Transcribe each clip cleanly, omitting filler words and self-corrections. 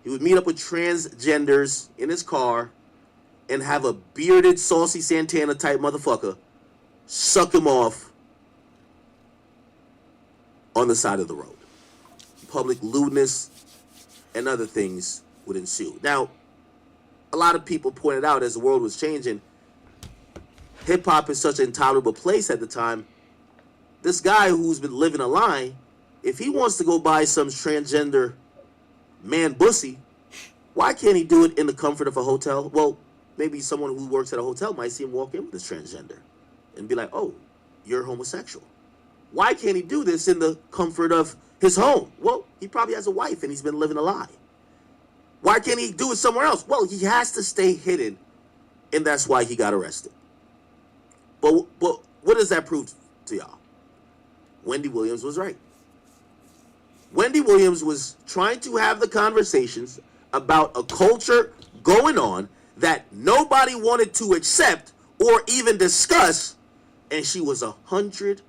He would meet up with transgenders in his car and have a bearded, Saucy Santana type motherfucker suck him off on the side of the road. Public lewdness and other things would ensue. Now, a lot of people pointed out as the world was changing, hip-hop is such an intolerable place at the time. This guy who's been living a lie, if he wants to go buy some transgender man bussy, why can't he do it in the comfort of a hotel? Well, maybe someone who works at a hotel might see him walk in with this transgender and be like, oh, you're homosexual. Why can't he do this in the comfort of his home? Well, he probably has a wife and he's been living a lie. Why can't he do it somewhere else? Well, he has to stay hidden, and that's why he got arrested. But what does that prove to y'all? Wendy Williams was right. Wendy Williams was trying to have the conversations about a culture going on that nobody wanted to accept or even discuss, and she was 100%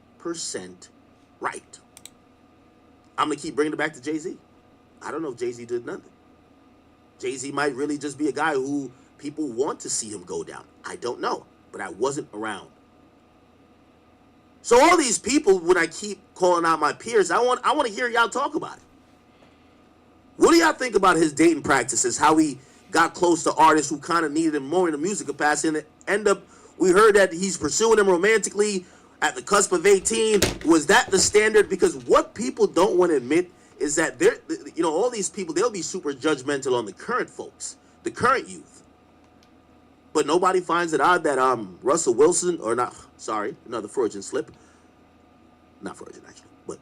right. I'm going to keep bringing it back to Jay-Z. I don't know if Jay-Z did nothing. Jay-Z might really just be a guy who people want to see him go down. I don't know, but I wasn't around. So all these people, when I keep calling out my peers, I want to hear y'all talk about it. What do y'all think about his dating practices? How he got close to artists who kind of needed him more in the music capacity, and we heard that he's pursuing them romantically at the cusp of 18. Was that the standard? Because what people don't want to admit is that all these people, they'll be super judgmental on the current folks, the current youth. But nobody finds it odd that Russell Wilson, or not, sorry, another Freudian slip. Not Freudian, actually. But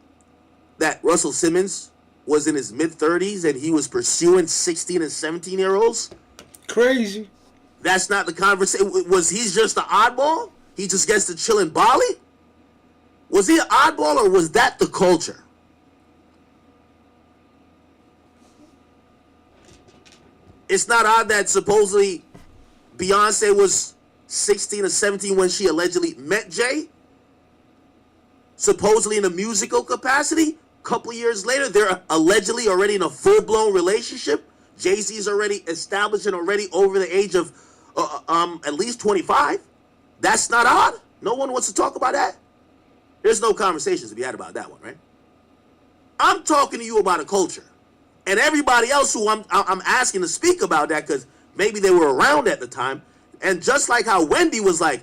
that Russell Simmons was in his mid-30s and he was pursuing 16 and 17-year-olds. Crazy. That's not the conversation. Was he just the oddball? He just gets to chill in Bali? Was he an oddball or was that the culture? It's not odd that supposedly Beyonce was 16 or 17 when she allegedly met Jay. Supposedly in a musical capacity. A couple years later, they're allegedly already in a full-blown relationship. Jay-Z's already established and already over the age of at least 25. That's not odd. No one wants to talk about that. There's no conversations to be had about that one, right? I'm talking to you about a culture. And everybody else who I'm asking to speak about that because maybe they were around at the time. And just like how Wendy was like,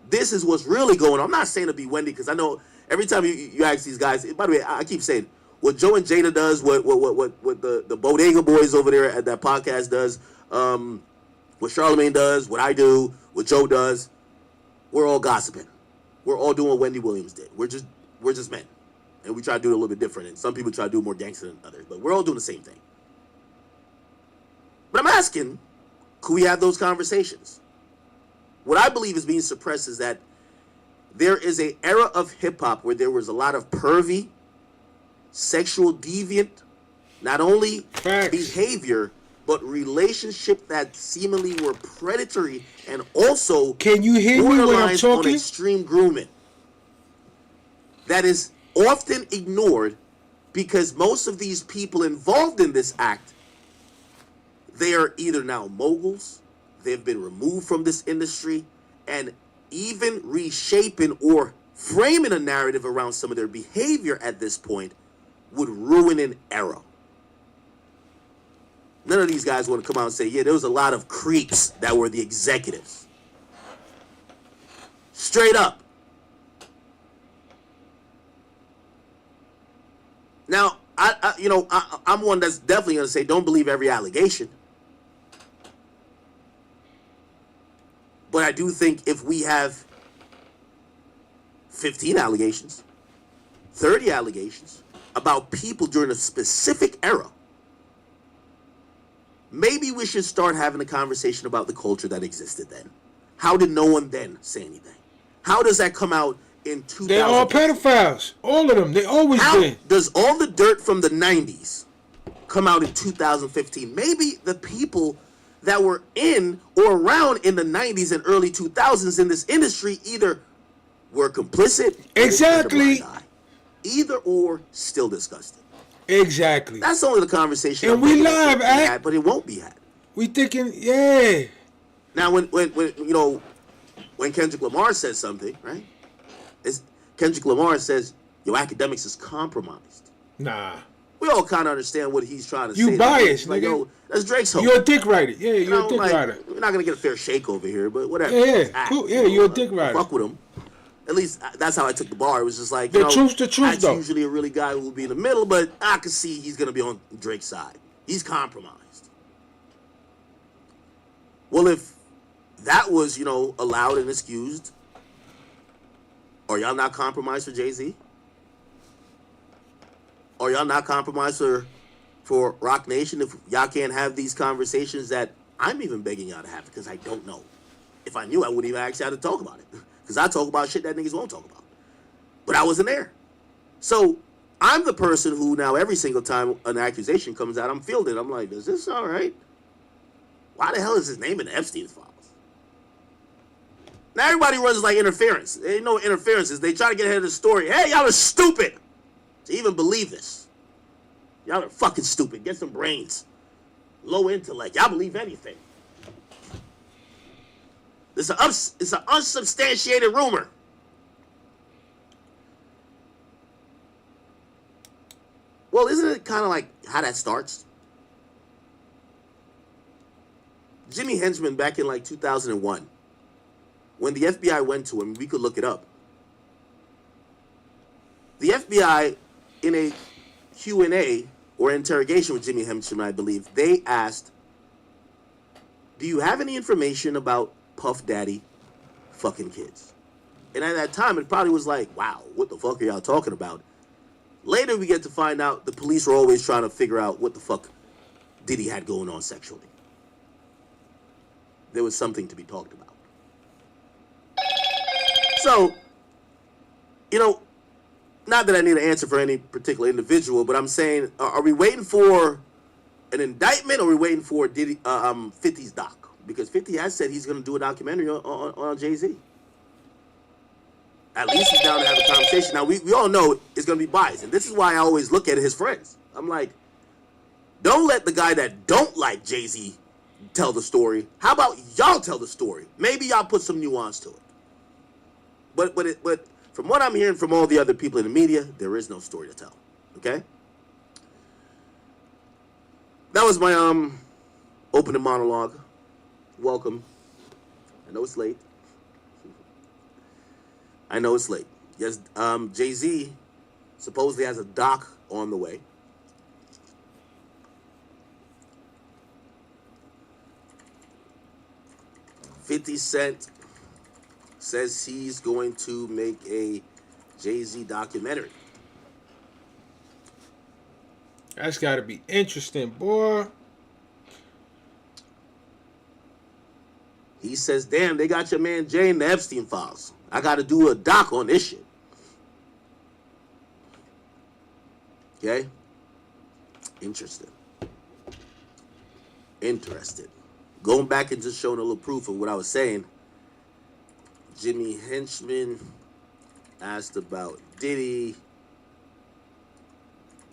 this is what's really going on. I'm not saying to be Wendy because I know every time you ask these guys, by the way, I keep saying, what Joe and Jada does, what the Bodega Boys over there at that podcast does, what Charlamagne does, what I do, what Joe does, we're all gossiping. We're all doing what Wendy Williams did. We're just men. And we try to do it a little bit different. And some people try to do it more gangster than others. But we're all doing the same thing. But I'm asking, could we have those conversations? What I believe is being suppressed is that there is an era of hip-hop where there was a lot of pervy, sexual deviant, not only behavior, but relationship that seemingly were predatory and also can you hear me when I'm talking? On extreme grooming. That is often ignored because most of these people involved in this act, they are either now moguls, they've been removed from this industry, and even reshaping or framing a narrative around some of their behavior at this point would ruin an era. None of these guys want to come out and say, yeah, there was a lot of creeps that were the executives. Straight up. Now, I'm one that's definitely going to say don't believe every allegation. But I do think if we have 15 allegations, 30 allegations about people during a specific era, maybe we should start having a conversation about the culture that existed then. How did no one then say anything? How does that come out in 2000? They're all pedophiles. All of them. They always been. How does all the dirt from the 90s come out in 2015? Maybe the people that were in or around in the 90s and early 2000s in this industry either were complicit, exactly, either or still disgusted. Exactly. That's only the conversation. And I'm we thinking that live, can be Act. had, but it won't be had. We thinking, yeah. Now, when Kendrick Lamar says something, right? Kendrick Lamar says your academics is compromised. Nah. We all kind of understand what he's trying to say. You biased, like, nigga. yo, that's Drake's hope. You're a dick rider. Yeah, you're a dick rider. We're not gonna get a fair shake over here, but whatever. Yeah, cool. Yeah, you're a dick rider. Fuck with him. At least that's how I took the bar. It was just like, the truth, that's though. usually a really guy who will be in the middle, but I could see he's gonna be on Drake's side. He's compromised. Well, if that was, allowed and excused, are y'all not compromised for Jay-Z? Are y'all not compromised for Rock Nation if y'all can't have these conversations that I'm even begging y'all to have because I don't know? If I knew, I wouldn't even ask y'all to talk about it. Because I talk about shit that niggas won't talk about. But I wasn't there. So I'm the person who now every single time an accusation comes out, I'm fielding. I'm like, is this all right? Why the hell is his name in the Epstein's files? Now everybody runs like interference. They know what interference is. They try to get ahead of the story. Hey, y'all are stupid to even believe this. Y'all are fucking stupid. Get some brains. Low intellect. Y'all believe anything. It's an unsubstantiated rumor. Well, isn't it kind of like how that starts? Jimmy Henchman back in like 2001, when the FBI went to him, we could look it up. The FBI, in a Q&A or interrogation with Jimmy Henchman, I believe, they asked, do you have any information about Puff Daddy fucking kids? And at that time, it probably was like, wow, what the fuck are y'all talking about? Later, we get to find out the police were always trying to figure out what the fuck Diddy had going on sexually. There was something to be talked about. So, not that I need an answer for any particular individual, but I'm saying, are we waiting for an indictment or are we waiting for 50's doc? Because 50 has said he's going to do a documentary on Jay-Z. At least he's down to have a conversation. Now, we all know it's going to be biased. And this is why I always look at his friends. I'm like, don't let the guy that don't like Jay-Z tell the story. How about y'all tell the story? Maybe y'all put some nuance to it. But from what I'm hearing from all the other people in the media, there is no story to tell. Okay? That was my opening monologue. Welcome. I know it's late. Yes, Jay-Z supposedly has a doc on the way. $50 Cent says he's going to make a Jay-Z documentary. That's got to be interesting, boy. He says, damn, they got your man Jay in the Epstein files. I got to do a doc on this shit. Okay? Interesting. Going back and just showing a little proof of what I was saying. Jimmy Henchman asked about Diddy.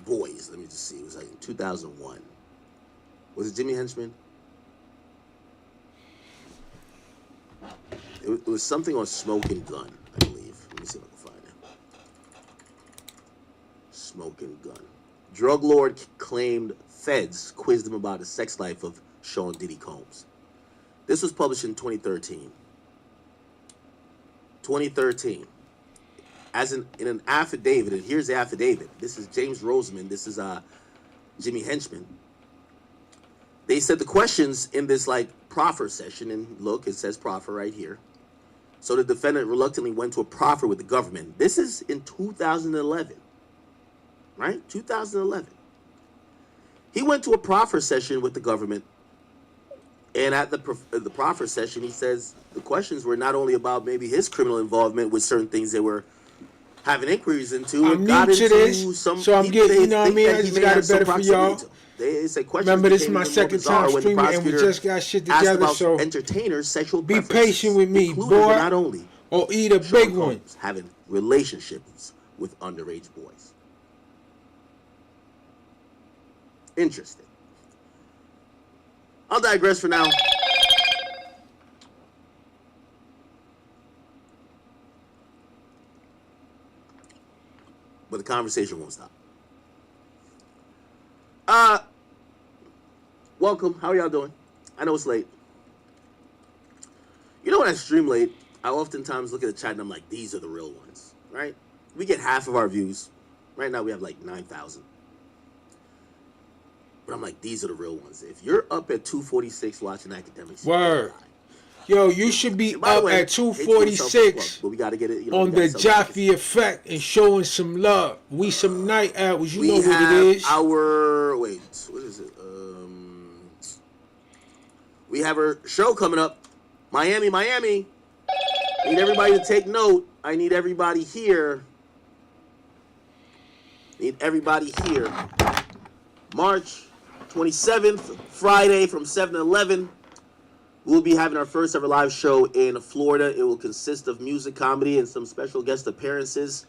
Boys, let me just see. It was like in 2001. Was it Jimmy Henchman? It was something on Smoking Gun, I believe. Let me see if I can find it. Smoking Gun. Drug lord claimed feds quizzed him about the sex life of Sean Diddy Combs. This was published in 2013. 2013. In an affidavit, and here's the affidavit. This is James Roseman. This is Jimmy Henchman. They said the questions in this proffer session, and look, it says proffer right here. So the defendant reluctantly went to a proffer with the government. This is in 2011, right? 2011. He went to a proffer session with the government, and at the proffer session, he says the questions were not only about maybe his criminal involvement with certain things they were having inquiries into. I'm new to this, so I'm getting, you know what I mean? I just got it better for y'all. Remember, this is my second time streaming, and we just got shit together, so entertainers' sexual be patient with me, boy, not only or eat a big one. Having relationships with underage boys. Interesting. I'll digress for now. But the conversation won't stop. Welcome. How are y'all doing? I know it's late. You know when I stream late, I oftentimes look at the chat and I'm like, these are the real ones, right? We get half of our views. Right now we have like 9,000. But I'm like, these are the real ones. If you're up at 2:46 watching academics, word. Yo, you should be up at 2:46 but we gotta get it, on the Jaffe effect and showing some love. We some night owls. You know what it is. What is it? We have our show coming up. Miami. I need everybody to take note. I need everybody here. March 27th, Friday from 7 to 11. We'll be having our first ever live show in Florida. It will consist of music, comedy, and some special guest appearances.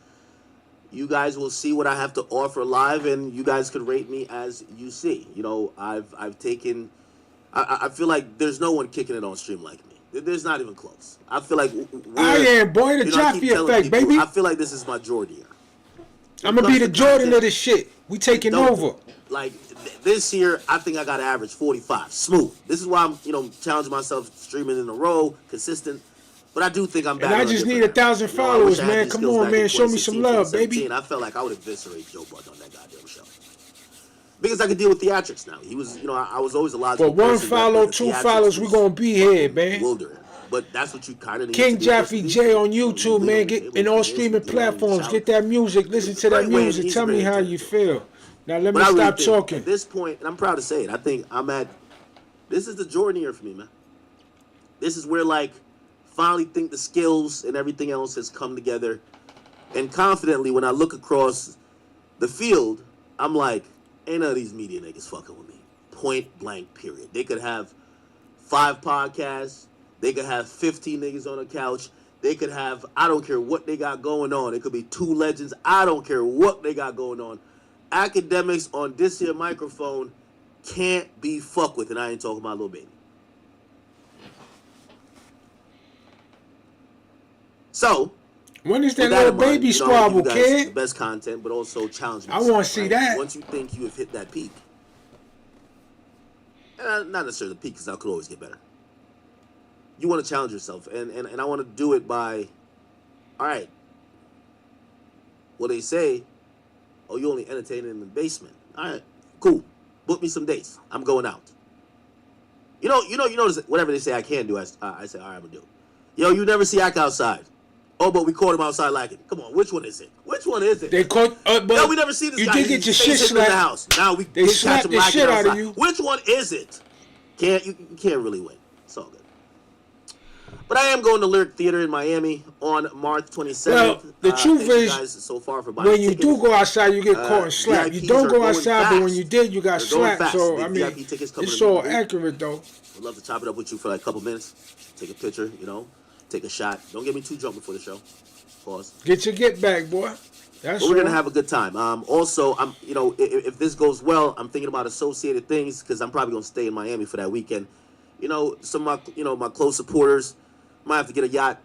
You guys will see what I have to offer live, and you guys could rate me as you see. You know, I've taken... I feel like there's no one kicking it on stream like me. There's not even close. I feel like... boy, the Jaffe effect, baby. I feel like this is my Jordan year. I'm going to be the Jordan of this shit. We taking over. Like, this year, I think I got to average 45. Smooth. This is why I'm, challenging myself, streaming in a row, consistent. But I do think I'm back. And I just need 1,000 followers, man. Come on, man. Show me some love, baby. I felt like I would eviscerate Joe Budden on that goddamn show. Because I could deal with theatrics now. He was, I was always a logical person. But one follow, 2 follows, we going to be here, man. But that's what you kind of need. King Jaffe J on YouTube, man. Get in all streaming platforms. Get that music. Listen to that music. Tell me how you feel. Now let me stop talking. At this point, and I'm proud to say it, I think this is the Jordan year for me, man. This is where, finally think the skills and everything else has come together. And confidently, when I look across the field, I'm like, ain't none of these media niggas fucking with me. Point blank, period. They could have 5 podcasts. They could have 15 niggas on a couch. They could have, I don't care what they got going on. It could be 2 legends. I don't care what they got going on. Academics on this here microphone can't be fucked with, and I ain't talking about Lil Baby. So, when is that Lil Baby squabble, kid? The best content, but also challenge me. I want to see that. Once you think you have hit that peak, not necessarily the peak, because I could always get better. You want to challenge yourself, and I want to do it by, all right, well, they say, oh, you only entertain in the basement. All right, cool. Book me some dates. I'm going out. You notice whatever they say I can do, I say, all right, I'm going to do. Yo, you never see Ack outside. Oh, but we caught him outside lacking. Come on, which one is it? They caught, no, we never see this guy. You did get your shit slapped. In the house. Now they slapped the shit out of you. Which one is it? You can't really win. It's all good. But I am going to Lyric Theater in Miami on March 27th. Well, the truth is, so far for when you do go outside, you get caught and slapped. VIPs you don't go outside, fast. but when you did, you got slapped. So, I mean, it's all week. accurate, though. I'd love to chop it up with you for a couple minutes. Take a picture, take a shot. Don't get me too drunk before the show. Pause. Get your get back, boy. That's but we're gonna have a good time. Also, I'm, if this goes well, I'm thinking about associated things because I'm probably gonna stay in Miami for that weekend. Some of my, my close supporters might have to get a yacht,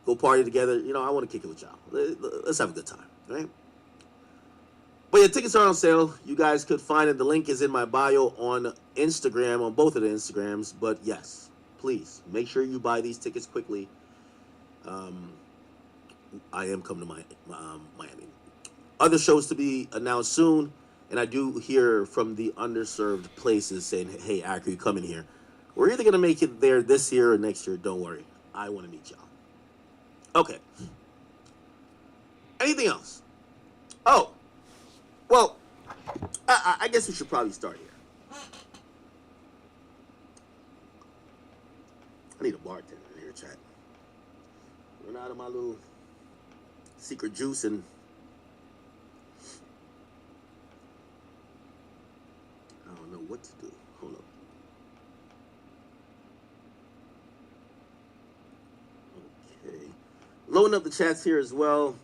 go party together. I want to kick it with y'all. Let's have a good time, right? But yeah, tickets are on sale. You guys could find it. The link is in my bio on Instagram, on both of the Instagrams. But yes, please make sure you buy these tickets quickly. I am coming to Miami. Other shows to be announced soon, and I do hear from the underserved places saying, hey, Ack, are you coming here? We're either going to make it there this year or next year. Don't worry. I want to meet y'all. Okay. Anything else? Oh. Well, I guess we should probably start here. I need a bartender in here, chat. Run out of my little secret juice and I don't know what to do. Hold up. Okay. Loading up the chats here as well.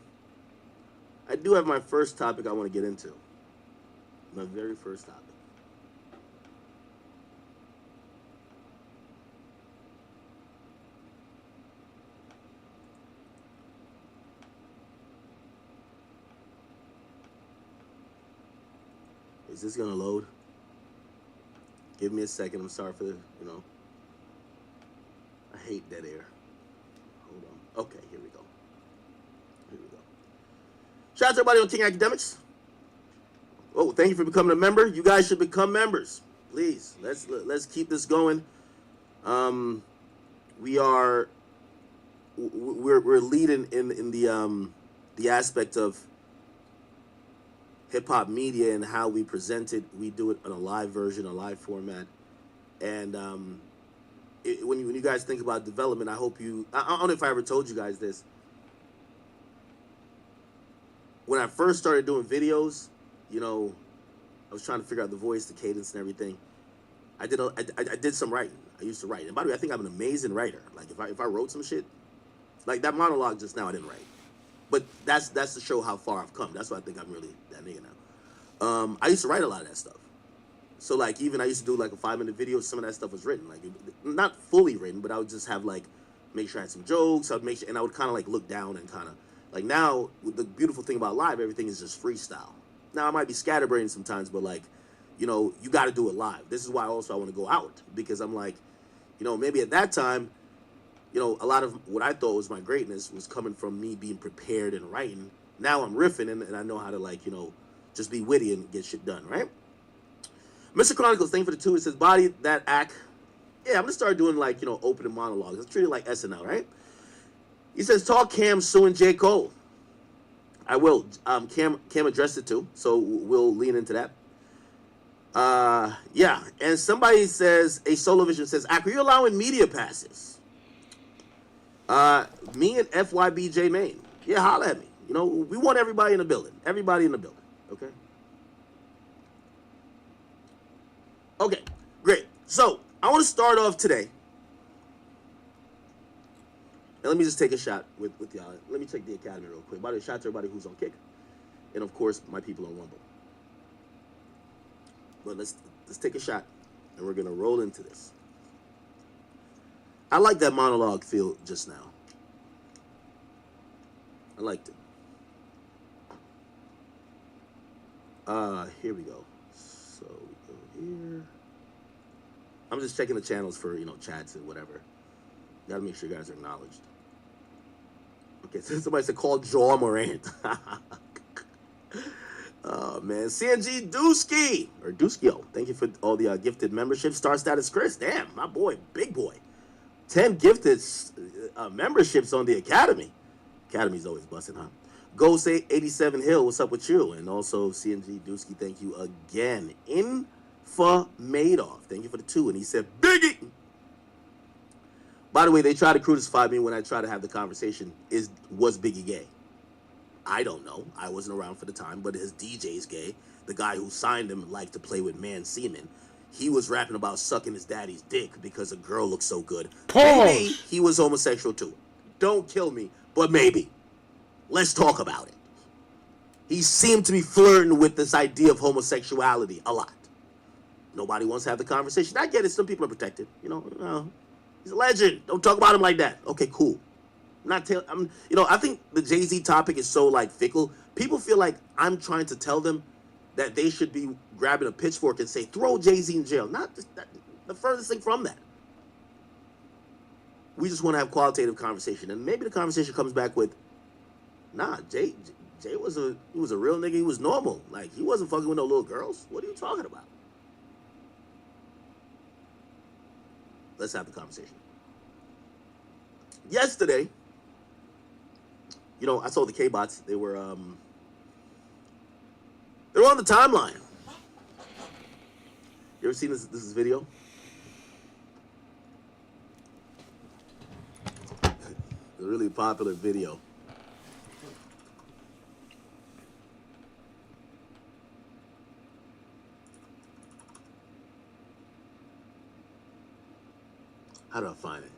I do have my first topic I want to get into. My very first topic. Is this gonna load? Give me a second. I'm sorry for the, I hate dead air. Hold on. Okay, here we go. Shout out to everybody on King Academics. Oh, thank you for becoming a member. You guys should become members, please. Let's keep this going. We're leading in the aspect of hip hop media and how we present it. We do it in a live version, a live format, and when you guys think about development, I hope I don't know if I ever told you guys this. When I first started doing videos, I was trying to figure out the voice, the cadence, and everything. I did some writing. I used to write, and by the way, I think I'm an amazing writer. Like if I wrote some shit, like that monologue just now, I didn't write. But that's to show how far I've come. That's why I think I'm really that nigga now. I used to write a lot of that stuff. So like even I used to do like a 5-minute video. Some of that stuff was written, like not fully written, but I would just have like make sure I had some jokes. I'd make sure, and I would kind of like look down and kind of like now. The beautiful thing about live, everything is just freestyle. Now I might be scatterbrained sometimes, but like, you got to do it live. This is why also I want to go out, because I'm like, maybe at that time, a lot of what I thought was my greatness was coming from me being prepared and writing. Now I'm riffing and I know how to like, just be witty and get shit done, right? Mr. Chronicles, thank you for the 2. It says, body that act. Yeah, I'm going to start doing like, opening monologues. Let's treat it like SNL, right? He says, talk Cam suing J. Cole. I will. Cam addressed it too, so we'll lean into that. Yeah, and somebody says, a Solo Vision says, are you allowing media passes? Me and FYBJ Main. Yeah, holla at me. We want everybody in the building. Everybody in the building, okay? Okay, great. So, I want to start off today. And let me just take a shot with y'all. Let me check the Academy real quick. By the way, shout out to everybody who's on Kick. And, of course, my people on Rumble. But let's take a shot, and we're going to roll into this. I like that monologue feel just now. I liked it. Here we go. So we go here. I'm just checking the channels for, chats and whatever. Gotta make sure you guys are acknowledged. Okay, so somebody said call Jaw Morant. Oh, man. CNG Dusky, or Duskio, thank you for all the gifted memberships. Star Status Chris, damn, my boy, big boy. 10 gifted memberships on the Academy. Academy's always busting, huh? Ghost 87 Hill, what's up with you? And also CNG Dusky, thank you again. Infa Madoff, thank you for the 2. And he said, Biggie! By the way, they try to crucify me when I try to have the conversation, was Biggie gay? I don't know. I wasn't around for the time, but his DJ's gay. The guy who signed him liked to play with man semen. He was rapping about sucking his daddy's dick because a girl looked so good. Maybe he was homosexual too. Don't kill me, but maybe. Let's talk about it. He seemed to be flirting with this idea of homosexuality a lot. Nobody wants to have the conversation. I get it. Some people are protected. He's a legend. Don't talk about him like that. Okay, cool. I think the Jay-Z topic is so like fickle. People feel like I'm trying to tell them that they should be grabbing a pitchfork and say, throw Jay-Z in jail. Not the furthest thing from that. We just want to have qualitative conversation. And maybe the conversation comes back with, nah, Jay was a real nigga. He was normal. Like, he wasn't fucking with no little girls. What are you talking about? Let's have the conversation. Yesterday, I saw the K-Bots. They were on the timeline. You ever seen this video? It's a really popular video. How do I find it?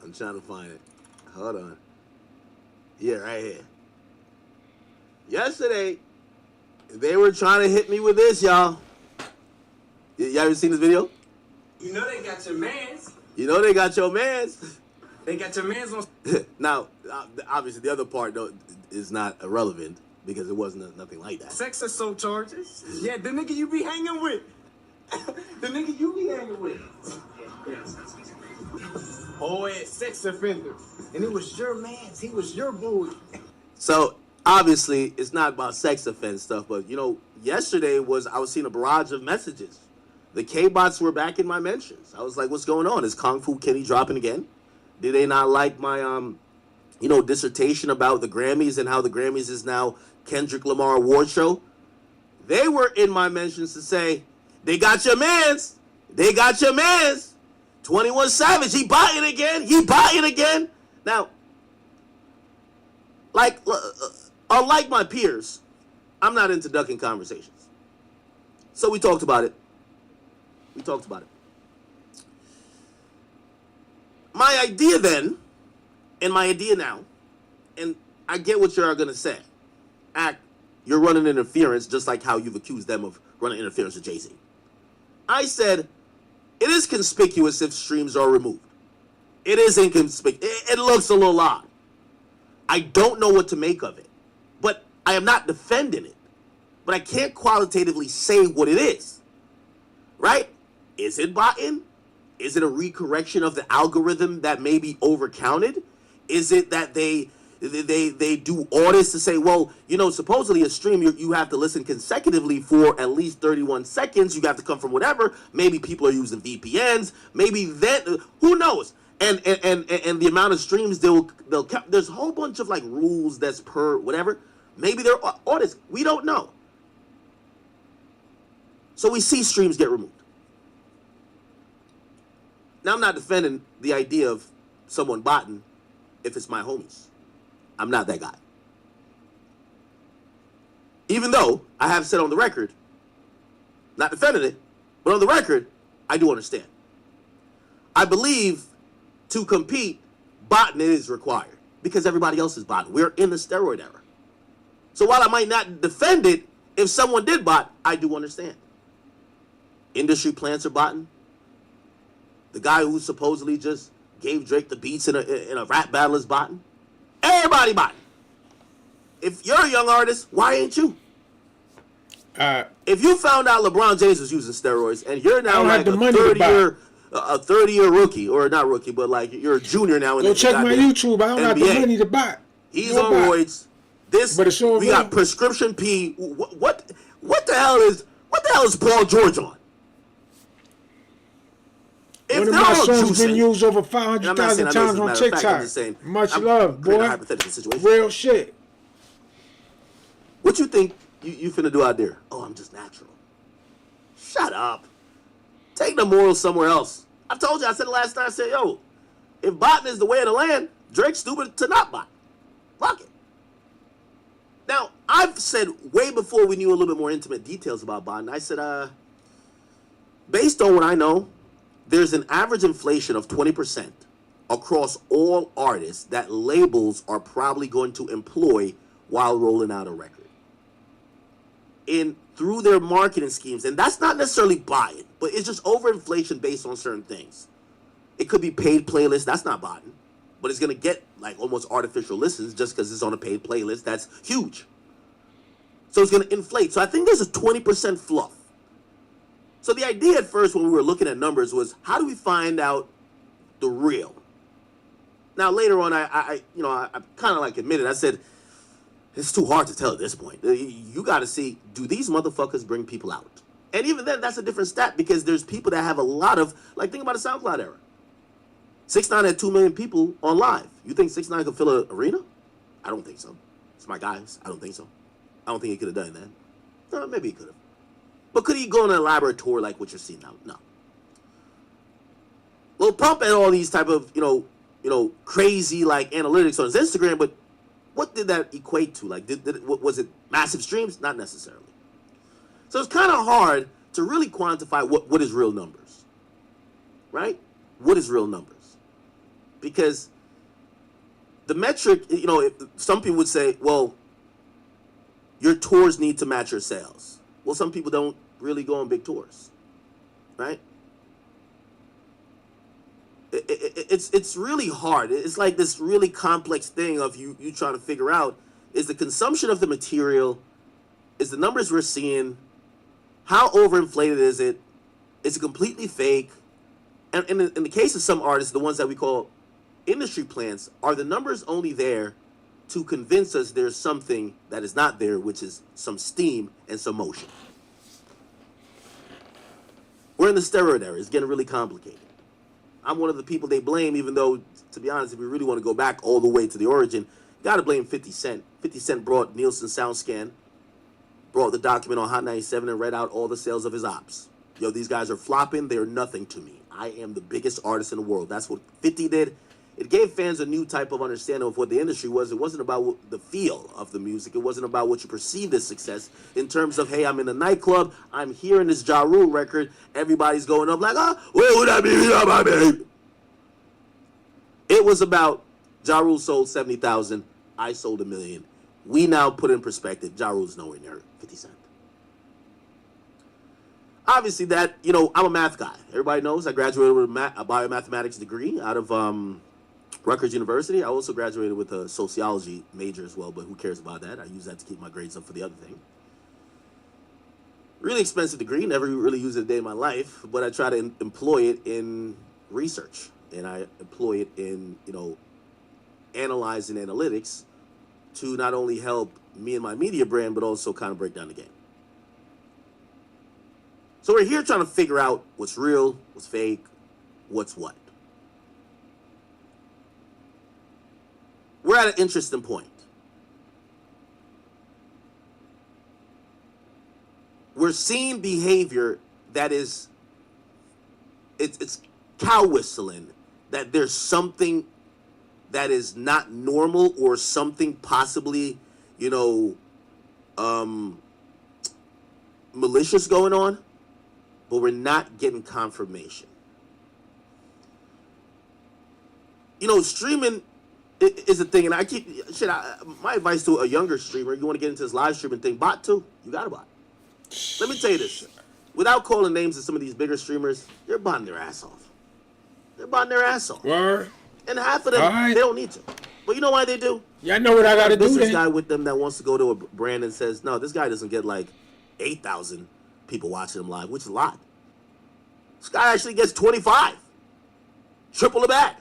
I'm trying to find it. Hold on. Yeah, right here. Yesterday, they were trying to hit me with this, y'all. Y'all ever seen this video? You know they got your mans. You know they got your mans. They got your mans on. Now, obviously, the other part though is not irrelevant because it wasn't nothing like that. Sex assault charges. Yeah, the nigga you be hanging with. The nigga you be hanging with. Oh, sex offender. And it was your man's. He was your boy. So, obviously, it's not about sex offense stuff, but, you know, yesterday I was seeing a barrage of messages. The K-bots were back in my mentions. I was like, what's going on? Is Kung Fu Kenny dropping again? Did they not like my, dissertation about the Grammys and how the Grammys is now Kendrick Lamar award show? They were in my mentions to say, they got your mans. They got your mans. 21 Savage, he buying again. He buying again. Now, unlike my peers, I'm not into ducking conversations. So we talked about it. My idea then, and my idea now, and I get what you're going to say. You're running interference just like how you've accused them of running interference with Jay-Z. I said, it is conspicuous if streams are removed. It is inconspicuous. It looks a little odd. I don't know what to make of it. But I am not defending it. But I can't qualitatively say what it is. Right? Is it botting? Is it a recorrection of the algorithm that may be overcounted? Is it that they do audits to say, well, supposedly a stream, you have to listen consecutively for at least 31 seconds. You have to come from whatever. Maybe people are using VPNs. Maybe that, who knows? And the amount of streams they'll count. There's a whole bunch of like rules that's per whatever. Maybe they're audits. We don't know. So we see streams get removed. Now I'm not defending the idea of someone botting if it's my homies. I'm not that guy. Even though I have said on the record, not defending it, but on the record, I do understand. I believe to compete, botting is required because everybody else is botting. We're in the steroid era. So while I might not defend it, if someone did bot, I do understand. Industry plants are botting. The guy who supposedly just gave Drake the beats in a rap battle is botting. Everybody botting. If you're a young artist, why ain't you? If you found out LeBron James was using steroids and you're now like a 30-year rookie, or not rookie, but like you're a junior now. Go check my YouTube. I don't have the money to buy. He's on roids. We got prescription P. What the hell is Paul George on? One of my songs been used over 500,000 times on TikTok. Much love, boy. Real shit. What you think you finna do out there? Oh, I'm just natural. Shut up. Take the morals somewhere else. I told you, I said it last time, I said, yo, if botting is the way of the land, Drake's stupid to not bot. Fuck it. Now, I've said way before we knew a little bit more intimate details about botting, I said, based on what I know, there's an average inflation of 20% across all artists that labels are probably going to employ while rolling out a record. Through their marketing schemes, and that's not necessarily buying, but it's just overinflation based on certain things. It could be paid playlists, that's not botting, but it's gonna get like almost artificial listens just because it's on a paid playlist. That's huge. So it's gonna inflate. So I think there's a 20% fluff. So the idea at first when we were looking at numbers was, how do we find out the real? Now later on, I kind of like admitted, I said, it's too hard to tell at this point. You got to see, do these motherfuckers bring people out? And even then, that's a different stat because there's people that have a lot of, like, think about the SoundCloud era. 6ix9ine had 2 million people on live. You think 6ix9ine could fill an arena? I don't think so. It's my guys. I don't think so. I don't think he could have done that. No, maybe he could have. But could he go on an elaborate tour like what you're seeing now? No. Lil Pump had all these type of, crazy, like, analytics on his Instagram, but what did that equate to? Like, was it massive streams? Not necessarily. So it's kind of hard to really quantify what is real numbers, right? What is real numbers? Because the metric, some people would say, well, your tours need to match your sales. Well, some people don't really go on big tours, right? it's really hard. It's like this really complex thing of you trying to figure out, is the consumption of the material, is the numbers we're seeing, how overinflated is it? Is it completely fake? And in the case of some artists, the ones that we call industry plants, are the numbers only there to convince us there's something that is not there, which is some steam and some motion? We're in the steroid era. It's getting really complicated. I'm one of the people they blame, even though, to be honest, if we really want to go back all the way to the origin, you got to blame 50 Cent. 50 Cent brought Nielsen SoundScan, brought the document on Hot 97 and read out all the sales of his ops. Yo, these guys are flopping. They're nothing to me. I am the biggest artist in the world. That's what 50 did. It gave fans a new type of understanding of what the industry was. It wasn't about the feel of the music. It wasn't about what you perceived as success in terms of, hey, I'm in a nightclub, I'm hearing this Ja Rule record, everybody's going up like, where would I be without my babe? It was about Ja Rule sold 70,000, I sold 1 million. We now put in perspective, Ja Rule's nowhere near 50 Cent. Obviously that, I'm a math guy. Everybody knows I graduated with a biomathematics degree out of Rutgers University. I also graduated with a sociology major as well, but who cares about that? I use that to keep my grades up for the other thing. Really expensive degree, never really used it a day in my life, but I try to employ it in research, and I employ it in, analyzing analytics to not only help me and my media brand, but also kind of break down the game. So we're here trying to figure out what's real, what's fake, what's what. We're at an interesting point. We're seeing behavior that is, it's cow whistling, that there's something that is not normal or something possibly, malicious going on, but we're not getting confirmation. Streaming is a thing, and my advice to a younger streamer, you want to get into this live streaming thing, bot too. You got to bot. Let me tell you this. Without calling names of some of these bigger streamers, they're botting their ass off. They're botting their ass off. Word. And half of them, they don't need to. But you know why they do? Yeah, I know what I got to do. Business guy with them that wants to go to a brand and says, no, this guy doesn't get like 8,000 people watching him live, which is a lot. This guy actually gets 25. Triple the bag.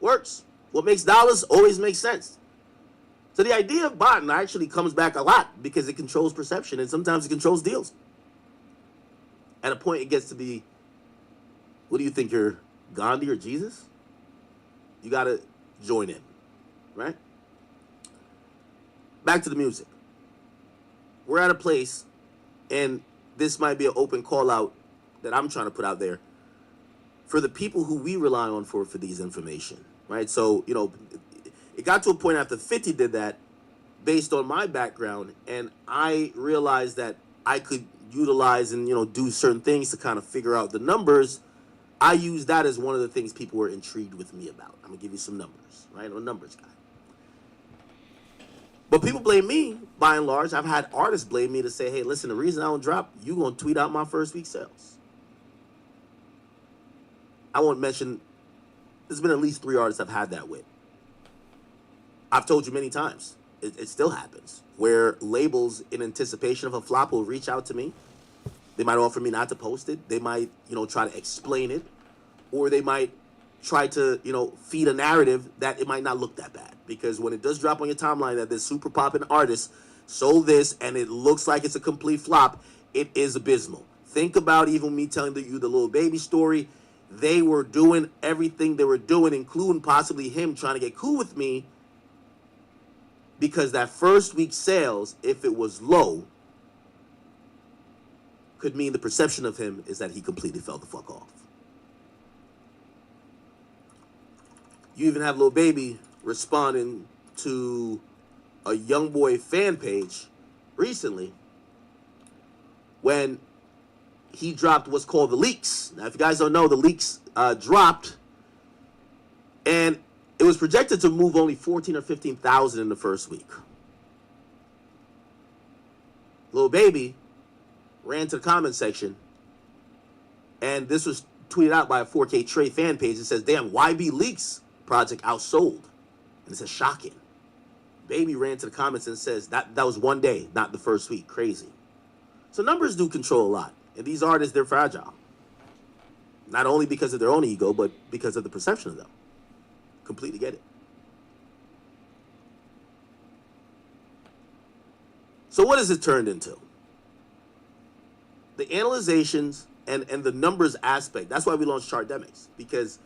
Works. What makes dollars always makes sense. So the idea of botting actually comes back a lot because it controls perception and sometimes it controls deals. At a point it gets to be, what do you think, you're Gandhi or Jesus? You got to join in, right? Back to the music. We're at a place, and this might be an open call out that I'm trying to put out there for the people who we rely on for these information, right? So, it got to a point after 50 did that based on my background, and I realized that I could utilize and, do certain things to kind of figure out the numbers. I use that as one of the things people were intrigued with me about. I'm going to give you some numbers, right? I'm a numbers guy. But people blame me, by and large. I've had artists blame me to say, hey, listen, the reason I don't drop, you going to tweet out my first week sales. I won't mention, there's been at least 3 artists I've had that with. I've told you many times, it still happens, where labels in anticipation of a flop will reach out to me. They might offer me not to post it. They might, try to explain it. Or they might try to, feed a narrative that it might not look that bad. Because when it does drop on your timeline that this super popping artist sold this and it looks like it's a complete flop, it is abysmal. Think about even me telling you the Lil Baby story. They were doing everything they were doing, including possibly him trying to get cool with me, because that first week sales, if it was low, could mean the perception of him is that he completely fell the fuck off. You even have Lil Baby responding to a YoungBoy fan page recently when he dropped what's called the leaks. Now, if you guys don't know, the leaks dropped, and it was projected to move only 14 or 15,000 in the first week. Lil Baby ran to the comment section, and this was tweeted out by a 4K Trey fan page. It says, damn, YB Leaks project outsold. And it says, shocking. Baby ran to the comments and says, that was one day, not the first week. Crazy. So numbers do control a lot. And these artists, they're fragile. Not only because of their own ego, but because of the perception of them. Completely get it. So what has it turned into? The analyzations and the numbers aspect. That's why we launched Chartdemics, because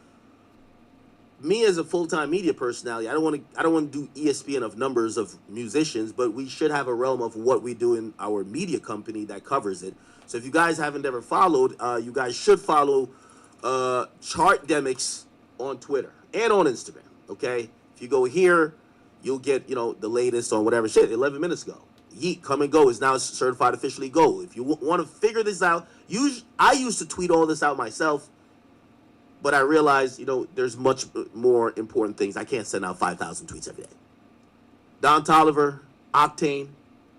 me as a full-time media personality, I don't want to do ESPN of numbers of musicians, but we should have a realm of what we do in our media company that covers it. So if you guys haven't ever followed, you guys should follow Chartdemics on Twitter and on Instagram. Okay, if you go here, you'll get the latest on whatever shit. 11 minutes ago. Yeet, Come and Go is now certified officially gold. If you want to figure this out, I used to tweet all this out myself, but I realized, there's much more important things. I can't send out 5,000 tweets every day. Don Toliver, Octane,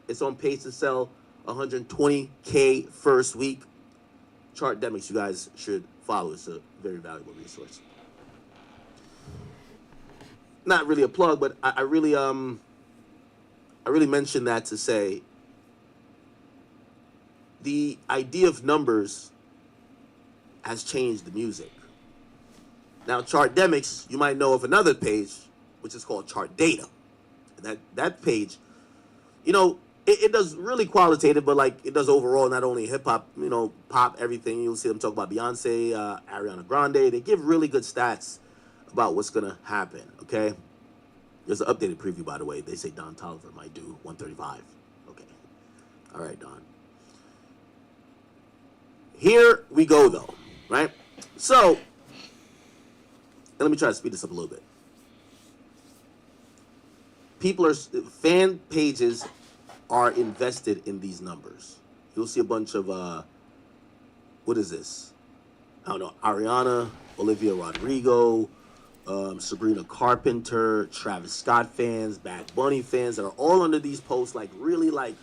it's on pace to sell 120K first week. Chartdemics, you guys should follow. It's a very valuable resource. Not really a plug, but I really mentioned that to say the idea of numbers has changed the music. Now, Chartdemics, you might know of another page, which is called Chart Data. That page, it does really qualitative, but like it does overall, not only hip hop, pop, everything. You'll see them talk about Beyonce, Ariana Grande. They give really good stats about what's gonna happen. Okay. There's an updated preview, by the way. They say Don Toliver might do 135. Okay. All right, Don. Here we go, though, right? So, and let me try to speed this up a little bit. Fan pages are invested in these numbers. You'll see a bunch of, what is this? I don't know, Ariana, Olivia Rodrigo, Sabrina Carpenter, Travis Scott fans, Bad Bunny fans that are all under these posts, like really like,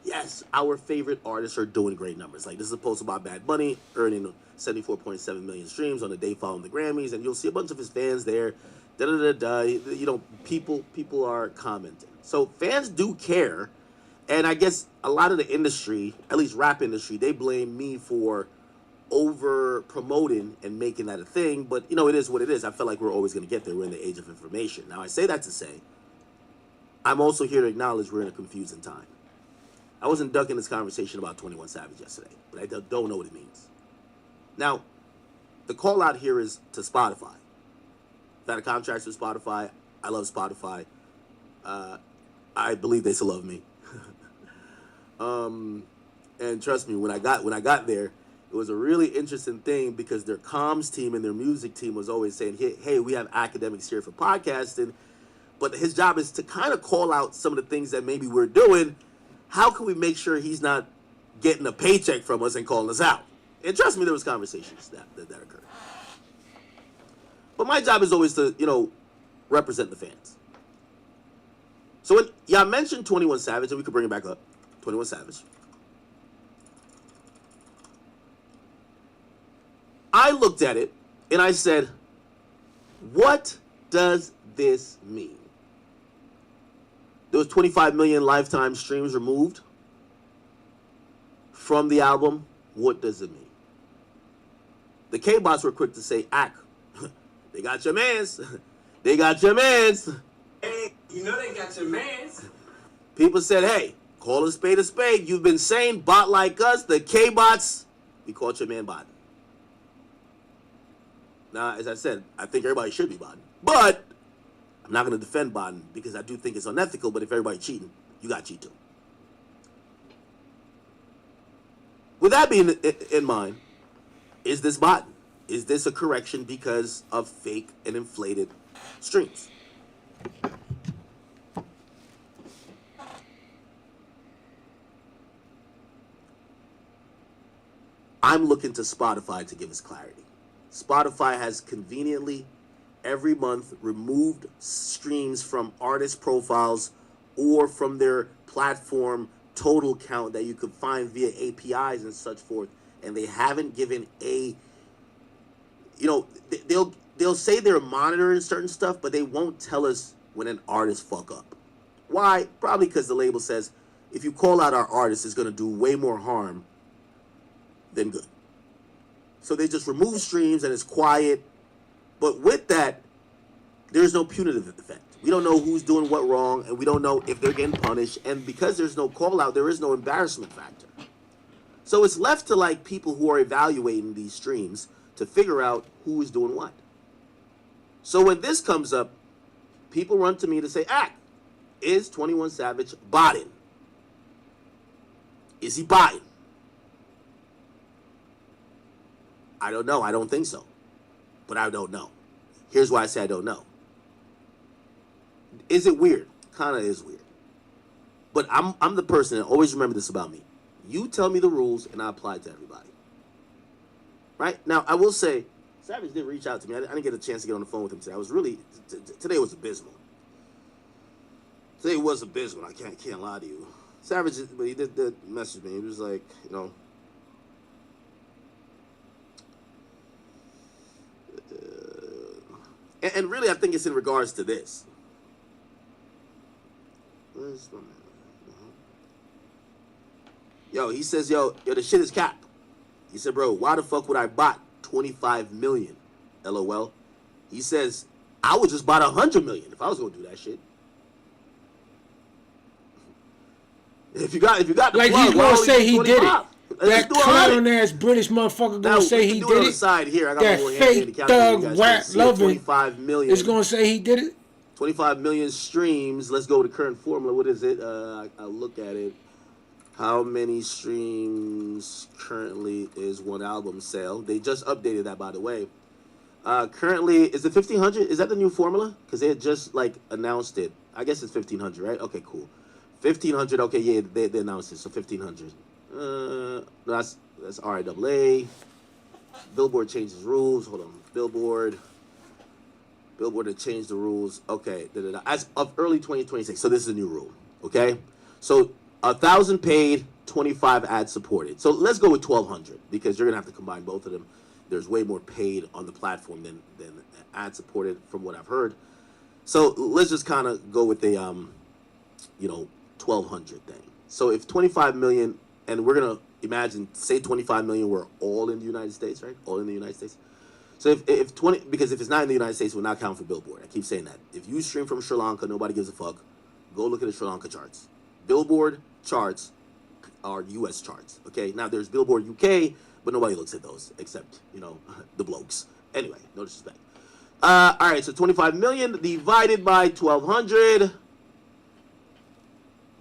yes, our favorite artists are doing great numbers. Like this is a post about Bad Bunny earning 74.7 million streams on the day following the Grammys, and you'll see a bunch of his fans there. People are commenting. So fans do care, and I guess a lot of the industry, at least rap industry, they blame me for over promoting and making that a thing, but it is what it is. I feel like we're always going to get there. We're in the age of information. Now I say that to say I'm also here to acknowledge we're in a confusing time. I wasn't ducking this conversation about 21 Savage yesterday, but I don't know what it means. Now the call out here is to Spotify. I've had a contract with Spotify. I love Spotify. I believe they still love me. And trust me, when I got there, it was a really interesting thing because their comms team and their music team was always saying, hey, we have academics here for podcasting, but his job is to kind of call out some of the things that maybe we're doing. How can we make sure he's not getting a paycheck from us and calling us out? And trust me, there was conversations that occurred. But my job is always to, represent the fans. So when y'all mentioned 21 Savage, and we could bring it back up, 21 Savage. I looked at it and I said, what does this mean? There was 25 million lifetime streams removed from the album. What does it mean? The K-Bots were quick to say, they got your mans. They got your mans. Hey, they got your mans. People said, hey, call a spade a spade. You've been saying bot like us, the K-Bots, we caught your man botting. Now, as I said, I think everybody should be botting. But I'm not going to defend botting because I do think it's unethical, but if everybody's cheating, you got to cheat too. With that being in mind, is this botting? Is this a correction because of fake and inflated streams? I'm looking to Spotify to give us clarity. Spotify has conveniently every month removed streams from artist profiles or from their platform total count that you could find via APIs and such forth, and they haven't given a you know, they'll say they're monitoring certain stuff, but they won't tell us when an artist fuck up. Why? Probably because the label says if you call out our artist, it's going to do way more harm than good. So they just remove streams and it's quiet. But with that, there's no punitive effect. We don't know who's doing what wrong, and we don't know if they're getting punished. And because there's no call out, there is no embarrassment factor. So it's left to like people who are evaluating these streams to figure out who is doing what. So when this comes up, people run to me to say, is 21 Savage botting? Is he botting? I don't know. I don't think so. But I don't know. Here's why I say I don't know. Is it weird? Kind of is weird. But I'm the person that always remember this about me. You tell me the rules and I apply it to everybody. Right? Now, I will say, Savage didn't reach out to me. I didn't get a chance to get on the phone with him today. I was really, today was abysmal. Today was abysmal. I can't lie to you. Savage, but he did message me. He was like, you know, and really I think it's in regards to this. Yo, he says, yo, the shit is cap. He said, bro, why the fuck would I bot 25 million? LOL. He says, I would just bot 100 million if I was gonna do that shit. If you got the like plug, he's gonna say he did it. Let's That clown ass British motherfucker gonna say he did it. Side here. I got that fake thug rap loving 25 million. Is gonna say he did it. 25 million streams. Let's go to current formula. What is it? I'll look at it. How many streams currently is one album sale? They just updated that, by the way. Currently, is it 1,500? Is that the new formula? Because they had just like announced it. I guess it's 1,500, right? Okay, cool. 1,500. Okay, yeah, they announced it. So 1,500. That's RIAA. Billboard changes rules. Hold on. Billboard had changed the rules. Okay. As of early 2026. So this is a new rule. Okay. So 1,000 paid, 25 ad supported. So let's go with 1,200 because you're gonna have to combine both of them. There's way more paid on the platform than ad supported from what I've heard. So let's just kind of go with a 1,200 thing. So if 25 million, and we're gonna imagine, say 25 million were all in the United States, right? All in the United States. So if 20, because if it's not in the United States, we're not counting for Billboard. I keep saying that. If you stream from Sri Lanka, nobody gives a fuck. Go look at the Sri Lanka charts. Billboard charts are U.S. charts. Okay. Now there's Billboard UK, but nobody looks at those except the blokes. Anyway, no disrespect. All right. So 25 million divided by 1,200,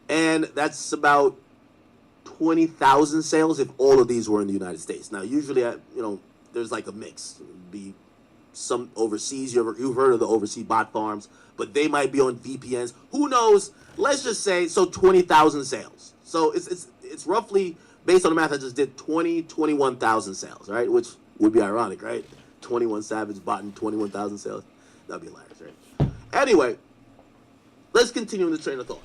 and that's about 20,000 sales if all of these were in the United States. Now, usually, there's like a mix. It'd be some overseas. You've heard of the overseas bot farms, but they might be on VPNs. Who knows? Let's just say 20,000 sales. So it's roughly, based on the math I just did, 21,000 sales, right? Which would be ironic, right? 21 Savage botting 21,000 sales. That'd be hilarious, right? Anyway, let's continue in the train of thought,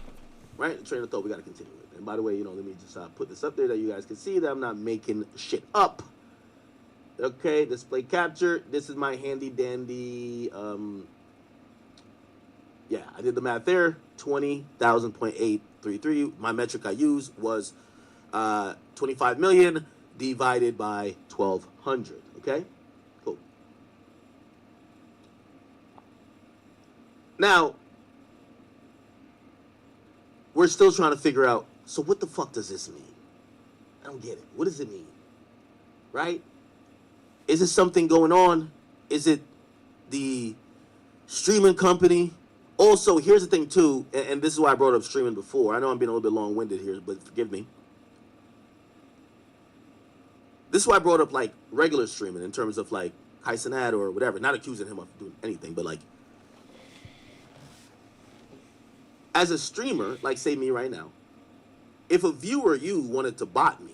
right? The train of thought we got to continue with. And by the way, let me just put this up there that you guys can see that I'm not making shit up. Okay, display capture. This is my handy dandy. Yeah, I did the math there. 20,000.833. My metric I used was 25 million divided by 1,200. Okay, cool. Now, we're still trying to figure out, so what the fuck does this mean? I don't get it. What does it mean? Right? Is it something going on? Is it the streaming company? Also, here's the thing too, and this is why I brought up streaming before. I know I'm being a little bit long-winded here, but forgive me. This is why I brought up like regular streaming in terms of like Kaisenad or whatever. Not accusing him of doing anything, but like as a streamer, like say me right now, if a viewer you wanted to bot me,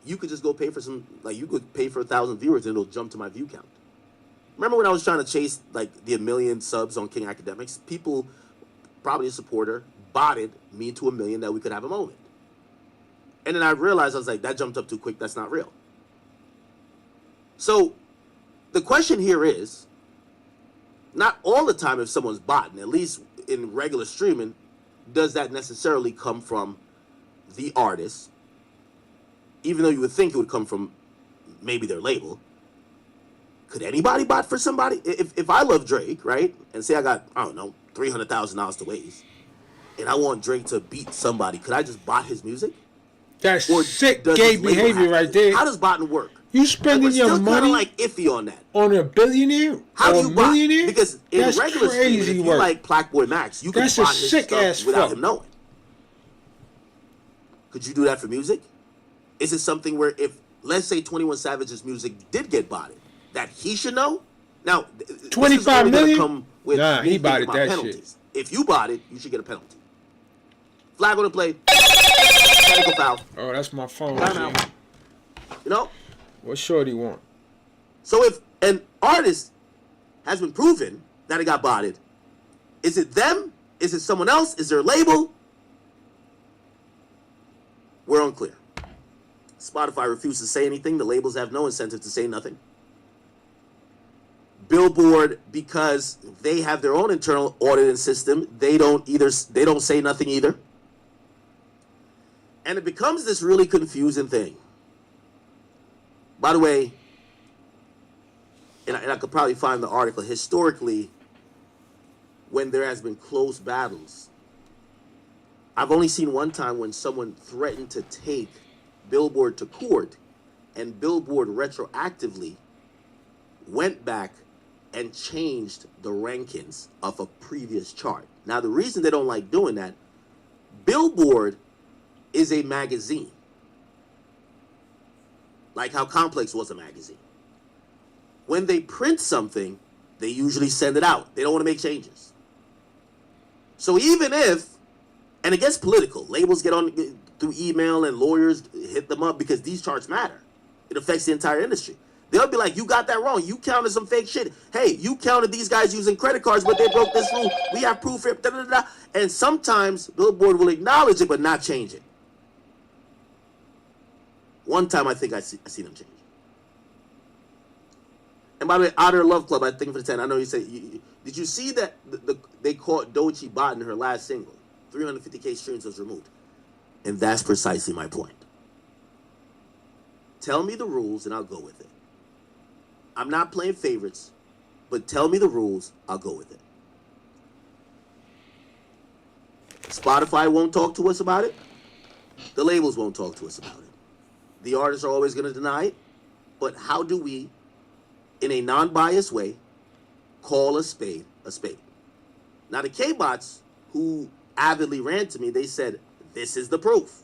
you could just go pay for you could pay for 1,000 viewers and it'll jump to my view count. Remember when I was trying to chase like the 1 million subs on King Academics? People, probably a supporter, botted me to 1 million that we could have a moment. And then I realized, I was like, that jumped up too quick, that's not real. So the question here is, not all the time if someone's botting, at least in regular streaming, does that necessarily come from the artist, even though you would think it would come from maybe their label. Could anybody bot for somebody? If I love Drake, right, and say I got, I don't know, $300,000 to waste, and I want Drake to beat somebody, could I just bot his music? That's sick gay behavior right there. How does botting work? You spending your money kind of like iffy on that. On a billionaire? How do you bot? Millionaire? Because in that's regular streaming, if you like Blackboy Max, you can bot his stuff without him knowing. Could you do that for music? Is it something where if, let's say 21 Savage's music did get botted, that he should know? Now, 25 million? Come with he botted that penalties. Shit. If you bot it, you should get a penalty. Flag on the play. Technical foul. Oh, that's my phone. You know? What shorty want? So if an artist has been proven that it got botted, is it them? Is it someone else? Is there a label? We're unclear. Spotify refuses to say anything. The labels have no incentive to say nothing. Billboard, because they have their own internal auditing system, they don't say nothing either. And it becomes this really confusing thing. By the way, and I could probably find the article, historically, when there has been close battles, I've only seen one time when someone threatened to take Billboard to court, and Billboard retroactively went back and changed the rankings of a previous chart. Now, the reason they don't like doing that, Billboard is a magazine. Like how Complex was a magazine. When they print something, they usually send it out. They don't want to make changes. So even if, and it gets political, labels get on through email and lawyers hit them up because these charts matter. It affects the entire industry. They'll be like, you got that wrong. You counted some fake shit. Hey, you counted these guys using credit cards, but they broke this rule. We have proof here. Da, da, da, da. And sometimes Billboard will acknowledge it, but not change it. One time I think I see them change. And by the way, Outer Love Club, I think for the 10, I know you said, did you see that they caught Doechii bot in her last single? 350K streams was removed. And that's precisely my point. Tell me the rules and I'll go with it. I'm not playing favorites, but tell me the rules, I'll go with it. Spotify won't talk to us about it. The labels won't talk to us about it. The artists are always going to deny it. But how do we, in a non-biased way, call a spade a spade? Now, the K-bots who avidly ran to me, they said, this is the proof.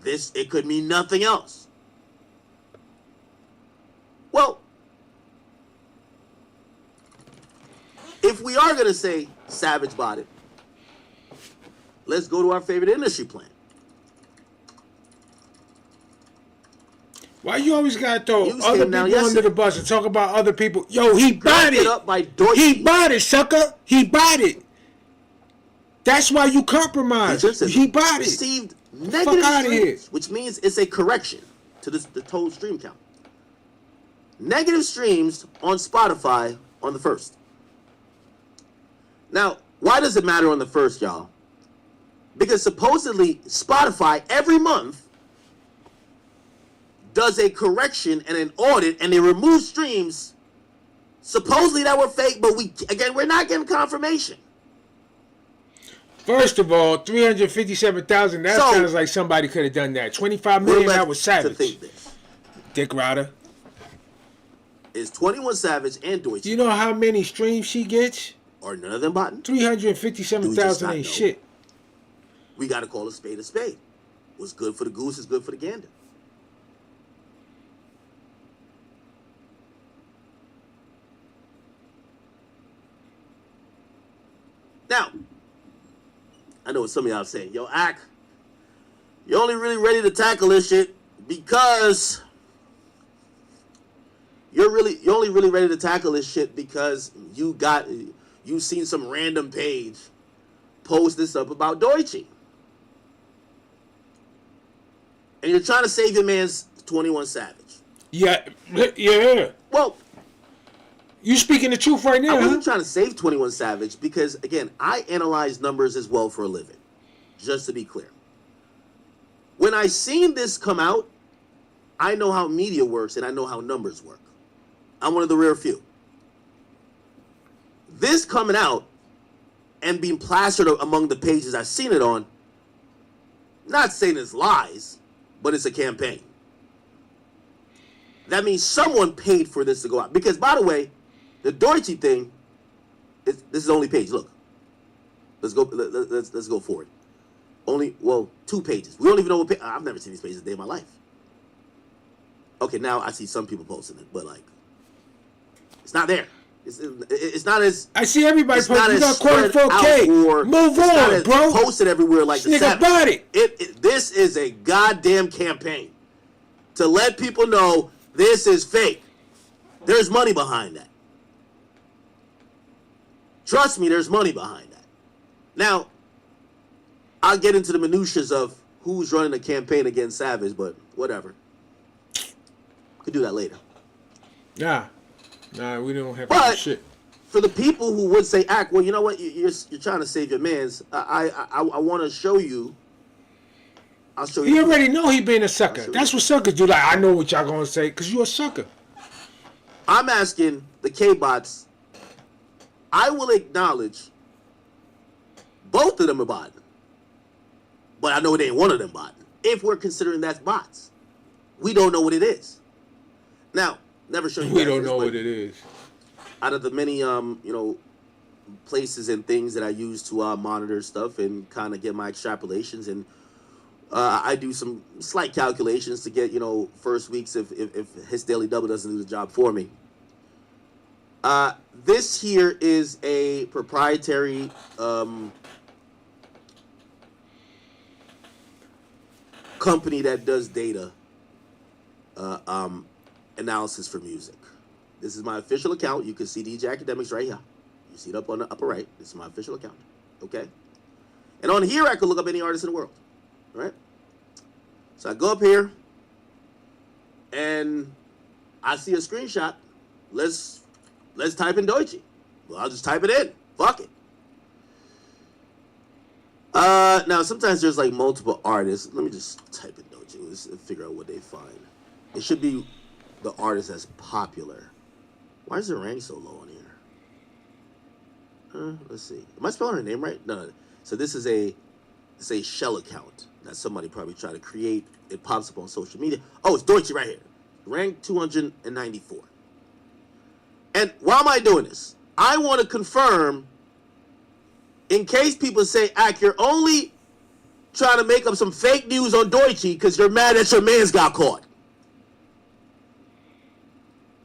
It could mean nothing else. Well, if we are going to say Savage bought it, let's go to our favorite industry plan. Why you always gotta throw other people under the bus and talk about other people? Yo, he bought it. He bought it, sucker. He bought it. That's why you compromise. He bought it. Received negative streams, which means it's a correction to the total stream count. Negative streams on Spotify on the 1st. Now, why does it matter on the 1st, y'all? Because supposedly Spotify every month does a correction and an audit, and they remove streams supposedly that were fake, but we're not getting confirmation. First of all, 357,000, that sounds like somebody could have done that. 25 million, that was Savage. To think this. Dick Rider. Is 21 Savage and Doechii. Do you know how many streams she gets? Are none of them botting? 357,000 ain't shit. We got to call a spade a spade. What's good for the goose is good for the gander. Now, I know what some of y'all are saying. Yo, Ak, you're only really ready to tackle this shit because you're only really ready to tackle this shit because you seen some random page post this up about Doechii. And you're trying to save your man's 21 Savage. Yeah. Well, You speaking the truth right now? I wasn't trying to save 21 Savage because, again, I analyze numbers as well for a living. Just to be clear. When I seen this come out, I know how media works and I know how numbers work. I'm one of the rare few. This coming out and being plastered among the pages I've seen it on, not saying it's lies, but it's a campaign. That means someone paid for this to go out. Because, by the way, the Deutsche thing, this is the only page. Look, let's go forward. Only, well, 2 pages. We don't even know what page. I've never seen these pages a day in my life. Okay, now I see some people posting it, but like, it's not there. It's not as. I see everybody posting. You got quoted 4K. Move on, bro. Posted everywhere like the nigga bought it. This is a goddamn campaign to let people know this is fake. There's money behind that. Trust me, there's money behind that. Now, I'll get into the minutiae of who's running the campaign against Savage, but whatever. Could do that later. Nah, we don't have that shit. For the people who would say, "Act," well, you know what? You're trying to save your man's. I want to show you. I'll show you. He already know he being a sucker. That's what suckers do. Like, I know what y'all gonna say, cause you a sucker. I'm asking the K-bots. I will acknowledge both of them are botting. But I know it ain't one of them botting. If we're considering that's bots. We don't know what it is. Now, never show you. We don't know what it is. Out of the many, places and things that I use to monitor stuff and kind of get my extrapolations, and I do some slight calculations to get, first weeks if his daily double doesn't do the job for me. This here is a proprietary company that does data analysis for music. This is my official account. You can see DJ Academics right here. You see it up on the upper right. This is my official account. Okay? And on here, I can look up any artist in the world. All right? So I go up here, and I see a screenshot. Let's type in Deutsche. Well, I'll just type it in. Fuck it. Now, sometimes there's like multiple artists. Let me just type in Deutsche. Let's figure out what they find. It should be the artist that's popular. Why is the rank so low on here? Let's see. Am I spelling her name right? No. So this is a shell account that somebody probably tried to create. It pops up on social media. Oh, it's Deutsche right here. Rank 294. And why am I doing this? I want to confirm, in case people say, "Ack, you're only trying to make up some fake news on Deutsche because you're mad that your man's got caught."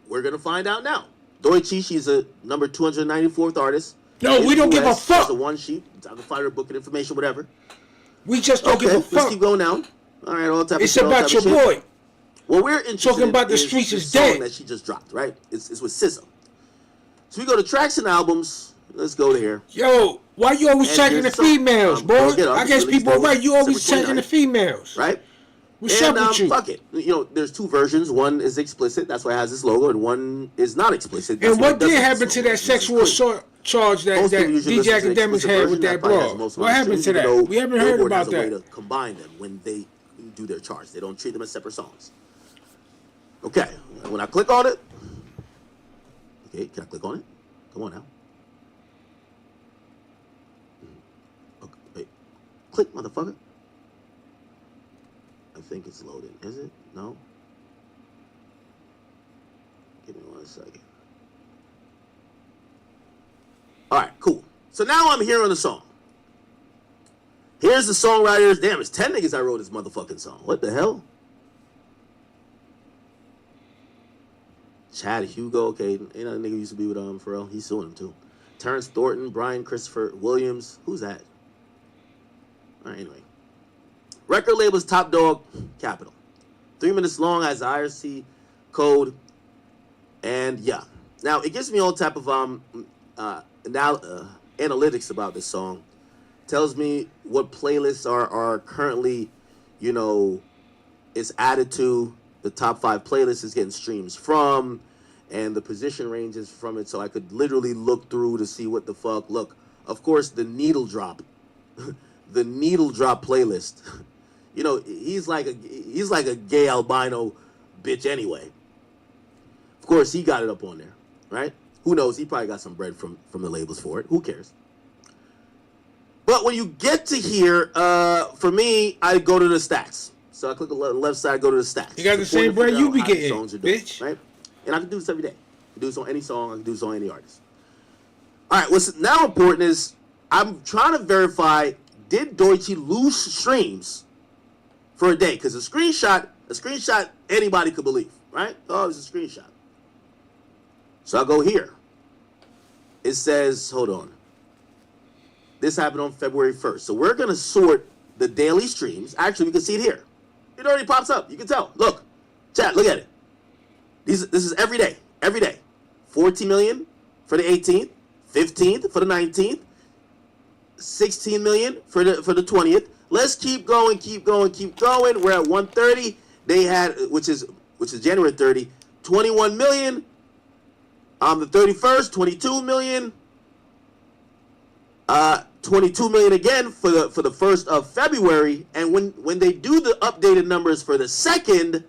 We're going to find out now. Deutsche, she's a number 294th artist. No, we don't give a fuck. She's a one sheet. I can find her booking information, whatever. We just don't give a fuck. Let's keep going now. All right, all type it's of shit. It's about your boy. What we're interested talking about the streets is dead. Song that she just dropped, right? It's with SZA. So we go to tracks and albums. Let's go here. Yo, why you always checking the females, boy? I guess people are right. You always checking the females. Right? What's up with you? Fuck it. There's 2 versions. One is explicit. That's why it has this logo. And one is not explicit. And what did happen to that sexual assault charge that DJ Academics had with that broad? What happened to that? We haven't heard about that. Way to combine them when they do their charge. They don't treat them as separate songs. Okay. When I click on it. Okay, can I click on it? Come on now. Okay, wait. Click, motherfucker. I think it's loading. Is it? No? Give me 1 second. Alright, cool. So now I'm hearing the song. Here's the songwriters. Damn, it's 10 niggas I wrote this motherfucking song. What the hell? Chad Hugo, okay, ain't that nigga used to be with Pharrell? He's suing him too. Terrence Thornton, Brian Christopher Williams. Who's that? Alright, anyway. Record label's Top Dog Capital. 3 minutes long, has the IRC code. And yeah. Now, it gives me all type of analytics about this song. Tells me what playlists are currently, it's added to. The top 5 playlists is getting streams from, and the position ranges from it, so I could literally look through to see what the fuck. Look, of course, the needle drop, the needle drop playlist. You know, he's like a gay albino bitch anyway. Of course, he got it up on there, right? Who knows? He probably got some bread from the labels for it. Who cares? But when you get to here, for me, I go to the stats. So I click on the left side, go to the stats. You got the same bread you be getting, bitch. Right? And I can do this every day. I can do this on any song. I can do this on any artist. All right, what's now important is I'm trying to verify, did Doechii lose streams for a day? Because a screenshot anybody could believe, right? Oh, it's a screenshot. So I'll go here. It says, hold on. This happened on February 1st. So we're going to sort the daily streams. Actually, we can see it here. It already pops up. You can tell. Look. Chat, look at it. This is every day. Every day. 14 million for the 18th. 15th for the 19th. 16 million for the 20th. Let's keep going, keep going, keep going. We're at 130. They had, which is January 30, 21 million. On the 31st, 22 million. 22 million again for the 1st of February. And when they do the updated numbers for the 2nd,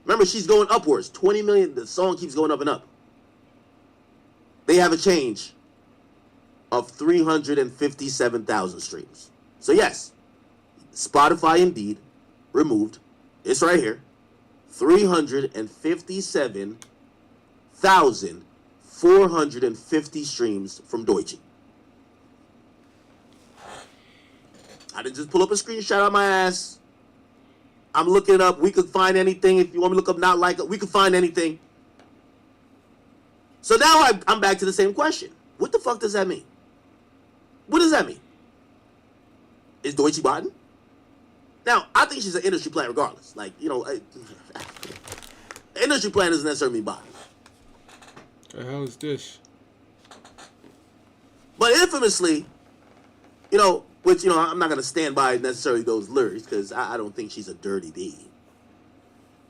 remember, she's going upwards. 20 million, the song keeps going up and up. They have a change of 357,000 streams. So yes, Spotify indeed removed, it's right here, 357,450 streams from Doechii. I didn't just pull up a screenshot out my ass. I'm looking it up. We could find anything. If you want me to look up not like it, we could find anything. So now I'm back to the same question. What the fuck does that mean? What does that mean? Is Doechii botting? Now, I think she's an industry plant regardless. Like, you know, industry plant doesn't necessarily mean botting. The hell is this? But infamously, you know, which, you know, I'm not going to stand by necessarily those lyrics because I don't think she's a dirty D.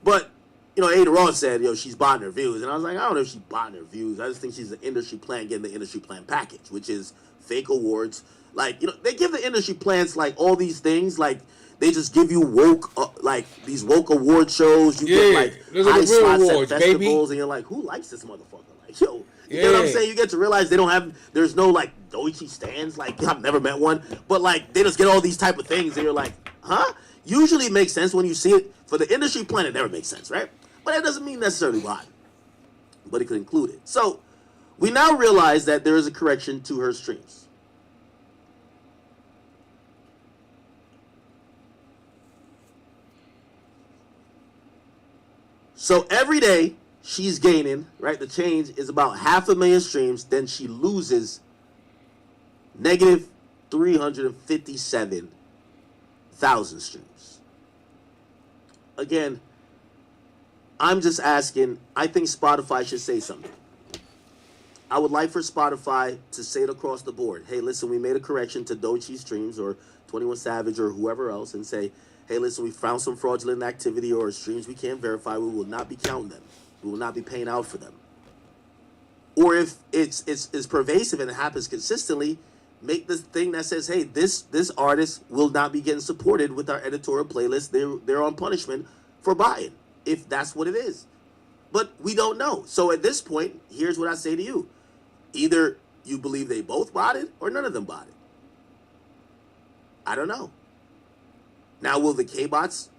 But, you know, Ada Ross said, yo, she's botting her views. And I was like, I don't know if she's botting her views. I just think she's an industry plant getting the industry plant package, which is fake awards. Like, you know, they give the industry plants, like, all these things. Like, they just give you woke, like, these woke award shows. You get, like, high spots awards, at festivals. Baby. And you're like, who likes this motherfucker? Like, yo. You know what I'm saying? You get to realize they don't have, there's no, like, Doechii stands. Like, I've never met one. But, like, they just get all these type of things. And you're like, huh? Usually it makes sense when you see it. For the industry plan, it never makes sense, right? But that doesn't mean necessarily why. But it could include it. So, we now realize that there is a correction to her streams. So, every day, she's gaining, right? The change is about 500,000 streams. Then she loses negative 357,000 streams. Again, I'm just asking, I think Spotify should say something. I would like for Spotify to say it across the board. Hey, listen, we made a correction to Doechii streams or 21 Savage or whoever else and say, hey, listen, we found some fraudulent activity or streams we can't verify. We will not be counting them. We will not be paying out for them. Or if it's pervasive and it happens consistently, make this thing that says, hey, this artist will not be getting supported with our editorial playlist. They're on punishment for buying, if that's what it is. But we don't know. So at this point, here's what I say to you. Either you believe they both bought it or none of them bought it. I don't know. Now, will the K-bots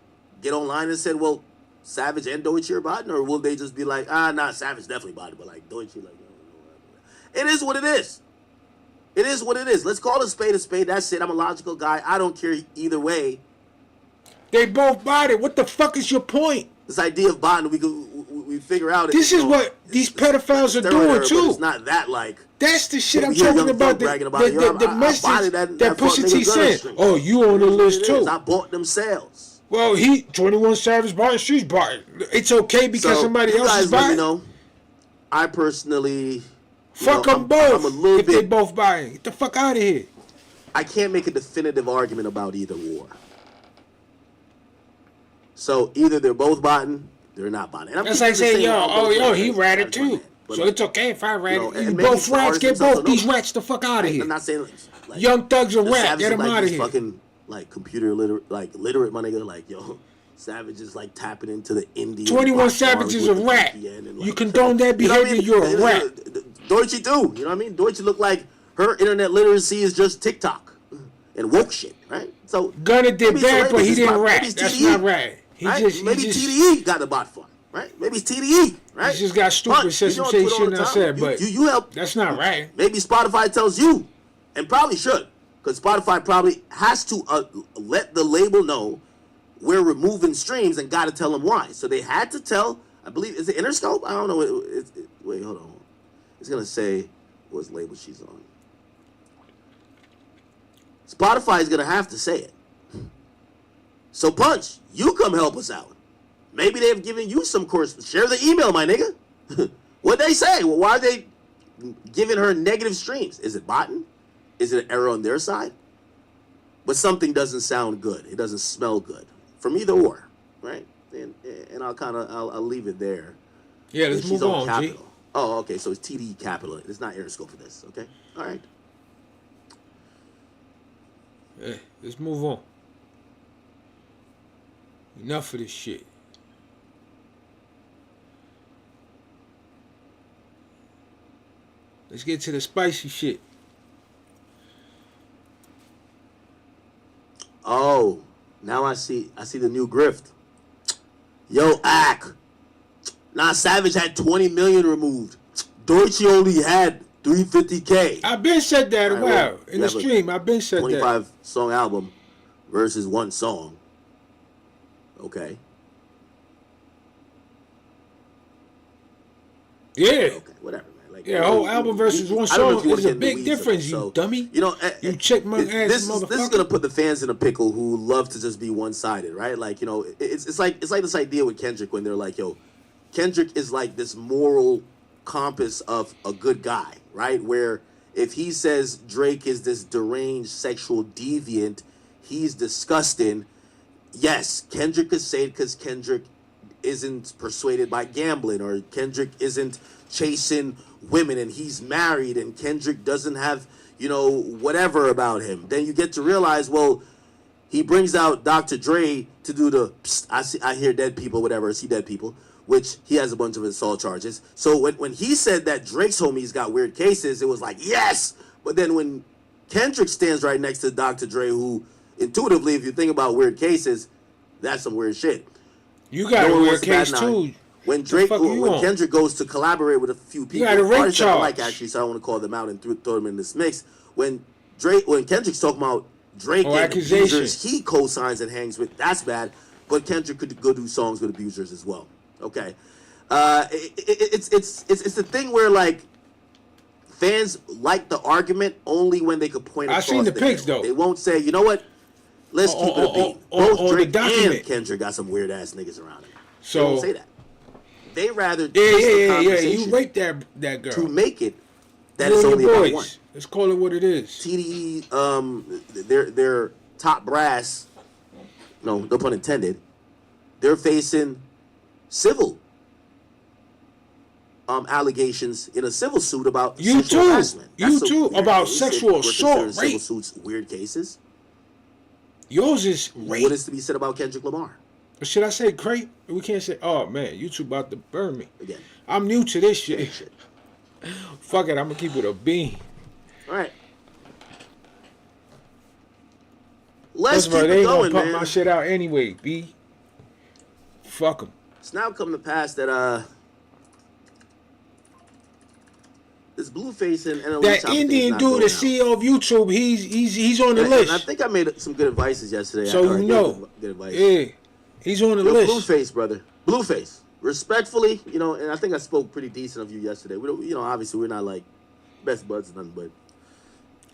get online and say, well, Savage and Doechii are botting, or will they just be like, nah, Savage definitely bought it, but like Doechii, like, it is what it is. It is what it is. Let's call a spade a spade. That's it. I'm a logical guy. I don't care either way. They both bought it. What the fuck is your point? This idea of botting, we figure out. This is what these pedophiles are doing too. It's not that like. That's the shit I'm talking about. The message that Pusha T said. Oh, you on the list too. I bought themselves. Well, 21 Savage bought it. She's bought it. It's okay because somebody else is buying it. I personally. Fuck them both. If they both buying, get the fuck out of here. I can't make a definitive argument about either war. So either they're both botting, they're not botting. That's like saying, yo, he ratted too. But so it's okay if I rat. and both rats, get both these rats the fuck out of here. I'm not saying like Young Thug's a rat. Get him out of here. Fucking like computer literate, my nigga. Like yo, Savage is like tapping into the Indian. 21 Savage is a rat. You condone that behavior, you're a rat. Doechii too. You know what I mean? Doechii look like her internet literacy is just TikTok and woke shit, right? So Gunna did bad, but he didn't rat. That's not right. Maybe TDE got the bot for him, right? Maybe it's TDE, right? He just got stupid, said some shit I said, but you help. That's not right. Maybe Spotify tells you, and probably should, because Spotify probably has to let the label know we're removing streams and got to tell them why. So they had to tell, I believe, is it Interscope? I don't know. Wait, hold on. It's going to say what label she's on. Spotify is going to have to say it. So Punch, you come help us out. Maybe they've given you some course. Share the email, my nigga. What'd they say? Well, why are they giving her negative streams? Is it botting? Is it an error on their side? But something doesn't sound good. It doesn't smell good. From either or, right? And I'll leave it there. Yeah, let's move on, Capital. G. Oh, okay, so it's TD Capital. It's not Interscope for this, okay? All right. Yeah, let's move on. Enough of this shit. Let's get to the spicy shit. Oh, now I see the new grift. Yo, Nah, Savage had 20 million removed. Doechii only had 350K. I've been said that a while in the stream. I've been said 25 song album versus one song. Okay. Yeah. Okay, whatever, man. Like, yeah, whole album versus one song is a big difference, you dummy. You know, you chipmunk ass motherfucker. This is gonna put the fans in a pickle who love to just be one-sided, right? Like, you know, it's like this idea with Kendrick when they're like, yo, Kendrick is like this moral compass of a good guy, right? Where if he says Drake is this deranged sexual deviant, he's disgusting. Yes, Kendrick could say it because Kendrick isn't persuaded by gambling, or Kendrick isn't chasing women and he's married and Kendrick doesn't have, you know, whatever about him. Then you get to realize, well, he brings out Dr. Dre to do the I hear dead people, whatever, I see dead people, which he has a bunch of assault charges. So when he said that Drake's homies got weird cases, it was like, yes! But then when Kendrick stands right next to Dr. Dre, who intuitively, if you think about weird cases, that's some weird shit. You got a weird case too. When Kendrick goes to collaborate with a few people, artists that I like actually, so I don't want to call them out and throw them in this mix. When Kendrick's talking about Drake and abusers he co-signs and hangs with, that's bad. But Kendrick could go do songs with abusers as well. Okay, it's the thing where like fans like the argument only when they could point. I seen the pics though. They won't say, you know what? Let's keep it a beat. Both Drake and Kendrick got some weird ass niggas around him. So they won't say that. They rather yeah. You raped that girl to make it that it's only about one. Let's call it what it is. TDE, their top brass, no pun intended, they're facing civil allegations in a civil suit about sexual harassment. About sexual assault, civil suits, weird cases. Yours is rape. What is to be said about Kendrick Lamar? Should I say crepe? We can't say, oh man, YouTube about to burn me. Again. I'm new to this shit. Fuck it, I'm gonna keep it a bean. All right. Let's keep it going, man. They ain't gonna pump my shit out anyway, B. Fuck them. It's now come to pass that this Blueface and NLE that Indian dude, the CEO of YouTube, he's on the list. And I think I made some good advices yesterday. So you know, good advice. Yeah, he's on the list. Blueface, brother, Blueface. Respectfully, you know, and I think I spoke pretty decent of you yesterday. We don't, you know, obviously we're not like best buds or nothing, but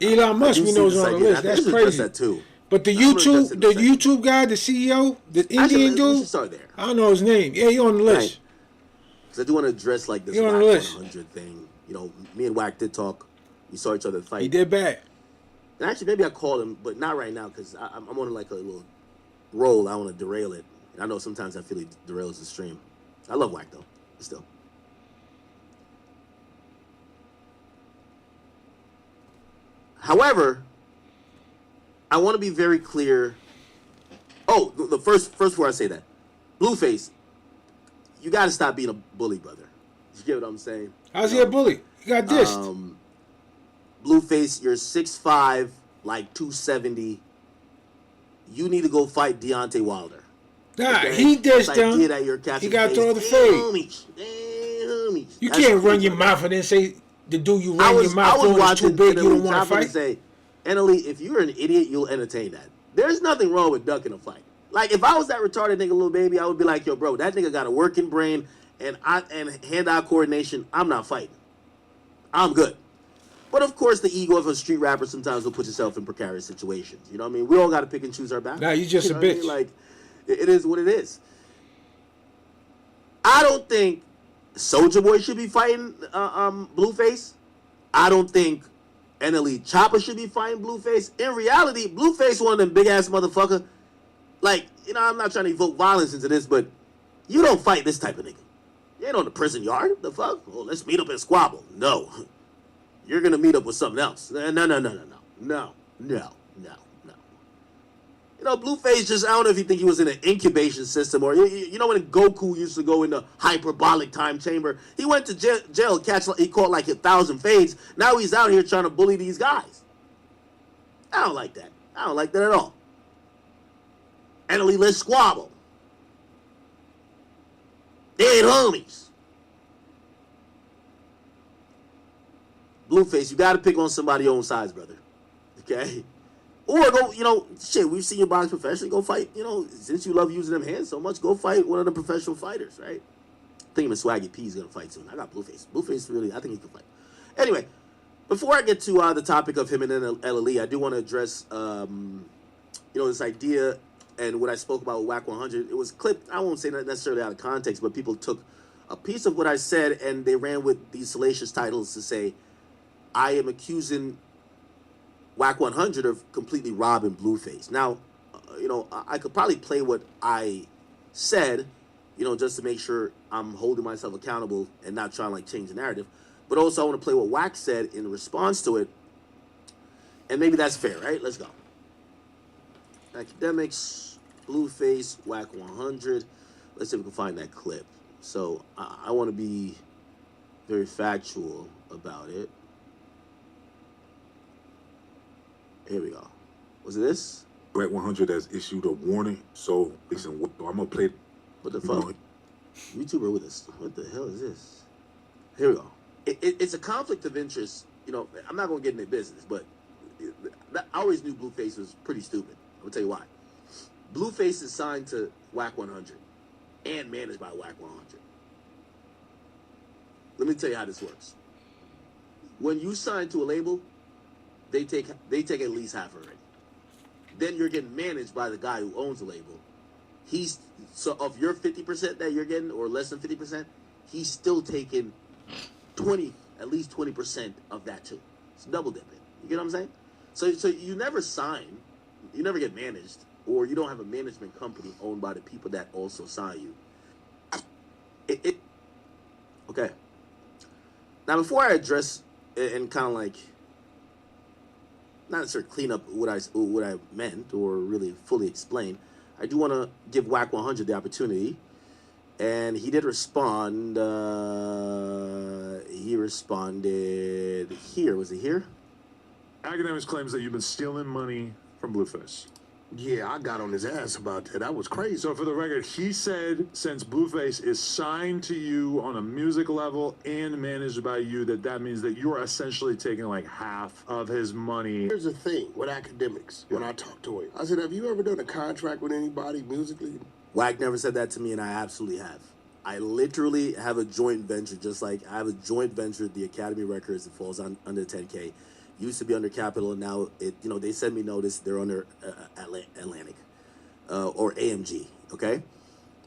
Elon Musk, we know, is on the list. That's crazy. That too. But the YouTube guy, the CEO, the Indian dude, start there. I don't know his name. Yeah, he on the list. Because I do want to address like this 100 thing. You know, me and Wack did talk. We saw each other fight. He did bad. And actually, maybe I called him, but not right now because I'm on like a little roll. I want to derail it. And I know sometimes I feel he derails the stream. I love Wack though, still. However, I want to be very clear. Oh, the first before I say that, Blueface, you got to stop being a bully, brother. You get what I'm saying? How's he a bully? He got dissed. Blueface, you're 6'5", like 270. You need to go fight Deontay Wilder. Nah, okay? He dissed him. He got to throw the fade. Homies. You can't run your mouth and then say the dude you run your mouth on is too big. You don't want to fight. Say, NLE, if you're an idiot, you'll entertain that. There's nothing wrong with ducking a fight. Like if I was that retarded nigga, little baby, I would be like, yo, bro, that nigga got a working brain and hand-eye coordination. I'm not fighting. I'm good. But of course, the ego of a street rapper sometimes will put yourself in precarious situations. You know what I mean? We all got to pick and choose our battles. Nah, you just a bitch. I mean? Like, it is what it is. I don't think Soulja Boy should be fighting Blueface. I don't think NLE Choppa should be fighting Blueface. In reality, Blueface one of them big-ass motherfucker. Like, you know, I'm not trying to evoke violence into this, but you don't fight this type of nigga. You ain't on the prison yard. The fuck? Oh, let's meet up and squabble. No. You're going to meet up with something else. No. You know, Blueface just, I don't know if you think he was in an incubation system or, you know when Goku used to go in the hyperbolic time chamber? He went to jail, he caught like 1,000 fades. Now he's out here trying to bully these guys. I don't like that. I don't like that at all. NLE, let's squabble. They ain't homies. Blueface, you got to pick on somebody your own size, brother. Okay? Or go, you know, shit, we've seen you box professionally. Go fight, you know, since you love using them hands so much, go fight one of the professional fighters, right? I think even Swaggy P is going to fight soon. I got Blueface. Blueface, really, I think he can fight. Anyway, before I get to the topic of him and NLE, I do want to address, you know, this idea and what I spoke about with WAC 100. It was clipped, I won't say that necessarily out of context, but people took a piece of what I said and they ran with these salacious titles to say, I am accusing WAC 100 of completely robbing Blueface. Now, you know, I could probably play what I said, you know, just to make sure I'm holding myself accountable and not trying to, like, change the narrative. But also I want to play what WAC said in response to it. And maybe that's fair, right? Let's go. Academics, Blueface, WAC 100. Let's see if we can find that clip. So I want to be very factual about it. Here we go. Was it this? WAC 100 has issued a warning. So listen, I'm gonna play. What the fuck? YouTuber with us. What the hell is this? Here we go. It's a conflict of interest. You know, I'm not gonna get into business, but I always knew Blueface was pretty stupid. I'm gonna tell you why. Blueface is signed to WAC 100 and managed by WAC 100. Let me tell you how this works. When you sign to a label, they take at least half already. Then you're getting managed by the guy who owns the label. So of your 50% that you're getting, or less than 50%, he's still taking at least 20% of that too. It's double dipping. You get what I'm saying? So you never sign, you never get managed, or you don't have a management company owned by the people that also sign you. Okay. Now before I address and kind of like, not necessarily clean up what I meant or really fully explain, I do want to give WAC 100 the opportunity. And he did respond. He responded here. Was it here? Academics claims that you've been stealing money from Blueface. Yeah, I got on his ass about that. That was crazy. So for the record, he said since Blueface is signed to you on a music level and managed by you, that means that you're essentially taking like half of his money. Here's the thing with academics, when I talked to him, I said, have you ever done a contract with anybody musically? WAC never said that to me, and I absolutely have. I literally have a joint venture, just like I have a joint venture at the Academy Records that falls under 10K. Used to be under Capitol, and now they send me notice they're under Atlantic or AMG, okay,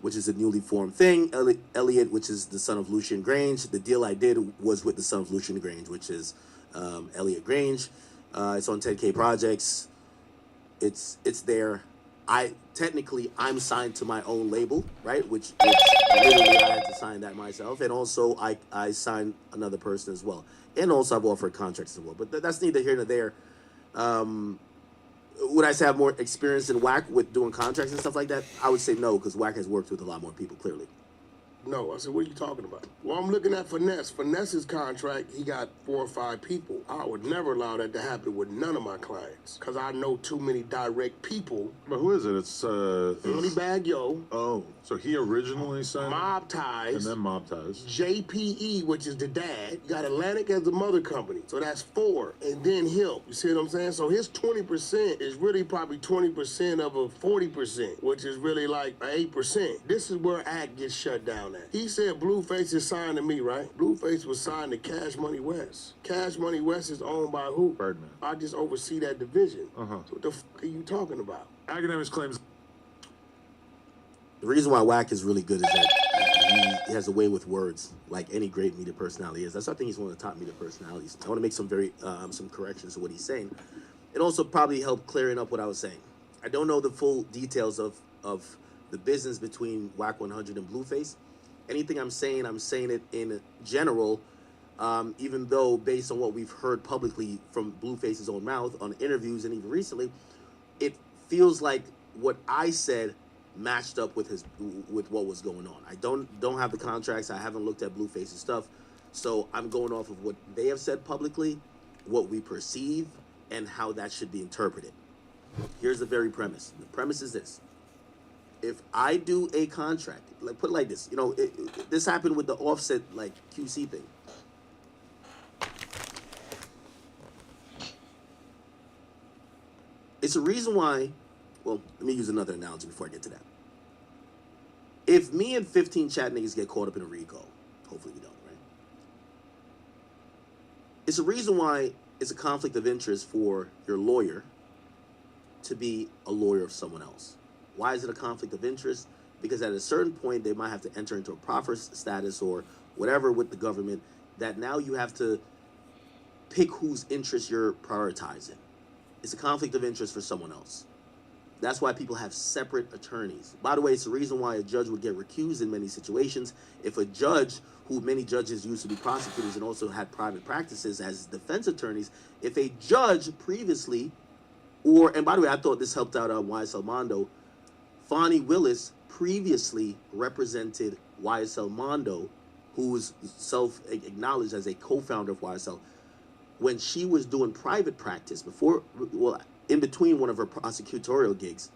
which is a newly formed thing. Elliot, which is the son of Lucian Grange. The deal I did was with the son of Lucian Grange, which is Elliot Grange. It's on 10K Projects. It's there. I'm signed to my own label, right? Which literally I had to sign that myself, and also I signed another person as well. And also I've offered contracts as well, but that's neither here nor there. Would I say I have more experience than Wack with doing contracts and stuff like that? I would say no, because Wack has worked with a lot more people, clearly. No, I said, what are you talking about? Well, I'm looking at Finesse. Finesse's contract, he got 4 or 5 people. I would never allow that to happen with none of my clients, because I know too many direct people. But who is it? It's Bag Yo. Oh, so he originally signed Mob Ties. and then Mob Ties. JPE, which is the dad. You got Atlantic as the mother company. So that's 4. And then him. You see what I'm saying? So his 20% is really probably 20% of a 40%, which is really like 8%. This is where Act gets shut down at. He said Blueface is signed to me, right? Blueface was signed to Cash Money West. Cash Money West is owned by who? Birdman. I just oversee that division. Uh-huh. So what the fuck are you talking about? Academics claims. The reason why Wack is really good is that he has a way with words, like any great media personality is. That's why I think he's one of the top media personalities. I want to make some corrections to what he's saying. It also probably helped clearing up what I was saying. I don't know the full details of the business between Wack 100 and Blueface. Anything I'm saying it in general, even though based on what we've heard publicly from Blueface's own mouth on interviews and even recently, it feels like what I said matched up with what was going on. I don't have the contracts. I haven't looked at Blueface's stuff, so I'm going off of what they have said publicly, what we perceive, and how that should be interpreted. Here's the very premise. The premise is this. If I do a contract, like put it like this, this happened with the Offset like QC thing. It's a reason why, well, let me use another analogy before I get to that. If me and 15 chat niggas get caught up in a RICO, hopefully we don't, right? It's a reason why it's a conflict of interest for your lawyer to be a lawyer of someone else. Why is it a conflict of interest? Because at a certain point, they might have to enter into a proffer status or whatever with the government that now you have to pick whose interest you're prioritizing. It's a conflict of interest for someone else. That's why people have separate attorneys. By the way, it's the reason why a judge would get recused in many situations. If a judge, who many judges used to be prosecutors and also had private practices as defense attorneys, if a judge previously, and by the way, I thought this helped out YSL Mondo, Fonnie Willis previously represented YSL Mondo, who was self-acknowledged as a co-founder of YSL, when she was doing private practice in between one of her prosecutorial gigs,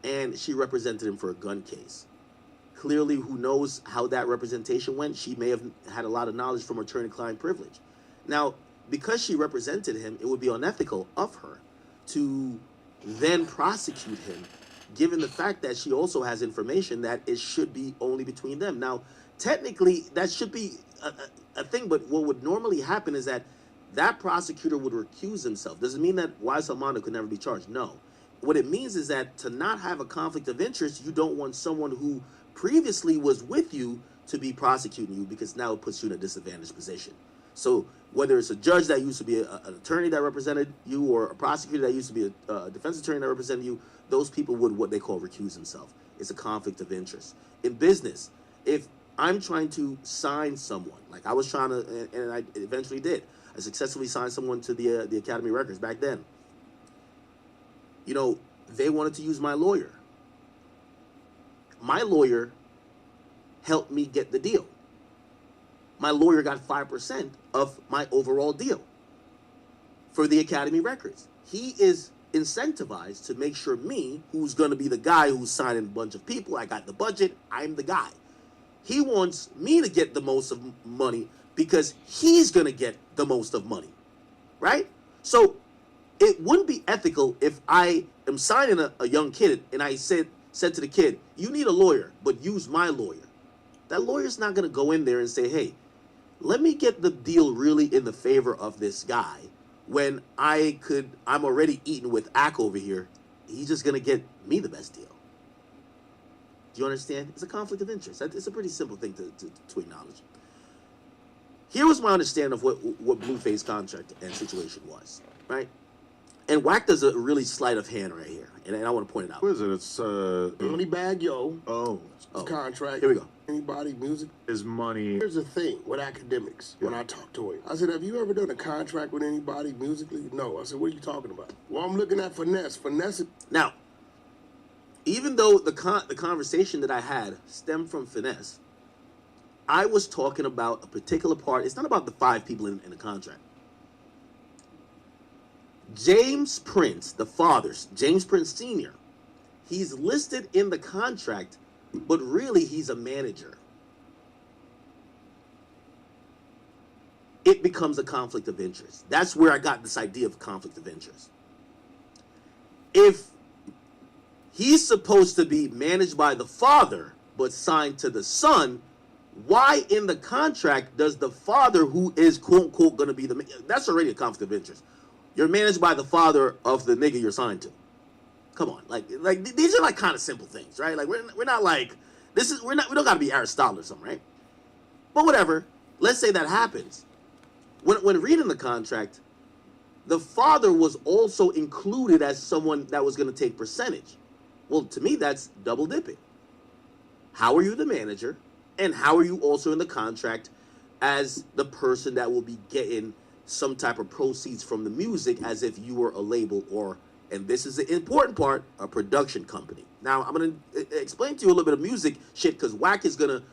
and she represented him for a gun case. Clearly, who knows how that representation went? She may have had a lot of knowledge from attorney-client privilege. Now, because she represented him, it would be unethical of her to then prosecute him, given the fact that she also has information that it should be only between them. Now, technically, that should be a thing, but what would normally happen is that prosecutor would recuse himself. Does it mean that YSL Mondo could never be charged? No. What it means is that to not have a conflict of interest, you don't want someone who previously was with you to be prosecuting you, because now it puts you in a disadvantaged position. So whether it's a judge that used to be an attorney that represented you, or a prosecutor that used to be a defense attorney that represented you, those people would what they call recuse themselves. It's a conflict of interest. In business, if I'm trying to sign someone, like I was trying to, and I eventually did, I successfully signed someone to the Academy Records back then. They wanted to use my lawyer. My lawyer helped me get the deal. My lawyer got 5% of my overall deal for the Academy Records. He is incentivized to make sure me, who's going to be the guy who's signing a bunch of people, I got the budget, I'm the guy. He wants me to get the most of money because he's going to get the most of money, right? So it wouldn't be ethical if I am signing a young kid and I said to the kid, you need a lawyer, but use my lawyer. That lawyer's not going to go in there and say, hey, let me get the deal really in the favor of this guy when I'm already eating with Ack over here. He's just going to get me the best deal. Do you understand? It's a conflict of interest. It's a pretty simple thing to acknowledge. Here was my understanding of what Blueface contract and situation was, right? And Wack does a really sleight of hand right here, and I want to point it out. Who is it? It's Money Bag Yo. Oh, Contract. Here we go. Anybody music? his money. Here's the thing with academics. When I talk to him, I said, "Have you ever done a contract with anybody musically?" No. I said, "What are you talking about?" Well, I'm looking at finesse. Finesse. Now, even though the conversation that I had stemmed from finesse, I was talking about a particular part. It's not about the 5 people in the contract. James Prince, the father, James Prince Sr., he's listed in the contract, but really he's a manager. It becomes a conflict of interest. That's where I got this idea of conflict of interest. If he's supposed to be managed by the father, but signed to the son, why in the contract does the father, who is quote unquote going to be that's already a conflict of interest. You're managed by the father of the nigga you're signed to. Come on, like these are like kind of simple things, right? Like we're not like we don't got to be Aristotle or something, right? But whatever. Let's say that happens. When reading the contract, the father was also included as someone that was going to take percentage. Well, to me, that's double dipping. How are you the manager, and how are you also in the contract as the person that will be getting some type of proceeds from the music, as if you were a label or, and this is the important part, a production company. Now, I'm going to explain to you a little bit of music shit, because Wack is going to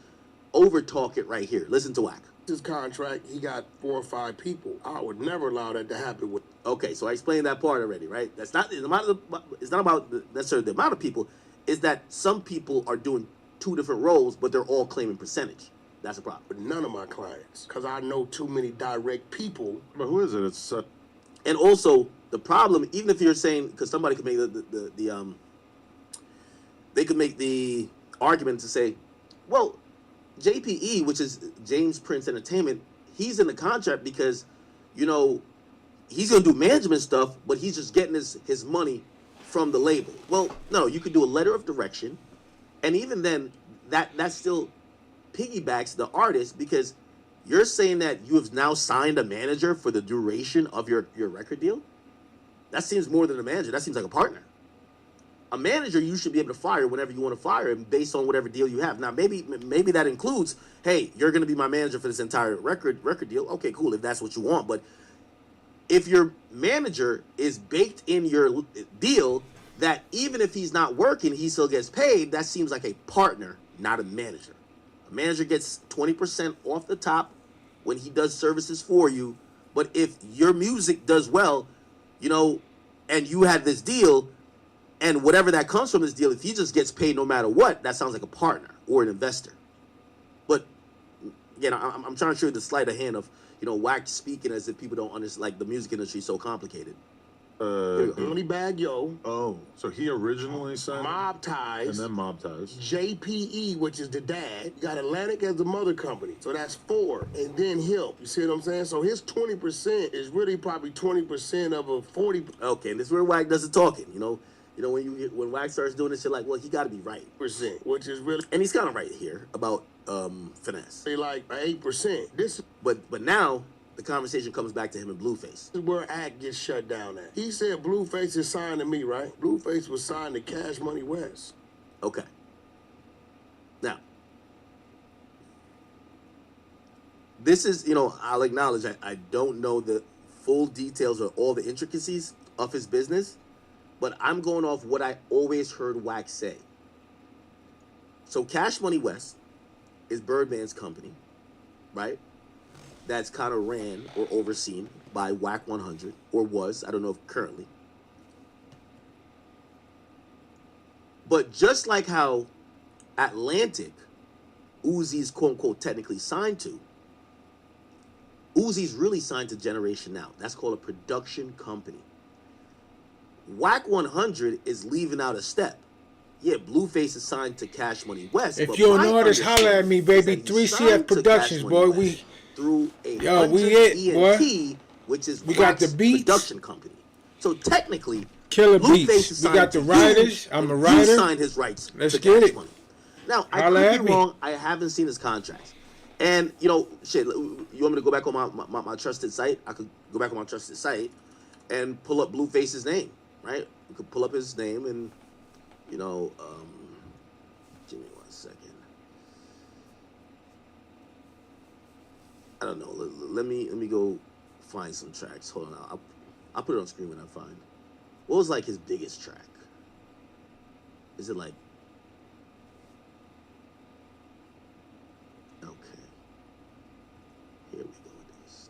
over-talk it right here. Listen to Wack. His contract, he got 4 or 5 people. I would never allow that to happen with. Okay, so I explained that part already, right? That's not the amount of it's not about necessarily the amount of people. Is that some people are doing 2 different roles, but they're all claiming percentage. That's a problem. With none of my clients, because I know too many direct people. But who is it? It's And also the problem, even if you're saying, because somebody could make they could make the argument to say, well, JPE, which is James Prince Entertainment, he's in the contract because, you know, he's gonna do management stuff, but he's just getting his money from the label. Well, no, you could do a letter of direction, and even then, that still piggybacks the artist, because you're saying that you have now signed a manager for the duration of your record deal. That seems more than a manager. That seems like a partner. A manager, you should be able to fire whenever you want to fire him based on whatever deal you have. Now, maybe that includes, hey, you're going to be my manager for this entire record deal. Okay, cool, if that's what you want. But if your manager is baked in your deal, that even if he's not working, he still gets paid, that seems like a partner, not a manager. A manager gets 20% off the top when he does services for you. But if your music does well, you know, and you had this deal, and whatever that comes from this deal, if he just gets paid no matter what, that sounds like a partner or an investor. But, you know, I'm trying to show you the sleight of hand of, you know, Wack speaking as if people don't understand, like the music industry is so complicated. Money Bag Yo. Oh, so he originally signed Mob Ties. and then Mob Ties. JPE, which is the dad. You got Atlantic as the mother company. So that's 4. And then him. You see what I'm saying? So his 20% is really probably 20% of a 40. Okay, and this is where Wack does the talking, you know. You know, when Wack starts doing this shit, like, well, he got to be right. Percent, which is really, And he's kind of right here about finesse. like 8%. This But now the conversation comes back to him and Blueface. is where Act gets shut down at. He said Blueface is signed to me, right? Blueface was signed to Cash Money West. Okay. Now, this is, you know, I'll acknowledge I don't know the full details or all the intricacies of his business, but I'm going off what I always heard Wack say. So Cash Money West is Birdman's company, right? That's kind of ran or overseen by Wack 100, or was, I don't know if currently. But just like how Atlantic, Uzi's quote-unquote technically signed to, Uzi's really signed to Generation Now. That's called a production company. Wack 100 is leaving out a step. Yeah, Blueface is signed to Cash Money West. If you're an artist, holler at me, baby. 3CF Productions, boy. We through a we it, boy. Which is we got the beats. Production company. So technically, Killer Beats. We got the writers. I'm a writer. He signed his rights. Let's to get Cash it. Money. Now, I Holla could be wrong. I haven't seen his contracts. And, you know, shit, you want me to go back on my trusted site? I could go back on my trusted site. and pull up Blueface's name, right? You could pull up his name and, you know, give me 1 second. I don't know. Let me go find some tracks. Hold on. I'll put it on screen when I find. What was like his biggest track? Is it like? Okay. Here we go with this.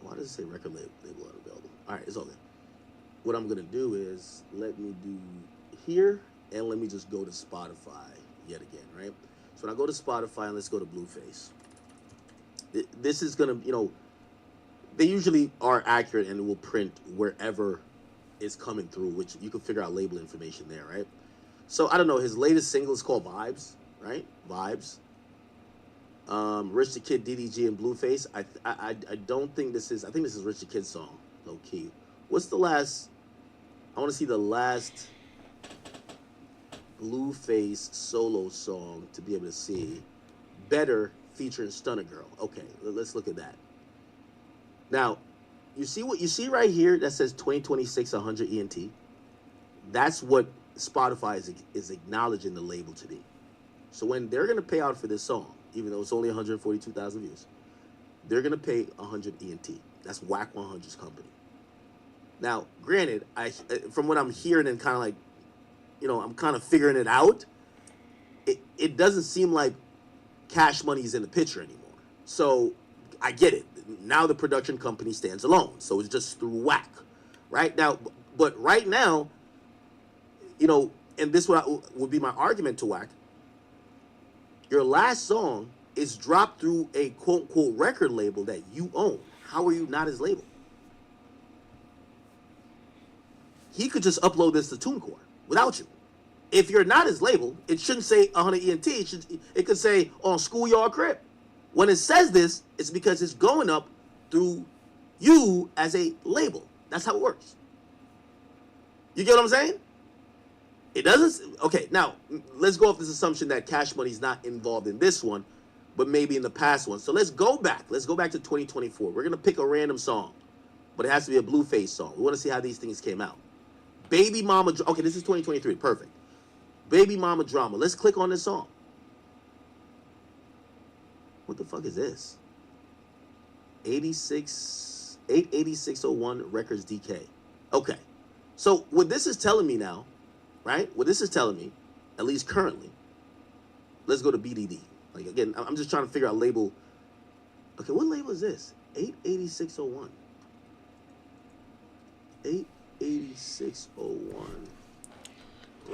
Why does it say record label unavailable? All right, it's all good. What I'm gonna do is let me do here, and let me just go to Spotify yet again, right? So when I go to Spotify, and let's go to Blueface. This is gonna, you know, they usually are accurate and will print wherever it's coming through, which you can figure out label information there, right? So I don't know. His latest single is called Vibes, right? Vibes. Rich the Kid, DDG, and Blueface. I don't think this is. I think this is Rich the Kid's song, low key. What's the last? I want to see the last Blueface solo song to be able to see. Better featuring Stunner Girl. Okay, let's look at that. Now, you see what you see right here that says 2026 100 ENT. That's what Spotify is acknowledging the label to be. So when they're gonna pay out for this song, even though it's only 142,000 views, they're gonna pay 100 ENT. That's Whack 100's company. Now, granted, from what I'm hearing and kind of like, you know, I'm kind of figuring it out. It doesn't seem like Cash Money is in the picture anymore. So I get it. Now the production company stands alone. So it's just through Whack, right? Now, but right now, you know, and this would be my argument to Whack. Your last song is dropped through a quote-unquote record label that you own. How are you not his label? He could just upload this to TuneCore without you. If you're not his label, it shouldn't say 100 ENT. It could say on Schoolyard Crib. When it says this, it's because it's going up through you as a label. That's how it works. You get what I'm saying? It doesn't. Okay, now let's go off this assumption that Cash Money's not involved in this one, but maybe in the past one. So let's go back. Let's go back to 2024. We're gonna pick a random song, but it has to be a Blueface song. We want to see how these things came out. Baby Mama. Okay, this is 2023. Perfect. Baby Mama Drama. Let's click on this song. What the fuck is this? 88601 Records DK. Okay. So what this is telling me now, right? What this is telling me, at least currently, let's go to BDD. Like, again, I'm just trying to figure out label. Okay, what label is this? 88601. 88601.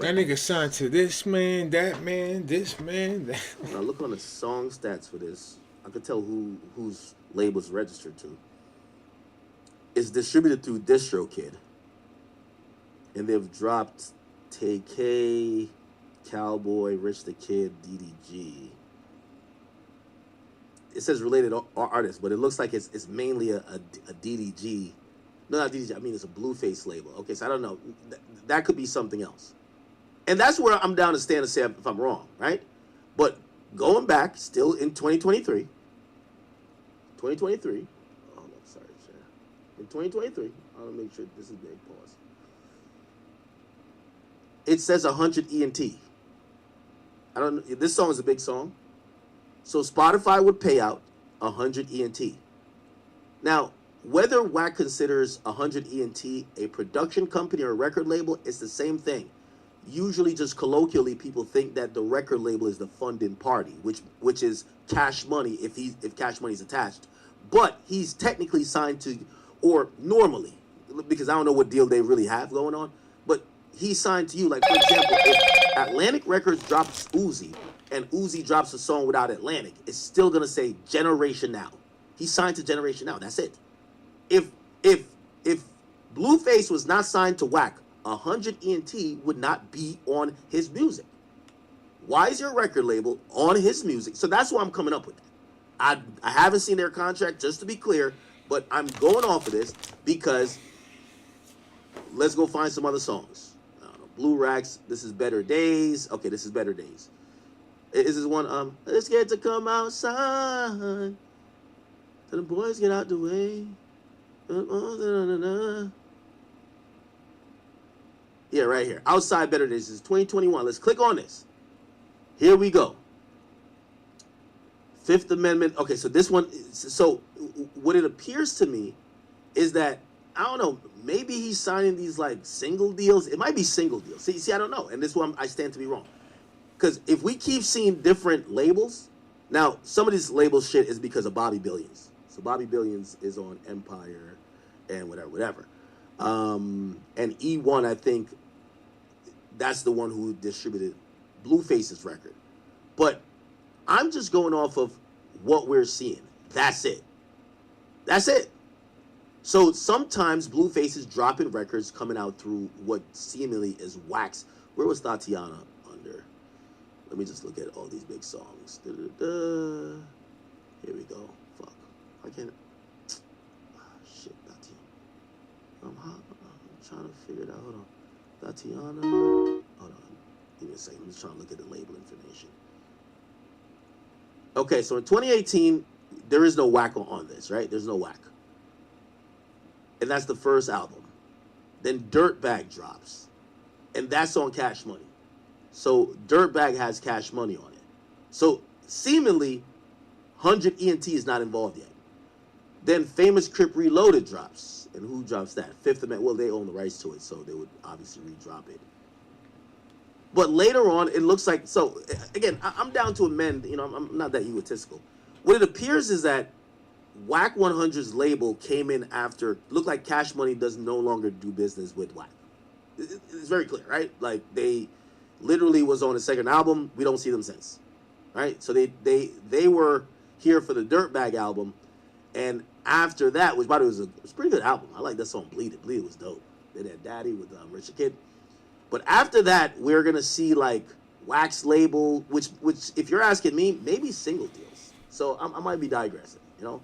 That nigga signed to this man, that man, this man, that. When I look on the song stats for this, I could tell whose label's registered to. It's distributed through DistroKid. And they've dropped TK, Cowboy, Rich the Kid, DDG. It says related artists, but it looks like it's mainly a DDG. No, not DDG. I mean, it's a Blueface label. Okay, so I don't know. That could be something else. And that's where I'm down to stand and say if I'm wrong, right? But going back, still in 2023. Oh, no, sorry, Chair. In 2023, I want to make sure this is big. Pause. It says 100 ENT. I don't know. This song is a big song. So Spotify would pay out 100 ENT. Now, whether Whack considers 100 ENT a production company or a record label, it's the same thing. Usually, just colloquially, people think that the record label is the funding party, which is Cash Money if Cash Money's attached. But he's technically signed to, or normally, because I don't know what deal they really have going on, but he's signed to you. Like, for example, if Atlantic Records drops Uzi and Uzi drops a song without Atlantic, it's still gonna say Generation Now. He's signed to Generation Now. That's it. If Blueface was not signed to Whack, 100 ENT would not be on his music. Why is your record label on his music? So that's why I'm coming up with that. I haven't seen their contract, just to be clear, but I'm going off of this because let's go find some other songs. I don't know Blue Racks, this is Better Days. Okay, this is Better Days. Is this one, let's get to come outside. So the boys get out the way. Yeah, right here. Outside Better Days. This is 2021. Let's click on this. Here we go. Fifth Amendment. Okay, so this one, so what it appears to me is that, I don't know, maybe he's signing these like single deals. It might be single deals. See, I don't know. And this one, I stand to be wrong. Because if we keep seeing different labels, now some of this label shit is because of Bobby Billions. So Bobby Billions is on Empire and whatever. And E1, I think that's the one who distributed Blueface's record. But I'm just going off of what we're seeing. That's it. That's it. So sometimes Blueface is dropping records coming out through what seemingly is wax. Where was Tatiana under? Let me just look at all these big songs. Da-da-da. Here we go. Fuck. I can't. Shit, Tatiana. I'm trying to figure it out. Hold on. Tatiana. Hold on. Give me a second. I'm just trying to look at the label information. Okay, so in 2018, there is no whack on this, right? There's no whack. And that's the first album. Then Dirtbag drops. And that's on Cash Money. So Dirtbag has Cash Money on it. So seemingly, 100 ENT is not involved yet. Then Famous Crip Reloaded drops. And who drops that? Fifth Amendment. Well, they own the rights to it, so they would obviously re-drop it. But later on, it looks like, so again, I'm down to amend, you know, I'm not that egotistical. What it appears is that Whack 100's label came in after, looked like Cash Money does no longer do business with Whack. It's very clear, right? Like they literally was on the second album. We don't see them since, right? So they were here for the Dirtbag album. And after that, which by the way was a pretty good album. I like that song, Bleed It. Bleed It was dope. They had Daddy with Richard Kidd. But after that, we're going to see like Wax label, which if you're asking me, maybe single deals. So I might be digressing, you know?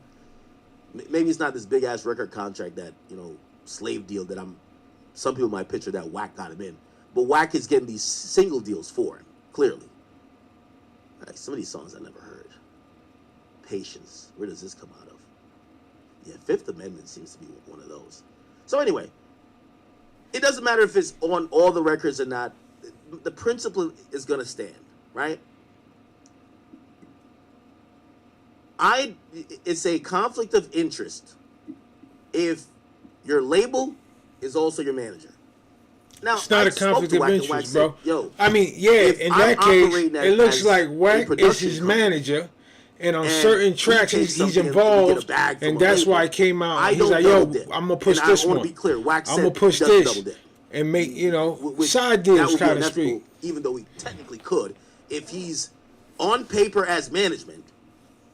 Maybe it's not this big ass record contract that, you know, slave deal that some people might picture that Wack got him in. But Wack is getting these single deals for him, clearly. All right, some of these songs I never heard. Patience, where does this come out of? Yeah, Fifth Amendment seems to be one of those. So anyway, it doesn't matter if it's on all the records or not. The principle is going to stand, right? It's a conflict of interest if your label is also your manager. Now, it's not a conflict of interest, bro. Yo, I mean, yeah, in that case, it looks like Wack is his manager, and on certain tracks he's involved, and that's why it came out. He's like, yo, I'm gonna push this one. I'm gonna push this and make, you know, side deals, kind of speak. Even though he technically could, if he's on paper as management.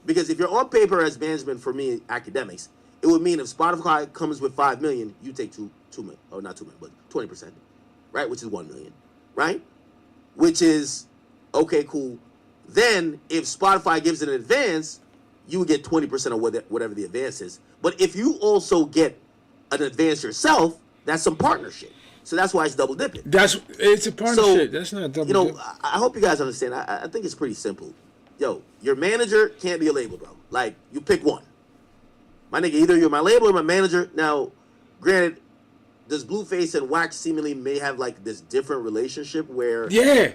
Because if you're on paper as management for me, academics, it would mean if Spotify comes with 5 million, you take 2 million, or not 2 million, but 20%, right? Which is 1 million, right? Which is, okay, cool. Then if Spotify gives an advance, you would get 20% of whatever the advance is. But if you also get an advance yourself, that's some partnership. So that's why it's double dipping. It's a partnership. That's not double dipping. You know, I hope you guys understand. I think it's pretty simple. Yo, your manager can't be a label, bro. Like, you pick one. My nigga, either you're my label or my manager. Now, granted, does Blueface and Wack seemingly may have, like, this different relationship where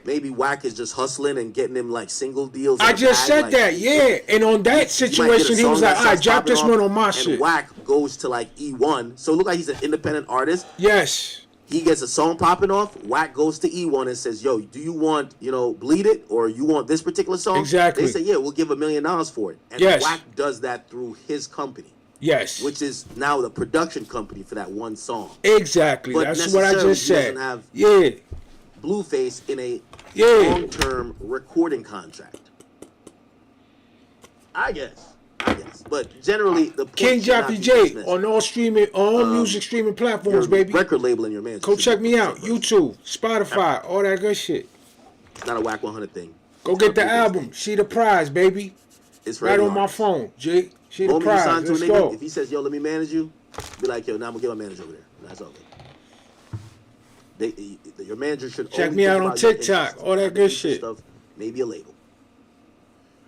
maybe Wack is just hustling and getting them, like, single deals? I just said that, yeah. And on that situation, he was like, all right, drop this one on my shit. And Wack goes to, like, E1. So it look like he's an independent artist. Yes. He gets a song popping off. Wack goes to E1 and says, yo, do you want, you know, Bleed It? Or you want this particular song? Exactly. They say, yeah, we'll give $1 million for it. And Wack does that through his company. Yes. Which is now the production company for that one song. Exactly. But that's what I just said. Doesn't have Yeah. Blueface in a long-term recording contract. I guess. But generally, the point King Joppy J on all music streaming platforms, baby. Record label in your manager. Go check me out. YouTube, Spotify, all that good shit. It's not a Wack 100 thing. Go get the album. See the prize, baby. It's right on my phone, G. See the prize. Let's go. If he says, yo, let me manage you, be like, yo, now I'm going to get my manager over there. That's all good. Your manager should check only me think out on about your TikTok, interests, all that not the good interest shit. of maybe a label.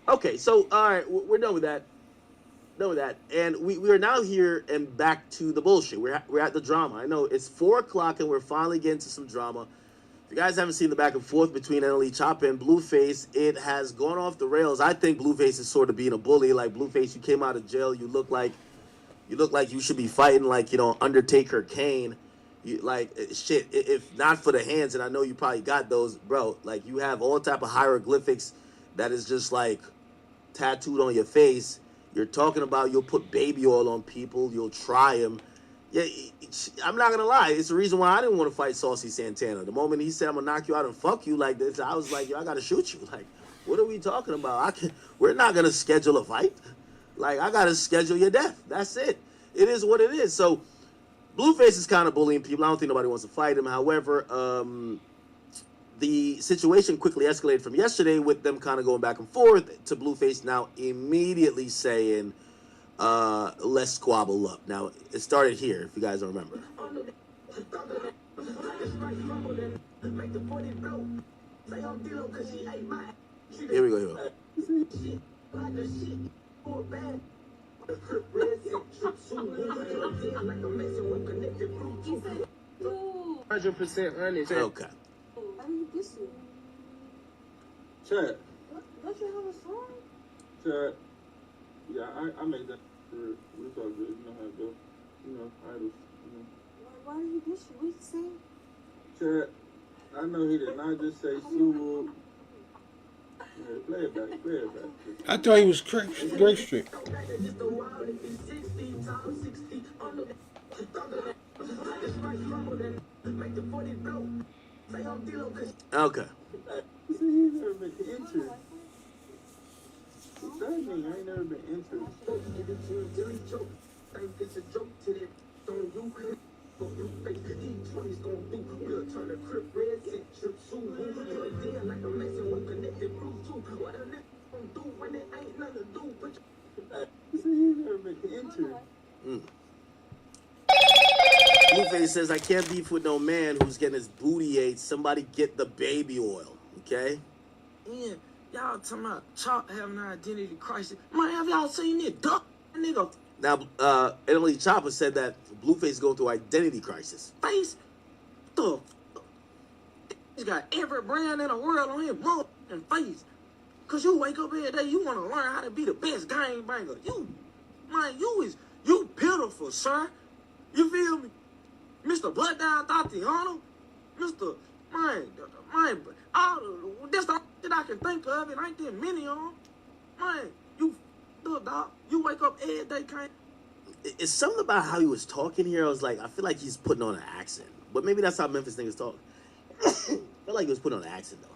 Okay, so all right, we're done with that. Done with that, and we are now here and back to the bullshit. We're at the drama. I know it's 4 o'clock and we're finally getting to some drama. If you guys haven't seen the back and forth between NLE, Choppa, and Blueface, it has gone off the rails. I think Blueface is sort of being a bully. Like, Blueface, you came out of jail. You look like you should be fighting like, you know, Undertaker, Kane. You like shit. If not for the hands, and I know you probably got those, bro. Like, you have all type of hieroglyphics that is just like tattooed on your face. You're talking about you'll put baby oil on people. You'll try them. Yeah, I'm not gonna lie. It's the reason why I didn't want to fight Saucy Santana. The moment he said I'm gonna knock you out and fuck you like this, I was like, yo, I gotta shoot you. Like, what are we talking about? We're not gonna schedule a fight. Like, I gotta schedule your death. That's it. It is what it is. So, Blueface is kind of bullying people. I don't think nobody wants to fight him. However, the situation quickly escalated from yesterday with them kind of going back and forth to Blueface now immediately saying, let's squabble up. Now, it started here, if you guys don't remember. Here we go. 100% honest. Okay. Why do you diss me? Chad. Don't you have a song? Chad. Yeah, I made that for we talk good. You know how it goes. You know, idols. You know. Why do you diss me? What you say? Chad, I know he did not just say Sue. Yeah, play it back. Play it back. I thought he was Drake Street. Okay. He's never been entered. That mean I ain't never been entered. Blueface says, I can't beef with no man who's getting his booty ate. Somebody get the baby oil, okay? Yeah, y'all talking about Chop having an identity crisis. Man, have y'all seen this duck nigga Now, NLE Choppa said that Blueface is going through identity crisis. face? The he's got every brand in the world on his motherfucking face. Cause you wake up every day, you want to learn how to be the best game banger. You pitiful, sir. You feel me? Mr. Blood Down Tatiana, Mr. That's the shit I can think of. It ain't that many of them. Man, you, look, dog, you wake up every day, can't. It's something about how he was talking here. I was like, I feel like he's putting on an accent. But maybe that's how Memphis niggas talk. I feel like he was putting on an accent, though.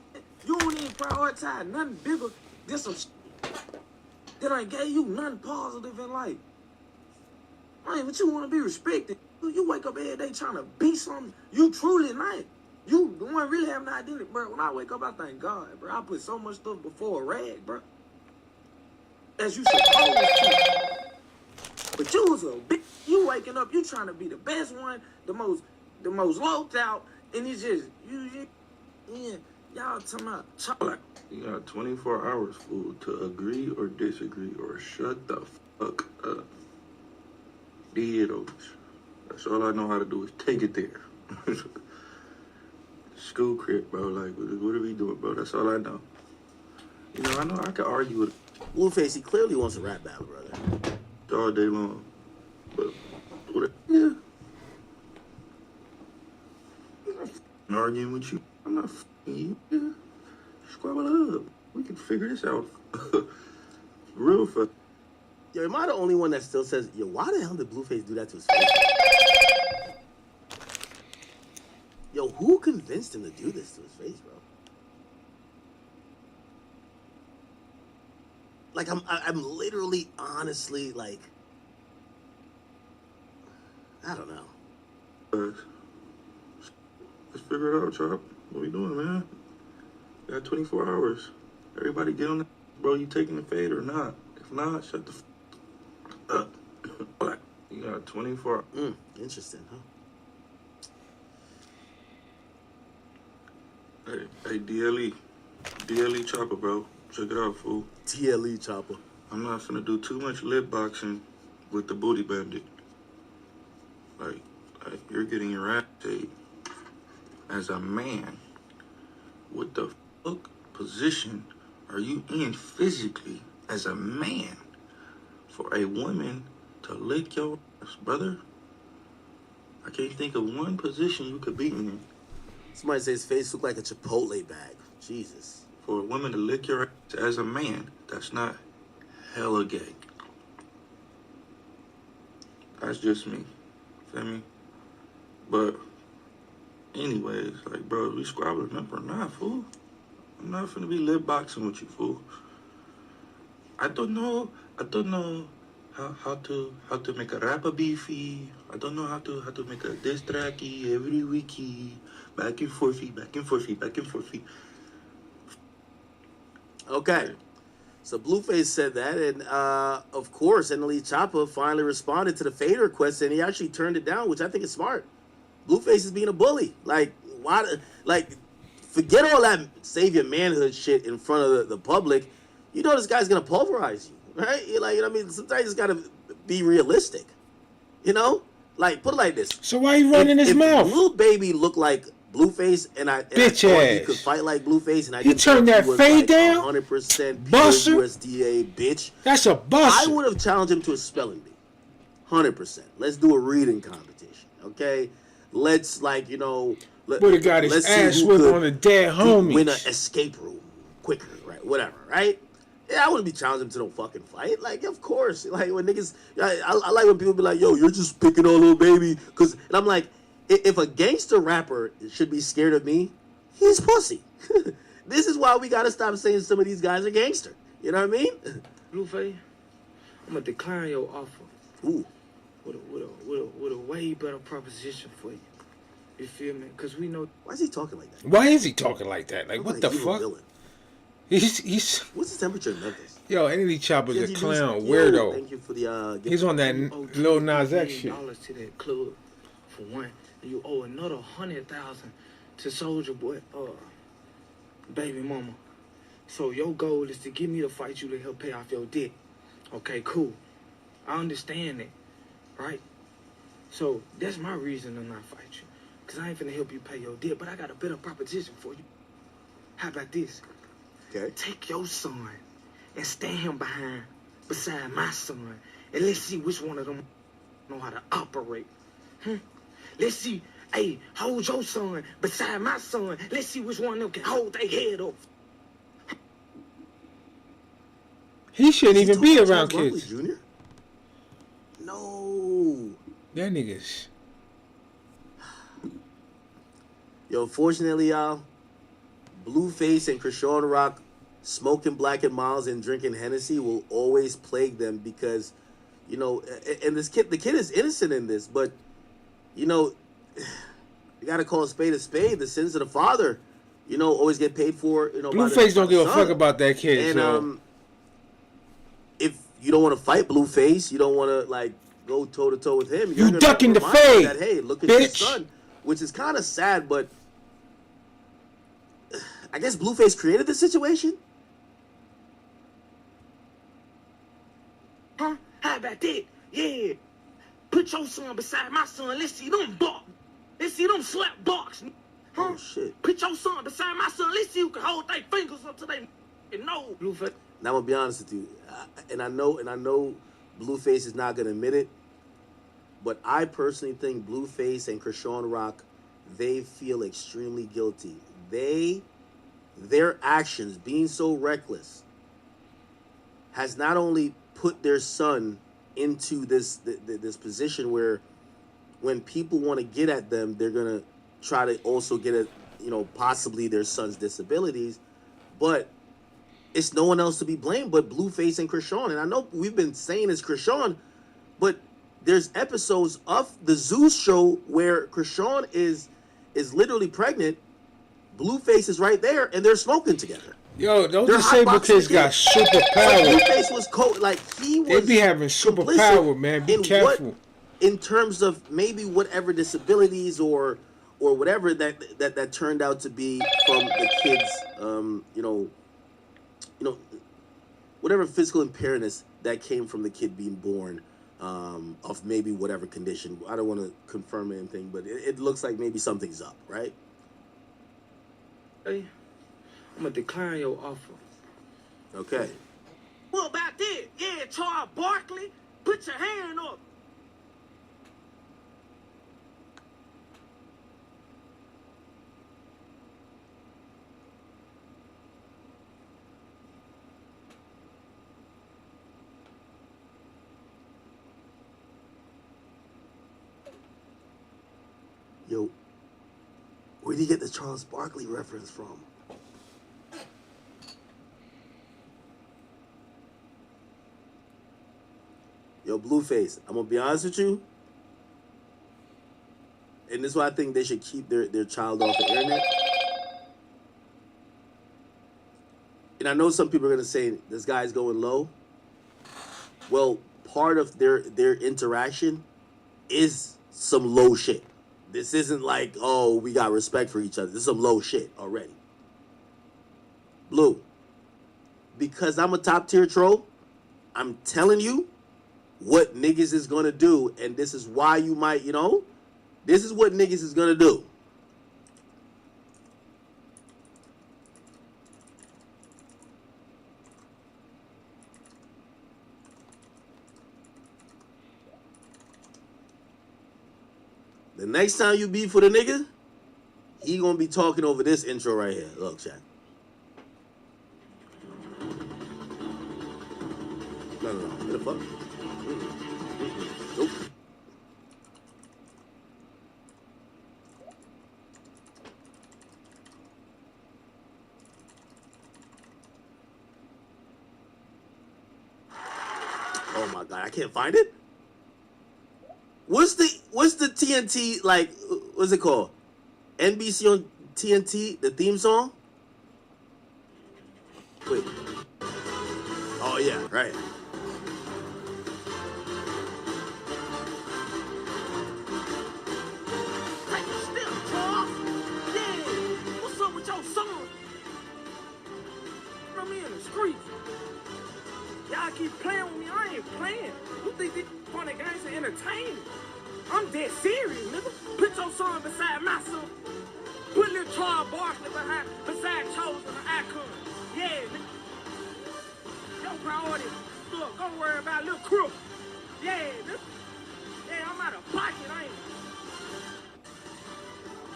You don't even prioritize nothing bigger than some shit that ain't gave you nothing positive in life. Man, but you want to be respected. You wake up every day trying to be something you truly not. You the one really having an identity, bro. When I wake up, I thank God, bro. I put so much stuff before a rag, bro. As you supposed to. But you was a bitch. You waking up, you trying to be the best one, the most low out, and it's just yeah. Y'all talking about Choppa. You got 24 hours, fool, to agree or disagree or shut the fuck up. Dead. That's all I know how to do is take it there. School crib, bro. Like, what are we doing, bro? That's all I know. You know, I know I can argue with Blueface, he clearly wants a rap battle, brother. all day long. But, yeah. I'm not arguing with you. I'm not f***ing you. Yeah. Squabble up. We can figure this out. Real fuck. Yo, am I the only one that still says, yo, why the hell did Blueface do that to his face? Yo, who convinced him to do this to his face, bro? Like, I'm literally, honestly, like, I don't know. Let's figure it out, Chop. What we doing, man? You got 24 hours. Everybody get on the... Bro, you taking the fade or not? If not, shut the up. You got 24... Interesting, huh? Hey, DLE. DLE Choppa, bro. Check it out, fool. DLE Choppa. I'm not finna do too much lip boxing with the booty bandit. Like you're getting your ass ate as a man. What the fuck position are you in physically as a man for a woman to lick your ass, brother? I can't think of one position you could be in. Somebody says his face looked like a Chipotle bag. Jesus. For a woman to lick your ass as a man, that's not hella gay. That's just me. Feel me? But anyways, like, bro, we squabbling up or not, fool? I'm not finna be lip boxing with you, fool. I don't know how to make a rapper beefy. I don't know how to make a diss tracky every weeky. Back and forthy. Okay. So Blueface said that, and of course, NLE Choppa finally responded to the fade request, and he actually turned it down, which I think is smart. Blueface is being a bully. Like, why? Like, forget all that save your manhood shit in front of the public. You know this guy's gonna pulverize you, right? You're like, you know what I mean? Sometimes you just gotta be realistic. You know? Like, put it like this. So why you running his mouth? If Lil Baby looked like Blueface, and I thought he could fight like Blueface, and I you turned that fade down, 100% buster, USDA bitch. That's a buster. I would have challenged him to a spelling bee, 100%. Let's do a reading competition, okay? Let's would have got his ass whipped on a dead homie. Win an escape room quicker, right? Whatever, right? Yeah, I wouldn't be challenging him to no fucking fight. Like, of course, like when niggas, I like when people be like, "Yo, you're just picking on Lil Baby," and I'm like, if a gangster rapper should be scared of me, he's pussy. This is why we gotta stop saying some of these guys are gangster. You know what I mean? Blueface, I'm gonna decline your offer. Ooh. With a way better proposition for you. You feel me? Because we know. Why is he talking like that? Why is he talking like that? Like, what the fuck? Villain. He's. What's the temperature in Memphis? Yo, NLE Choppa's a clown weirdo. Thank you for the. He's on that Lil Nas X shit. $100 to that club for one, and you owe another $100,000 to Soldier Boy, baby mama. So your goal is to get me to fight you to help pay off your debt. Okay, cool. I understand that, right? So that's my reason to not fight you, cause I ain't finna help you pay your debt, but I got a better proposition for you. How about this? Okay. Take your son and stand him beside my son, and let's see which one of them know how to operate. Let's see. Hey, hold your son beside my son. Let's see which one of them can hold their head up. He shouldn't even be around kids. Jr.? No. That niggas. Yo, fortunately, y'all, Blueface and Krishan Rock smoking Black and Miles and drinking Hennessy will always plague them because, you know, and the kid is innocent in this, but, you know, you got to call a spade a spade. The sins of the father, you know, always get paid for, you know. Blueface don't give a fuck about that kid. And so. If you don't want to fight Blueface, you don't want to, like, go toe-to-toe with him. You ducking the fade, that, hey, look at bitch. your son, which is kind of sad, but I guess Blueface created the situation. Huh? How about that? Yeah. Put your son beside my son. Let's see them bark. Let's see them slap barks. Huh? Oh, shit. Put your son beside my son. Let's see who can hold their fingers up to their nose. Blueface. Now, I'm going to be honest with you, and I know Blueface is not going to admit it, but I personally think Blueface and Krishan Rock, they feel extremely guilty. Their actions, being so reckless, has not only put their son into this position where when people want to get at them, they're going to try to also get at, you know, possibly their son's disabilities, but it's no one else to be blamed but Blueface and Krishan. And I know we've been saying it's Krishan, but there's episodes of the Zeus show where Krishan is literally pregnant. Blueface is right there, and they're smoking together. Yo, those disabled kids got superpowers. Blueface was he was. They be having superpower, man. Be careful. In terms of maybe whatever disabilities or or whatever that turned out to be from the kid's, whatever physical impairments that came from the kid being born of maybe whatever condition. I don't want to confirm anything, but it looks like maybe something's up, right? Hey, I'm gonna decline your offer. Okay. What about that? Yeah, Charles Barkley, put your hand up. Yo, where did you get the Charles Barkley reference from? Yo, Blueface, I'm gonna be honest with you, and this is why I think they should keep their child off the internet. And I know some people are gonna say this guy's going low. Well, part of their interaction is some low shit. This isn't like, oh, we got respect for each other. This is some low shit already. Blue, because I'm a top tier troll, I'm telling you what niggas is gonna do, and this is why you might, this is what niggas is gonna do. The next time you beef with a nigga, he gonna be talking over this intro right here. Look, chat. No. What the fuck? Nope. Oh my god, I can't find it? What's the TNT, like, what's it called? NBC on TNT, the theme song? Wait. Oh yeah, right. Take a step, Charles. Yeah, what's up with your son? From me in the streets. Y'all keep playing with me, I ain't playing. You think this funny games are entertaining? I'm dead serious, nigga. Put your son beside my son. Put little Charles Barkley beside Chosen and Icon. Yeah, nigga. Your priority, look, don't worry about little crook. Yeah, nigga. Yeah, I'm out of pocket, I ain't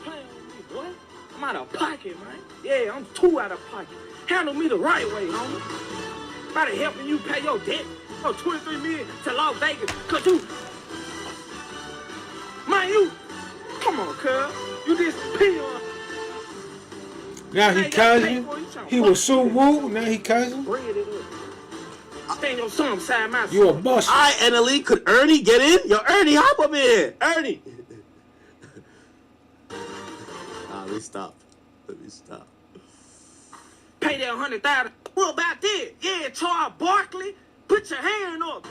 playing with me, boy. I'm out of pocket, man. Yeah, I'm too out of pocket. Handle me the right way, homie. About to helping you pay your debt. Oh, $23 million to Las Vegas. Cause you, man, you, come on, cuz. You just peel. Now he cousin. He was so woo. Now he cousin. Stand your son beside my son. You a bust. All right, NLE, could Ernie get in? Yo, Ernie, hop up in here. Ernie. Let me stop. Pay that $100,000. What about that? Yeah, Charles Barkley, put your hand up.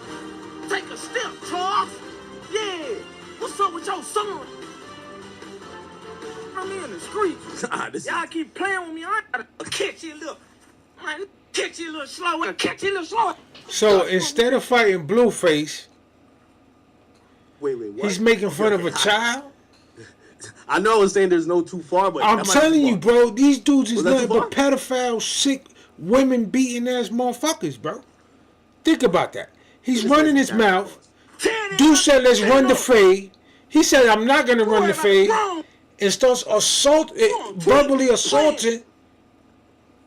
Take a step, Charles. Yeah, what's up with your son? I'm in the streets. Y'all keep playing with me. I gotta catch you a little. Man, catch you a little slow. Catch you a little slow. So instead of fighting Blueface, wait, what? He's making fun of a child? I know I was saying there's no too far, but I'm telling you, bro, these dudes is nothing but pedophile, sick, women beating ass motherfuckers, bro. Think about that. He's running his mouth. Dude said, let's run the fade. He said, I'm not going to run the fade. And starts verbally assaulting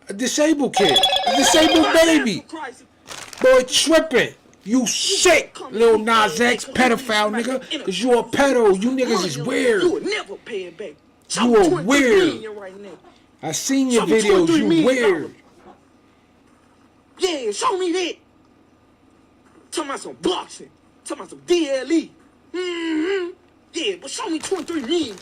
a disabled kid. A disabled baby. Boy, tripping. You sick, little Nas X pedophile nigga. Because you a pedo. You niggas is weird. You will never pay it back. You are weird. I seen your videos. You weird. Yeah, show me that. Talking about some boxing. Talking about some DLE. Yeah, but show me 23 million.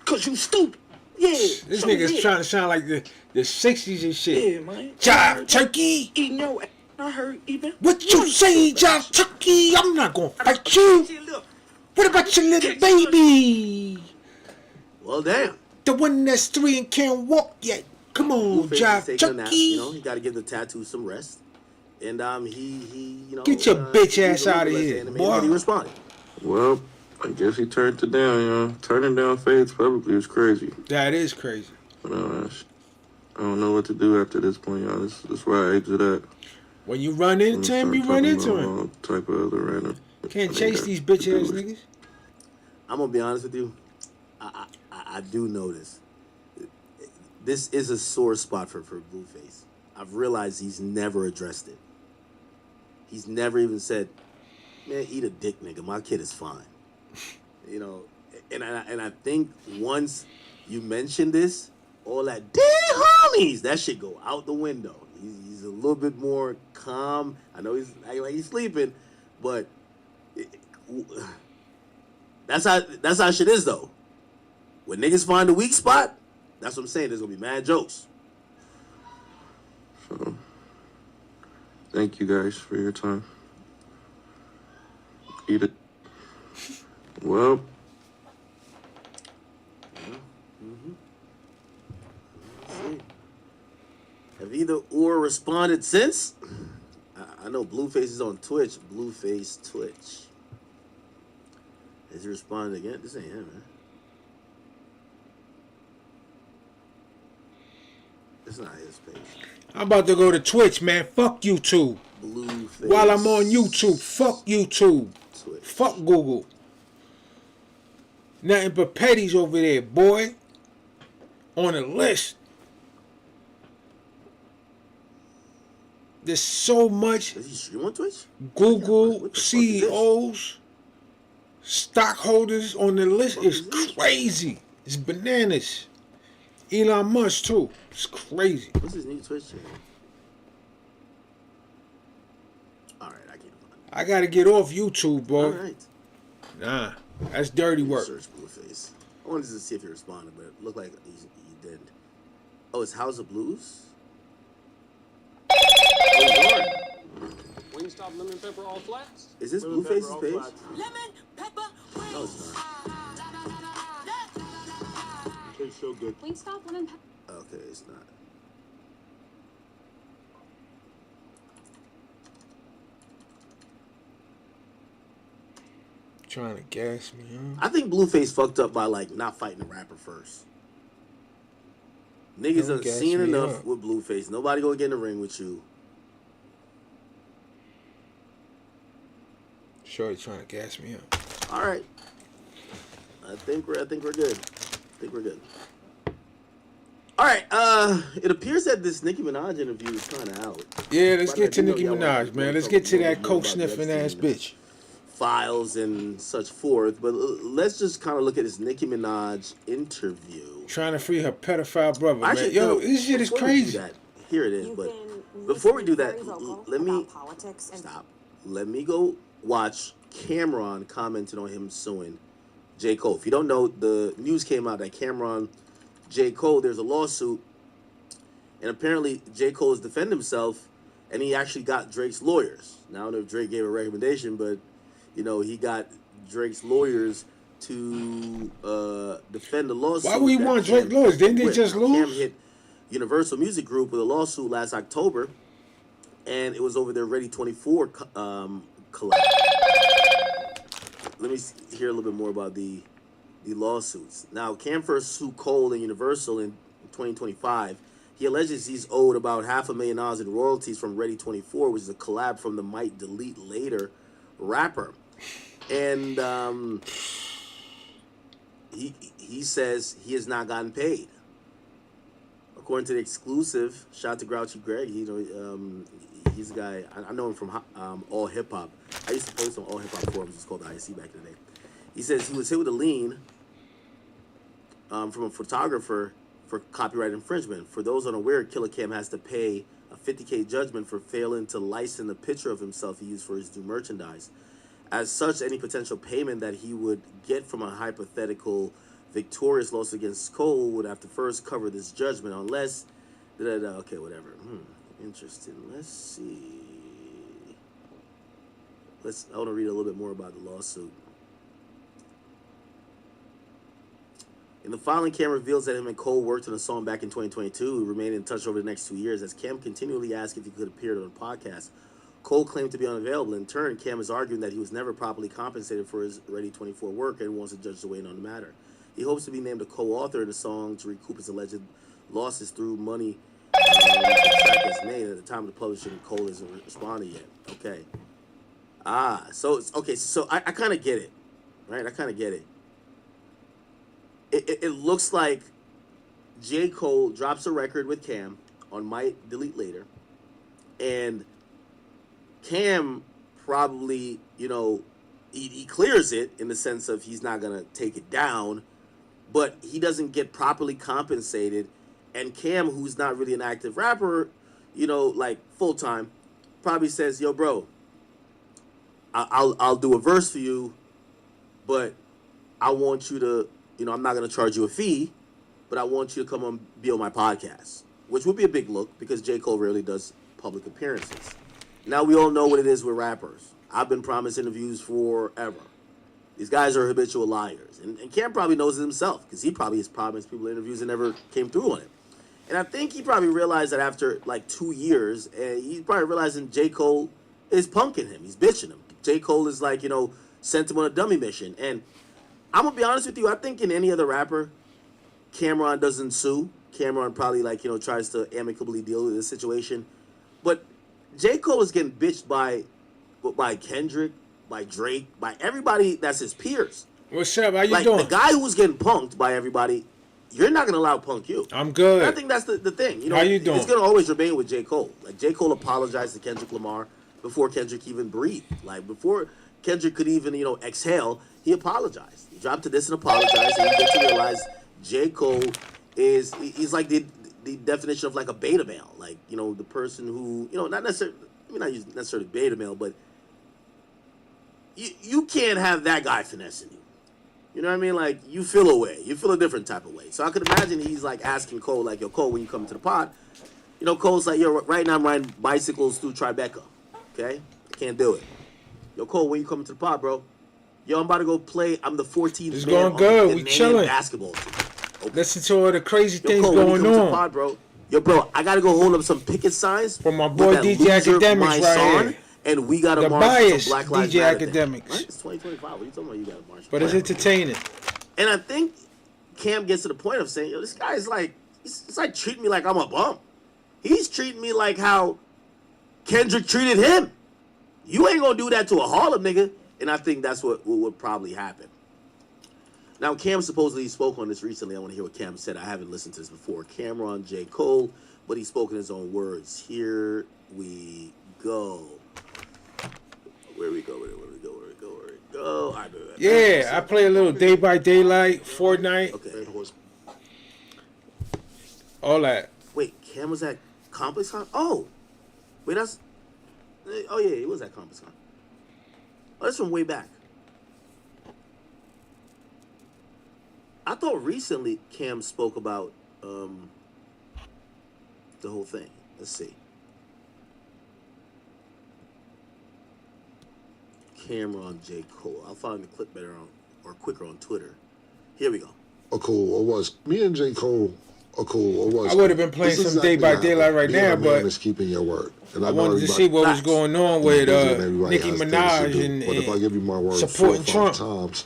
Cause you stupid. Yeah. This nigga's trying to sound like the 60s and shit. Yeah, man. Jive turkey. Eating your ass. I heard even. What you say, Jive turkey? I'm not gonna fight you. What about your little baby? Well, damn. The one that's 3 and can't walk yet. Come on, Jive Chucky. You know, he got to give the tattoo some rest. And he you know, get your bitch ass out of here, boy. He responded. Well, I guess he turned it down, you know. Turning down fades publicly is crazy. That is crazy. But I don't know what to do after this point, y'all. This is where I exit at. When you run into him, you run into him. All type of other random. Can't chase these bitch ass niggas. I'm gonna be honest with you. I do notice this is a sore spot for Blueface. I've realized he's never addressed it. He's never even said, "Man, eat a dick, nigga. My kid is fine." You know, and I think once you mention this, all that dear homies, that shit go out the window. He's a little bit more calm. I know he's like he's sleeping, but that's how shit is though. When niggas find a weak spot, that's what I'm saying. There's gonna be mad jokes. So, thank you guys for your time. Eat it. Well. Have either or responded since? I know Blueface is on Twitch. Blueface Twitch. Has he responded again? This ain't him, man. It's not his page. I'm about to go to Twitch, man. Fuck YouTube. Blueface. While I'm on YouTube, fuck YouTube. Twitch. Fuck Google. Nothing but petties over there, boy. On the list. There's so much. Is he stream on Twitch? Google CEOs, stockholders on the list is crazy. It's bananas. Elon Musk too. It's crazy. What's his new Twitch channel? Alright, I can't find it. I gotta get off YouTube, boy. Alright. Nah, that's dirty work. Search Blueface. I wanted to see if he responded, but it looked like he didn't. Oh, it's House of Blues? Wingstop lemon pepper all flats? Is this Blueface's page? Lemon pepper wings. No, it's not. Tastes so good. Wingstop lemon pepper. Okay, it's not. Trying to gas me, huh? I think Blueface fucked up by like not fighting the rapper first. Niggas done seen enough with Blueface. Nobody gonna get in the ring with you. Shorty trying to gas me up. All right. I think we're good. All right. It appears that this Nicki Minaj interview is kind of out. Yeah, let's get to Nicki Minaj, man. Let's get to that coke sniffing ass bitch. Files and such forth, but let's just kind of look at this Nicki Minaj interview. Trying to free her pedophile brother, Actually, man. Yo, this shit is crazy. Here it is, but before we do that, let me stop. Let me go watch Cameron commented on him suing J. Cole. If you don't know, the news came out that Cameron, J. Cole, there's a lawsuit, and apparently J. Cole has defended himself, and he actually got Drake's lawyers. Now, I don't know if Drake gave a recommendation, but you know, he got Drake's lawyers to defend the lawsuit. Why would he want Drake's lawyers? Didn't they just lose? Cam hit Universal Music Group with a lawsuit last October, and it was over their Ready 24 collab. Let me hear a little bit more about the lawsuits. Now, Cam first sued Cole and Universal in 2025. He alleges he's owed about $500,000 in royalties from Ready 24, which is a collab from the Might Delete Later rapper. And he says he has not gotten paid. According to the exclusive, shout out to Grouchy Greg. You know, he's a guy, I know him from All Hip Hop. I used to post on All Hip Hop forums. It's called the IC back in the day. He says he was hit with a lien from a photographer for copyright infringement. For those unaware, Killer Cam has to pay a $50K judgment for failing to license a picture of himself he used for his new merchandise. As such, any potential payment that he would get from a hypothetical victorious lawsuit against Cole would have to first cover this judgment, unless... Okay, whatever. Interesting. Let's see. I want to read a little bit more about the lawsuit. In the following, Cam reveals that him and Cole worked on a song back in 2022. We remained in touch over the next 2 years. As Cam continually asked if he could appear on the podcast, Cole claimed to be unavailable. In turn, Cam is arguing that he was never properly compensated for his Ready 24 work and wants to judge the weight on the matter. He hopes to be named a co-author in the song to recoup his alleged losses through money the track is made. At the time of the publishing, Cole isn't responding yet. Okay. So I kind of get it, right? I kind of get it. It looks like J. Cole drops a record with Cam on Might Delete Later, and Cam probably, he clears it in the sense of he's not going to take it down, but he doesn't get properly compensated. And Cam, who's not really an active rapper, like full-time, probably says, yo, bro, I'll do a verse for you, but I want you to, I'm not going to charge you a fee, but I want you to come on, be on my podcast, which would be a big look because J. Cole rarely does public appearances. Now we all know what it is with rappers. I've been promised interviews forever. These guys are habitual liars. And Cam probably knows it himself because he probably has promised people interviews and never came through on it. And I think he probably realized that after like 2 years, he's probably realizing J. Cole is punking him. He's bitching him. J. Cole is like, sent him on a dummy mission. And I'm going to be honest with you. I think in any other rapper, Cameron doesn't sue. Cameron probably tries to amicably deal with this situation. But J. Cole is getting bitched by Kendrick, by Drake, by everybody that's his peers. What's up? How you doing? The guy who's getting punked by everybody, you're not going to allow punk you. I'm good. And I think that's the thing. How you doing? It's going to always remain with J. Cole. Like, J. Cole apologized to Kendrick Lamar before Kendrick even breathed. Like, before Kendrick could even, exhale, he apologized. He dropped to this and apologized, and you get to realize J. Cole he's like the definition of like a beta male. Like, the person who, not necessarily, not necessarily beta male, but you can't have that guy finessing you. You know what I mean? Like, you feel a way. You feel a different type of way. So I could imagine he's like asking Cole, like, yo, Cole, when you come to the pod, Cole's like, yo, right now I'm riding bicycles through Tribeca. Okay? I can't do it. Yo, Cole, when you come to the pod, bro? Yo, I'm about to go play. I'm the 14th it's man going good. on We the chilling. basketball team. Okay. Listen to all the crazy things Cole, going when you come to the on. pod, bro. Yo, bro, I got to go hold up some picket signs. For my boy DJ Academics right here. And we got to march bias some Black Lives DJ Matter Academics. Right? It's 2025. What are you talking about? You got to march. But it's entertaining. And I think Cam gets to the point of saying, yo, this guy's like, it's like treating me like I'm a bum. He's treating me like how Kendrick treated him. You ain't going to do that to a Harlem nigga. And I think that's what would probably happen. Now, Cam supposedly spoke on this recently. I want to hear what Cam said. I haven't listened to this before. Cameron J. Cole, but he spoke in his own words. Here we go. Where we go? Yeah, I play a little Day by Daylight, Fortnite. Okay. All that. Wait, Cam was at Complex Con? Oh. Wait, that's... Oh, yeah, he was at Complex Con. Oh, that's from way back. I thought recently Cam spoke about the whole thing. Let's see. Cameron J. Cole. I'll find the clip better quicker on Twitter. Here we go. Cool. Or was me and J. Cole are cool. Or was I would have been playing some Day by Daylight right now, but is keeping your word. And I wanted to see what was going on with Nicki Minaj and but if I give you my word supporting 4 or 5 Trump times,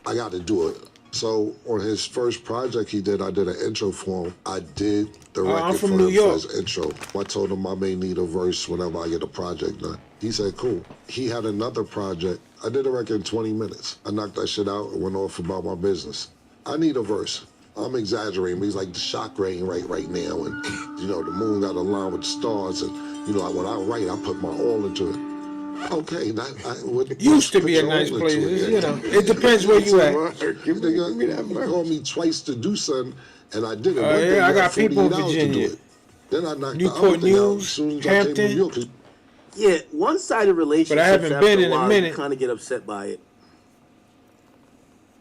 I got to do it. So on his first project he did, I did an intro for him. I did the record I'm from for New him York. for his intro. I told him I may need a verse whenever I get a project done. He said, cool. He had another project. I did a record in 20 minutes. I knocked that shit out and went off about my business. I need a verse. I'm exaggerating, but he's like the shock rain right now. And, the moon got aligned with the stars. And, when I write, I put my all into it. Okay, used to be a nice place. It depends where you at. You called me twice to do something, and I did it. I got people in Virginia. Then I knocked Newport the other News, thing out as soon as I came to New York. Yeah, one-sided relationships. But I haven't been in a minute. You kind of get upset by it.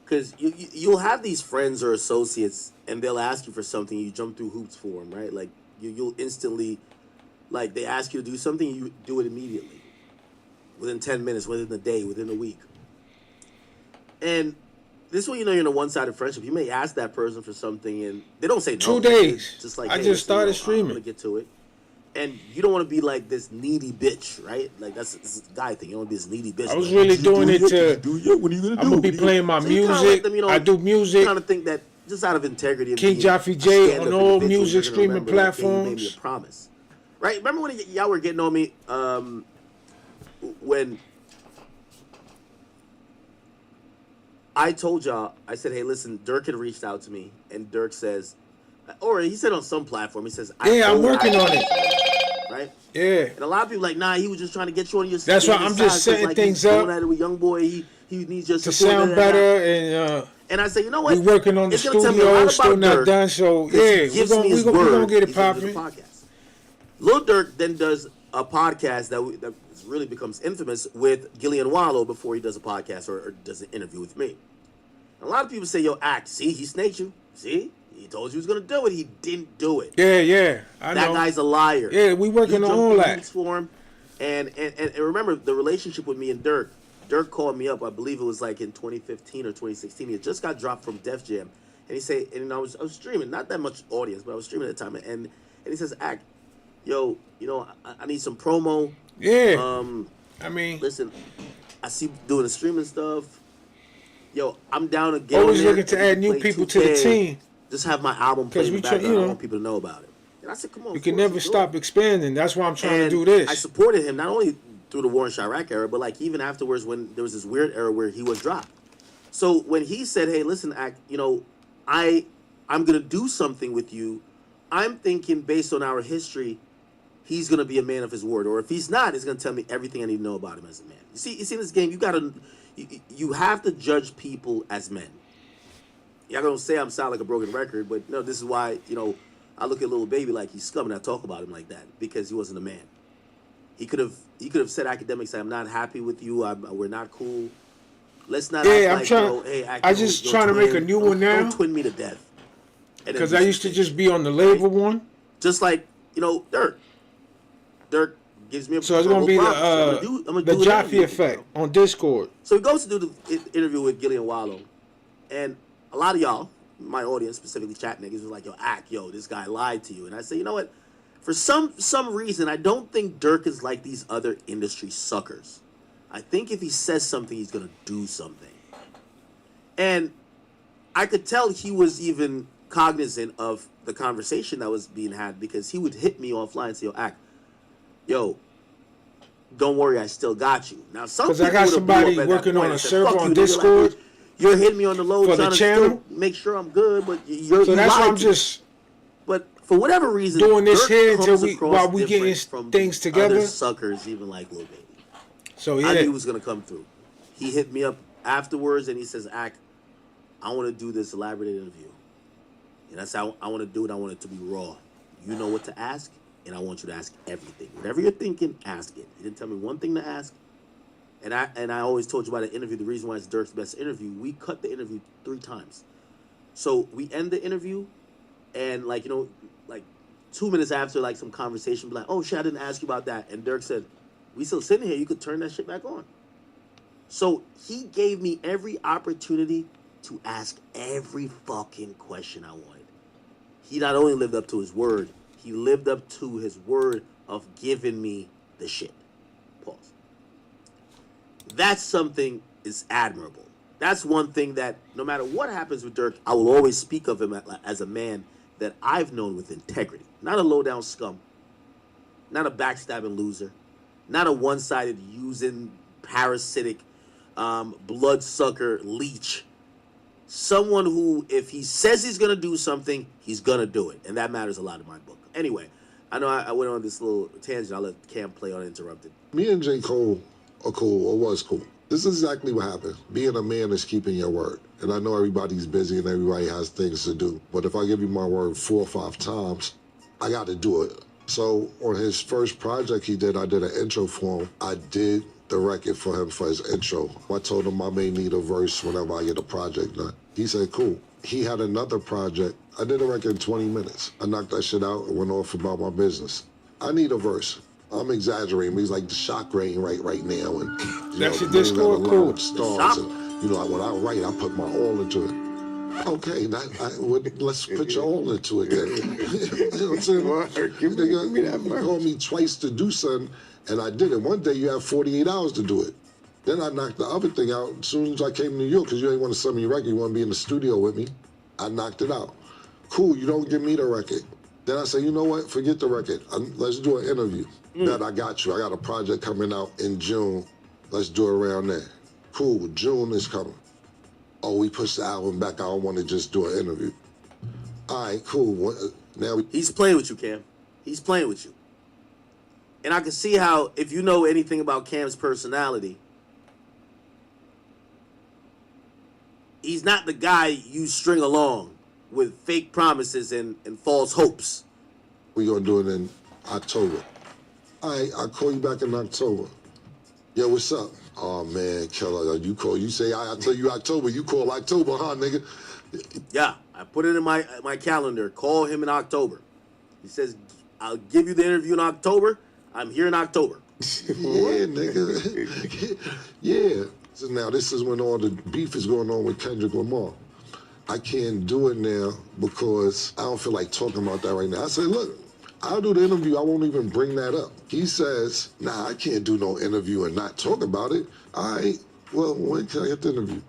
Because you'll have these friends or associates, and they'll ask you for something, you jump through hoops for them, right? Like, you'll instantly, like, they ask you to do something, you do it immediately. Within 10 minutes, within a day, within a week. And This is when you know you're in a one-sided friendship. You may ask that person for something, and they don't say no. 2 days. It's just like, I hey, just started I'm streaming. gonna get to it, and you don't want to be like this needy bitch, right? Like that's a guy thing. You don't want to be this needy bitch. I was really doing it to. What are you gonna do? I'm gonna be playing my music. Them, I do music. Kind of think that just out of integrity. King Jaffe J on all music streaming platforms. You made me a promise, right? Remember when y'all were getting on me when I told y'all, I said, hey, listen, Dirk had reached out to me, and Dirk says, or he said on some platform, he says, I'm working on it. Right? Yeah. And a lot of people like, nah, he was just trying to get you on your. That's why I'm just setting things up. At it with Young Boy, he needs your to support sound better, and I say, you know what? We're working on the studio, still not done. So yeah, we're gonna get it popping. Lil Durk then does a podcast that really becomes infamous with Gillian Wallow before he does a podcast or does an interview with me. And a lot of people say, yo, Act, see, he snaked you. See? He told you he was going to do it. He didn't do it. Yeah. I know. That guy's a liar. Yeah, we working on all that. For him. And remember, the relationship with me and Dirk. Dirk called me up, I believe it was like in 2015 or 2016. He had just got dropped from Def Jam. And he said, and I was streaming, not that much audience, but I was streaming at the time. And he says, Act, yo, you know, I need some promo. Yeah. I mean, listen, I see you doing the streaming stuff. Yo, I'm down to get always looking to add new people to the team. Just have my album played in the background. I want people to know about it. And I said, come on. You can never stop expanding. That's why I'm trying to do this. I supported him not only through the War and Chirac era, but like even afterwards when there was this weird era where he was dropped. So when he said, hey, listen, Act, you know, I'm gonna do something with you, I'm thinking based on our history, he's gonna be a man of his word. Or if he's not, he's gonna tell me everything I need to know about him as a man. You see in this game, you have to judge people as men. Y'all gonna say I'm sound like a broken record, but no, this is why, you know, I look at Lil Baby like he's scum and I talk about him like that because he wasn't a man. He could have said academics, I'm not happy with you, we're not cool. Let's not act I'm like, trying. you know, hey, I just trying to make a new one now. Don't twin me to death. Because I used to just be on the label one. Just like, you know, Dirk. Dirk gives me a so it's gonna be the Jaffe effect on Discord. So he goes to do the interview with Gillian Wallow, and a lot of y'all, my audience, specifically chat niggas, was like, yo, Act, yo, this guy lied to you. And I say, you know what? For some reason, I don't think Dirk is like these other industry suckers. I think if he says something, he's gonna do something. And I could tell he was even cognizant of the conversation that was being had because he would hit me offline and say, yo, Act, yo, don't worry, I still got you. Now, some people I got somebody working on a server on Discord. Like, you're hitting me on the low for trying the to channel. Make sure I'm good, but you're so that's why I'm just. But for whatever reason, doing this here until while we getting from things together. Other suckers, even like Lil Baby. So yeah, I knew he was gonna come through. He hit me up afterwards and he says, "Act, I want to do this elaborate interview, and that's how I want to do it. I want it to be raw. You know what to ask, and I want you to ask everything. Whatever you're thinking, ask it." He didn't tell me one thing to ask. And I always told you about the interview. The reason why it's Dirk's best interview, we cut the interview 3 times. So we end the interview, and like 2 minutes after, like some conversation, be like, "Oh shit, I didn't ask you about that." And Dirk said, "We still sitting here. You could turn that shit back on." So he gave me every opportunity to ask every fucking question I wanted. He not only lived up to his word, he lived up to his word of giving me the shit. Pause. That's something is admirable. That's one thing that no matter what happens with Dirk, I will always speak of him as a man that I've known with integrity. Not a low-down scum. Not a backstabbing loser. Not a one-sided using parasitic bloodsucker leech. Someone who, if he says he's going to do something, he's going to do it. And that matters a lot in my book. Anyway, I know I went on this little tangent. I'll let Cam play uninterrupted. Me and J. Cole are cool, or was cool. This is exactly what happened. Being a man is keeping your word. And I know everybody's busy and everybody has things to do. But if I give you my word 4 or 5 times, I got to do it. So on his first project he did, I did an intro for him. I did the record for him for his intro. I told him I may need a verse whenever I get a project done. He said, cool. He had another project. I did a record in 20 minutes. I knocked that shit out and went off about my business. I need a verse. I'm exaggerating, but he's like the shock rain right now. And that's your Discord? Cool. Stars You know, when I write, I put my all into it. Okay, let's put your all into it then. You know what I'm saying? Give me that you called me twice to do something, and I did it. One day you have 48 hours to do it. Then I knocked the other thing out as soon as I came to New York, because you ain't want to send me a record, you want to be in the studio with me. I knocked it out. Cool, you don't give me the record. Then I say, you know what, forget the record. Let's do an interview. That I got you. I got a project coming out in June. Let's do it around there. Cool, June is coming. Oh, we pushed the album back. I don't want to just do an interview. All right, cool. Now he's playing with you, Cam. He's playing with you. And I can see how, if you know anything about Cam's personality, he's not the guy you string along with fake promises and false hopes. We're going to do it in October. All right, I'll call you back in October. Yo, what's up? Oh, man, Killer, you call. You say, I tell you October. You call October, huh, nigga? Yeah, I put it in my calendar. Call him in October. He says, I'll give you the interview in October. I'm here in October. Yeah, nigga. Yeah. So now, this is when all the beef is going on with Kendrick Lamar. I can't do it now because I don't feel like talking about that right now. I said, look, I'll do the interview. I won't even bring that up. He says, nah, I can't do no interview and not talk about it. All right, well, when can I get the interview?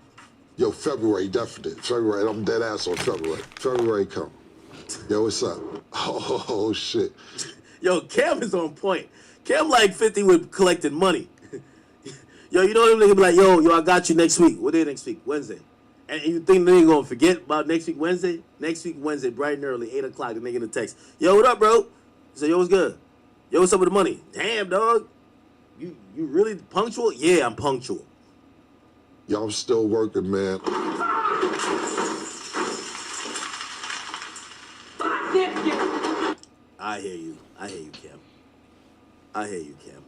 Yo, February, definite. February, I'm dead ass on February. February come. Yo, what's up? Oh, shit. Yo, Cam is on point. Cam like 50 with collecting money. Yo, you know them niggas be like, yo, I got you next week. What day next week? Wednesday. And you think they ain't gonna forget about next week, Wednesday? Next week, Wednesday, bright and early, 8 o'clock, the nigga in the text. Yo, what up, bro? He said, yo, what's good? Yo, what's up with the money? Damn, dog. You really punctual? Yeah, I'm punctual. Yo, I'm still working, man. I hear you, Cam. I hear you, Cam.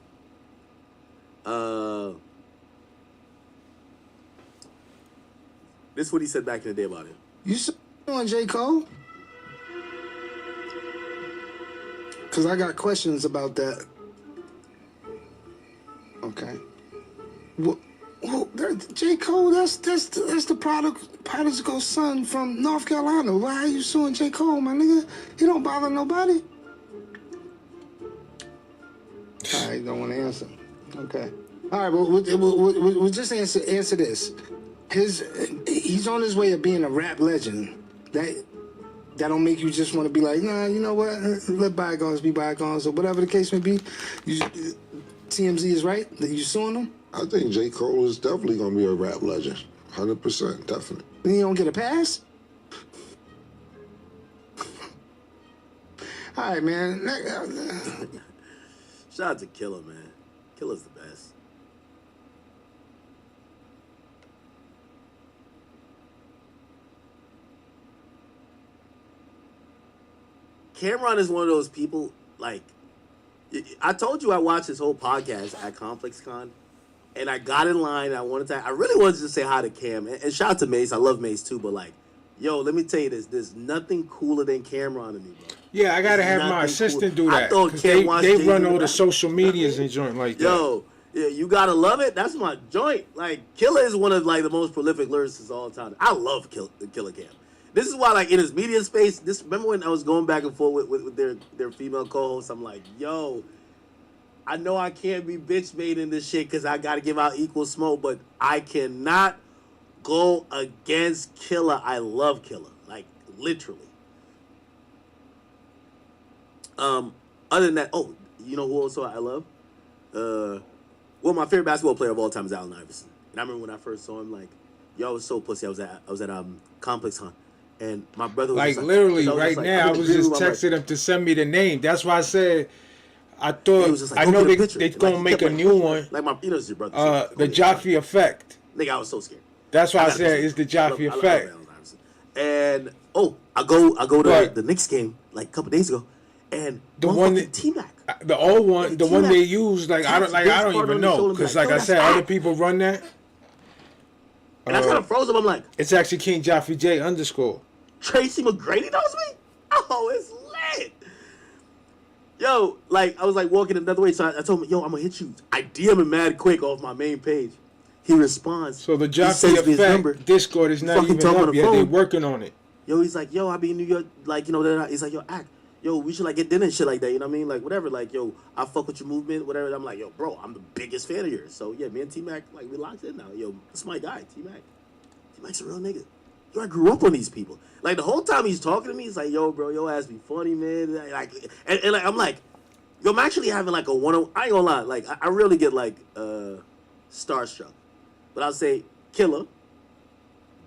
This is what he said back in the day about it. You on J. Cole? Because I got questions about that. Okay. Well, J. Cole, that's the prodigal son from North Carolina. Why are you suing J. Cole, my nigga? He don't bother nobody. All right, don't want to answer. Okay. All right, we'll just answer this. He's on his way of being a rap legend. That don't make you just want to be like, nah, you know what? Let bygones be bygones, or whatever the case may be. TMZ is right that you suing him. I think J. Cole is definitely gonna be a rap legend, 100%, definitely. Then you don't get a pass. All right, man. Shout out to Killer, man. Killer's the best. Cameron is one of those people, like, I told you I watched this whole podcast at Complex Con, and I got in line, I really wanted to say hi to Cam, and shout out to Mace, I love Mace too, but like, yo, let me tell you this, there's nothing cooler than Cameron to me, bro. Yeah, I gotta have my assistant do that, because they run all the social medias and joint like that. Yo, yeah, you gotta love it, that's my joint. Like, Killer is one of like the most prolific lyricists of all time. I love Killer Cam. This is why, like, in his media space, remember when I was going back and forth with their female co-hosts, I'm like, yo, I know I can't be bitch made in this shit because I got to give out equal smoke, but I cannot go against Killer. I love Killer, like, literally. Other than that, oh, you know who also I love? Well, my favorite basketball player of all time is Allen Iverson. And I remember when I first saw him, like, yo, I was so pussy. I was at Complex Hunt. And my brother was like literally right now, I was just texting him to send me the name. That's why I said I thought I know they gonna make a new one. Like your brother. The Joffrey Effect. Nigga, I was so scared. That's why I said it's the Joffrey Effect. And I go to the Knicks game like a couple days ago, and the one that T-Mac, the old one, the one they use, like I don't even know, because like I said, other people run that. And I kind of froze him. I'm like, it's actually King Joffrey J _ Tracy McGrady knows me? Oh, it's lit. Yo, like, I was like walking another way, so I told him, yo, I'm gonna hit you. I DM him mad quick off my main page. He responds. So the Jaffe Effect Discord is not even up yet. They're working on it. Yo, he's like, yo, I be in New York, like, you know, he's like, yo, act. Yo, we should, like, get dinner and shit like that, you know what I mean? Like, whatever, like, yo, I fuck with your movement, whatever. And I'm like, yo, bro, I'm the biggest fan of yours. So, yeah, me and T-Mac, like, we locked in now. Yo, that's my guy, T-Mac. T-Mac's a real nigga. Yo, I grew up on these people. Like, the whole time he's talking to me, he's like, yo, bro, your ass be funny, man. Like, and like, I'm like, yo, I'm actually having, like, a one-on-one. I ain't gonna lie. Like, I really get, like, starstruck. But I'll say Killer,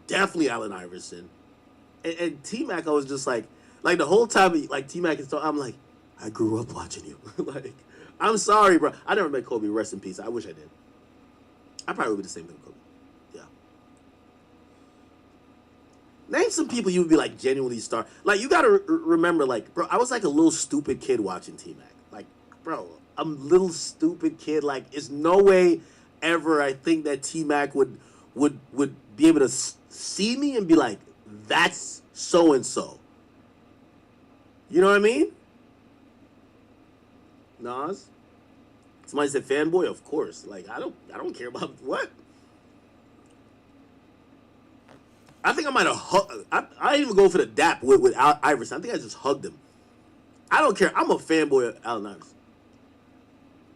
definitely Allen Iverson. And T-Mac, I was just like the whole time, like, T-Mac is talking, I'm like, I grew up watching you. Like, I'm sorry, bro. I never met Kobe. Rest in peace. I wish I did. I probably would be the same thing with Kobe. Yeah. Name some people you would be, like, genuinely star. Like, you got to remember, like, bro, I was, like, a little stupid kid watching T-Mac. Like, bro, I'm a little stupid kid. Like, it's no way ever I think that T-Mac would be able to see me and be like, that's so-and-so. You know what I mean? Nas? Somebody said fanboy? Of course. Like, I don't care about what? I think I might have hugged. I didn't even go for the dap with Iverson. I think I just hugged him. I don't care. I'm a fanboy of Allen Iverson.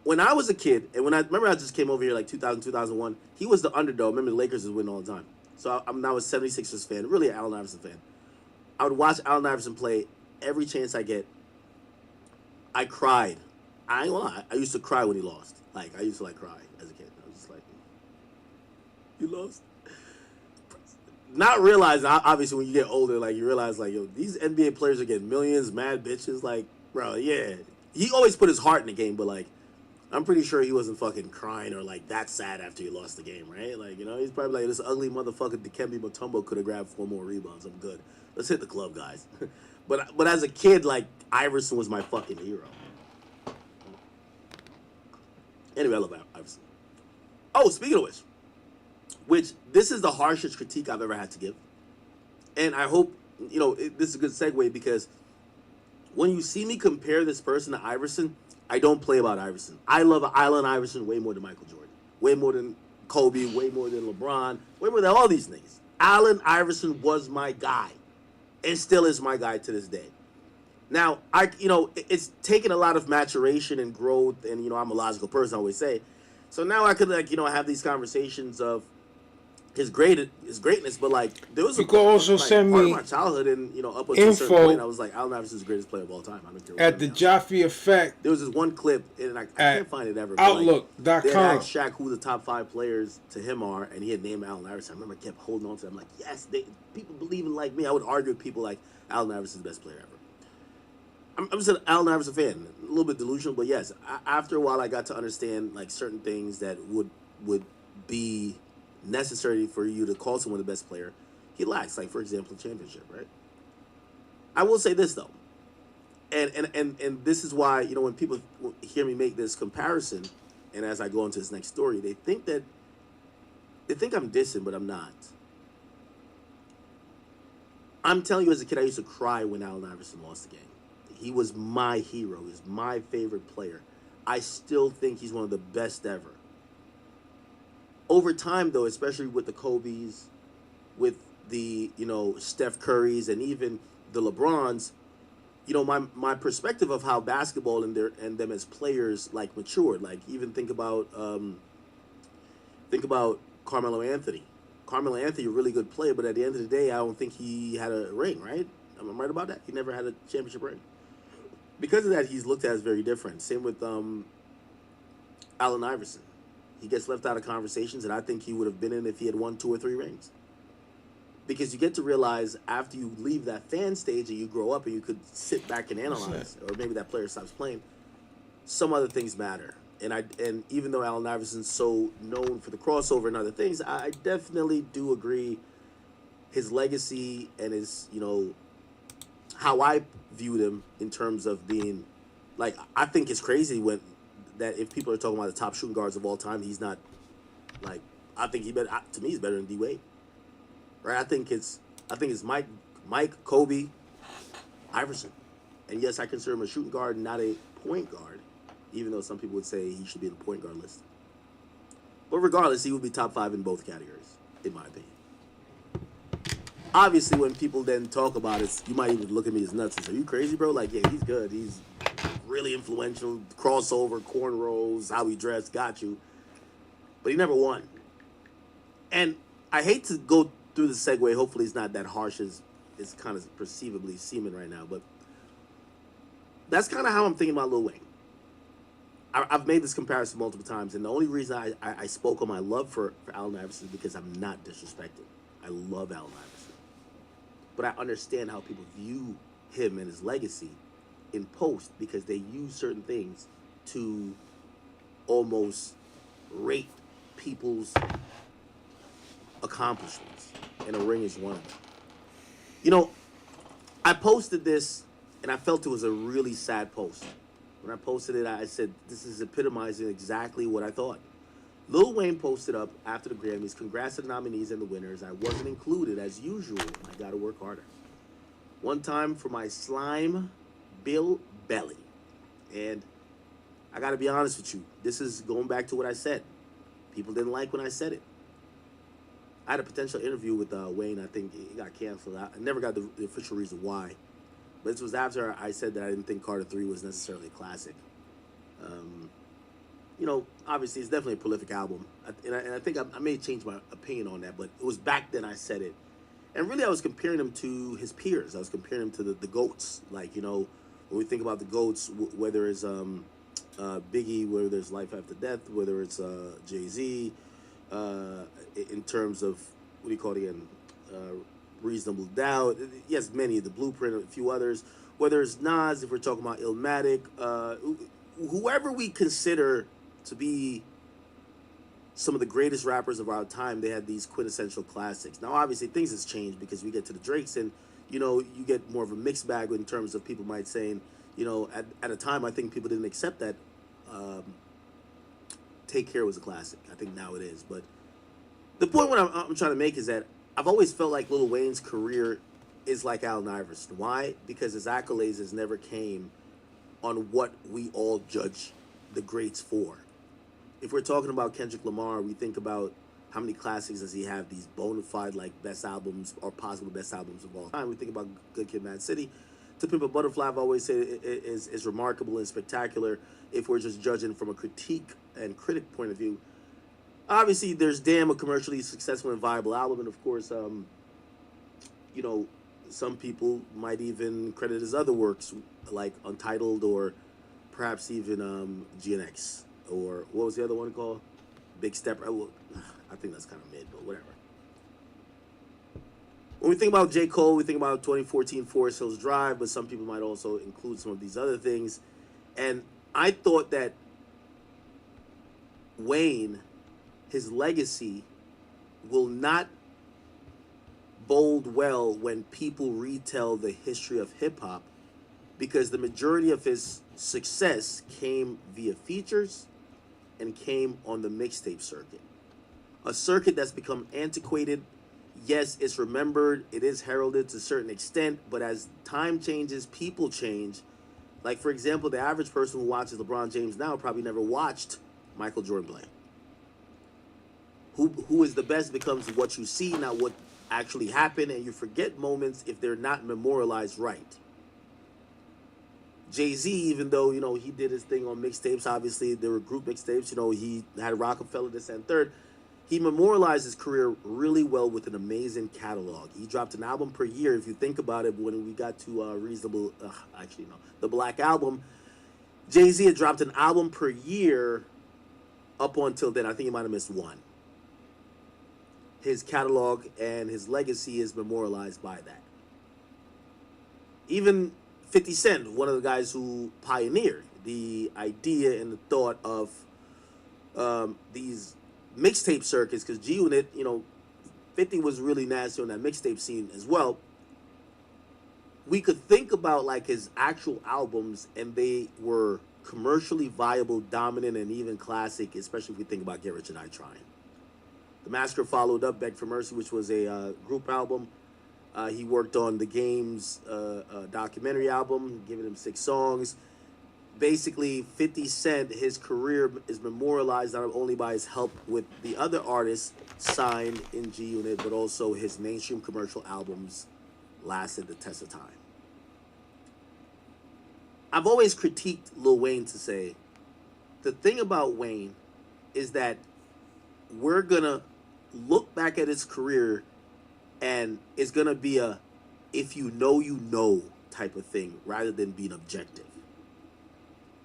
When I was a kid, and I just came over here like 2000, 2001, he was the underdog. Remember, the Lakers was winning all the time. So I'm now a 76ers fan, really an Allen Iverson fan. I would watch Allen Iverson play every chance I get. I cried. I ain't gonna lie. I used to cry when he lost. Like, I used to, like, cry as a kid. I was just like, you lost? Not realizing, obviously, when you get older, like, you realize, like, yo, these NBA players are getting millions, mad bitches. Like, bro, yeah. He always put his heart in the game, but, like, I'm pretty sure he wasn't fucking crying or, like, that sad after he lost the game, right? Like, you know, he's probably like, this ugly motherfucker Dikembe Mutombo could have grabbed 4 more rebounds. I'm good. Let's hit the club, guys. But as a kid, like, Iverson was my fucking hero. Anyway, I love Iverson. Oh, speaking of which this is the harshest critique I've ever had to give. And I hope, you know, this is a good segue, because when you see me compare this person to Iverson, I don't play about Iverson. I love Allen Iverson way more than Michael Jordan, way more than Kobe, way more than LeBron, way more than all these niggas. Allen Iverson was my guy, and still is my guy to this day. Now, it's taken a lot of maturation and growth, and, you know, I'm a logical person, I always say. So now I could, like, you know, have these conversations of his greatness, but, like, there was part of my childhood, and, you know, up until a certain point, I was like, Allen Iverson's the greatest player of all time. I don't care what at the Jaffe Effect. There was this one clip, and I can't find it ever. Outlook.com. Like, they had asked Shaq who the top 5 players to him are, and he had named Allen Iverson. I remember I kept holding on to it. I'm like, yes, people believe in like me. I would argue with people like Allen Iverson's the best player ever. I'm just an Allen Iverson fan, a little bit delusional, but yes, after a while I got to understand, like, certain things that would be necessary for you to call someone the best player. He lacks, like, for example, championship, right? I will say this though, and this is why, you know, when people hear me make this comparison, and as I go into this next story, they think I'm dissing, but I'm not. I'm telling you, as a kid, I used to cry when Allen Iverson lost the game. He was my hero. He was my favorite player. I still think he's one of the best ever. Over time, though, especially with the Kobe's, with the, you know, Steph Curry's, and even the LeBrons, you know, my perspective of how basketball and them as players, like, matured. Like, even think about Carmelo Anthony. Carmelo Anthony, a really good player, but at the end of the day, I don't think he had a ring, right? Am I right about that? He never had a championship ring. Because of that, he's looked at as very different. Same with Allen Iverson. He gets left out of conversations that I think he would have been in if he had won 2 or 3 rings. Because you get to realize after you leave that fan stage and you grow up and you could sit back and analyze, or maybe that player stops playing, some other things matter. And even though Allen Iverson's so known for the crossover and other things, I definitely do agree his legacy and his, you know, how I viewed him in terms of being, like, I think it's crazy that if people are talking about the top shooting guards of all time, he's not, like, I think to me he's better than D Wade. Right? I think it's Mike, Kobe, Iverson. And yes, I consider him a shooting guard, not a point guard, even though some people would say he should be in the point guard list. But regardless, he would be top 5 in both categories, in my opinion. Obviously, when people then talk about it, you might even look at me as nuts and say, "Are you crazy, bro?" Like, yeah, he's good. He's really influential. Crossover, cornrows, how he dressed, got you. But he never won. And I hate to go through the segue. Hopefully, it's not that harsh as it's kind of perceivably seeming right now. But that's kind of how I'm thinking about Lil Wayne. I've made this comparison multiple times, and the only reason I spoke on my love for Allen Iverson is because I'm not disrespecting. I love Allen Iverson. But I understand how people view him and his legacy in post because they use certain things to almost rate people's accomplishments. And a ring is one of them. You know, I posted this, and I felt it was a really sad post. When I posted it, I said, this is epitomizing exactly what I thought. Lil Wayne posted up after the Grammys, "Congrats to the nominees and the winners. I wasn't included as usual. I gotta work harder. One time for my slime Bill belly." And I gotta be honest with you. This is going back to what I said. People didn't like when I said it. I had a potential interview with Wayne. I think it got canceled. I never got the official reason why. But this was after I said that I didn't think Carter 3 was necessarily a classic. You know, obviously it's definitely a prolific album. And I think I may change my opinion on that, but it was back then I said it. And really I was comparing him to his peers. I was comparing him to the GOATs. Like, you know, when we think about the GOATs, whether it's Biggie, whether there's Life After Death, whether it's Jay-Z, in terms of, what do you call it again, Reasonable Doubt, yes, many, The Blueprint, a few others, whether it's Nas, if we're talking about Illmatic, whoever we consider to be some of the greatest rappers of our time, they had these quintessential classics. Now, obviously, things has changed because we get to the Drakes, and, you know, you get more of a mixed bag in terms of people might saying, you know, at a time, I think people didn't accept that Take Care was a classic. I think now it is. But the point what I'm trying to make is that I've always felt like Lil Wayne's career is like Allen Iverson. Why? Because his accolades has never came on what we all judge the greats for. If we're talking about Kendrick Lamar, we think about how many classics does he have, these bona fide like best albums or possible best albums of all time. We think about Good Kid, Mad City. To Pimp a Butterfly, I've always said is remarkable and spectacular if we're just judging from a critique and critic point of view. Obviously, there's Damn, a commercially successful and viable album, and of course, you know, some people might even credit his other works like Untitled or perhaps even GNX. Or what was the other one called? Big Step. I think that's kind of mid, but whatever. When we think about J. Cole, we think about 2014 Forest Hills Drive, but some people might also include some of these other things. And I thought that Wayne, his legacy, will not bode well when people retell the history of hip-hop, because the majority of his success came via features and came on the mixtape circuit. A circuit that's become antiquated. Yes, it's remembered, it is heralded to a certain extent, but as time changes, people change. Like, for example, the average person who watches LeBron James now probably never watched Michael Jordan play. Who is the best becomes what you see, not what actually happened, and you forget moments if they're not memorialized right. Jay-Z, even though, you know, he did his thing on mixtapes, obviously there were group mixtapes, you know, he had Rockefeller, this and third. He memorialized his career really well with an amazing catalog. He dropped an album per year. If you think about it, when we got to the Black Album, Jay-Z had dropped an album per year up until then. I think he might have missed one. His catalog and his legacy is memorialized by that. Even 50 Cent, one of the guys who pioneered the idea and the thought of these mixtape circuits, because G-Unit, you know, 50 was really nasty on that mixtape scene as well. We could think about like his actual albums, and they were commercially viable, dominant, and even classic, especially if we think about Get Rich or Die Trying. The Massacre followed up Beg for Mercy, which was a group album. He worked on The Game's documentary album, giving him 6 songs. basically 50 Cent, his career is memorialized not only by his help with the other artists signed in G Unit, but also his mainstream commercial albums lasted the test of time. I've always critiqued Lil Wayne to say, the thing about Wayne is that we're gonna look back at his career and it's gonna be a if you know type of thing rather than being objective.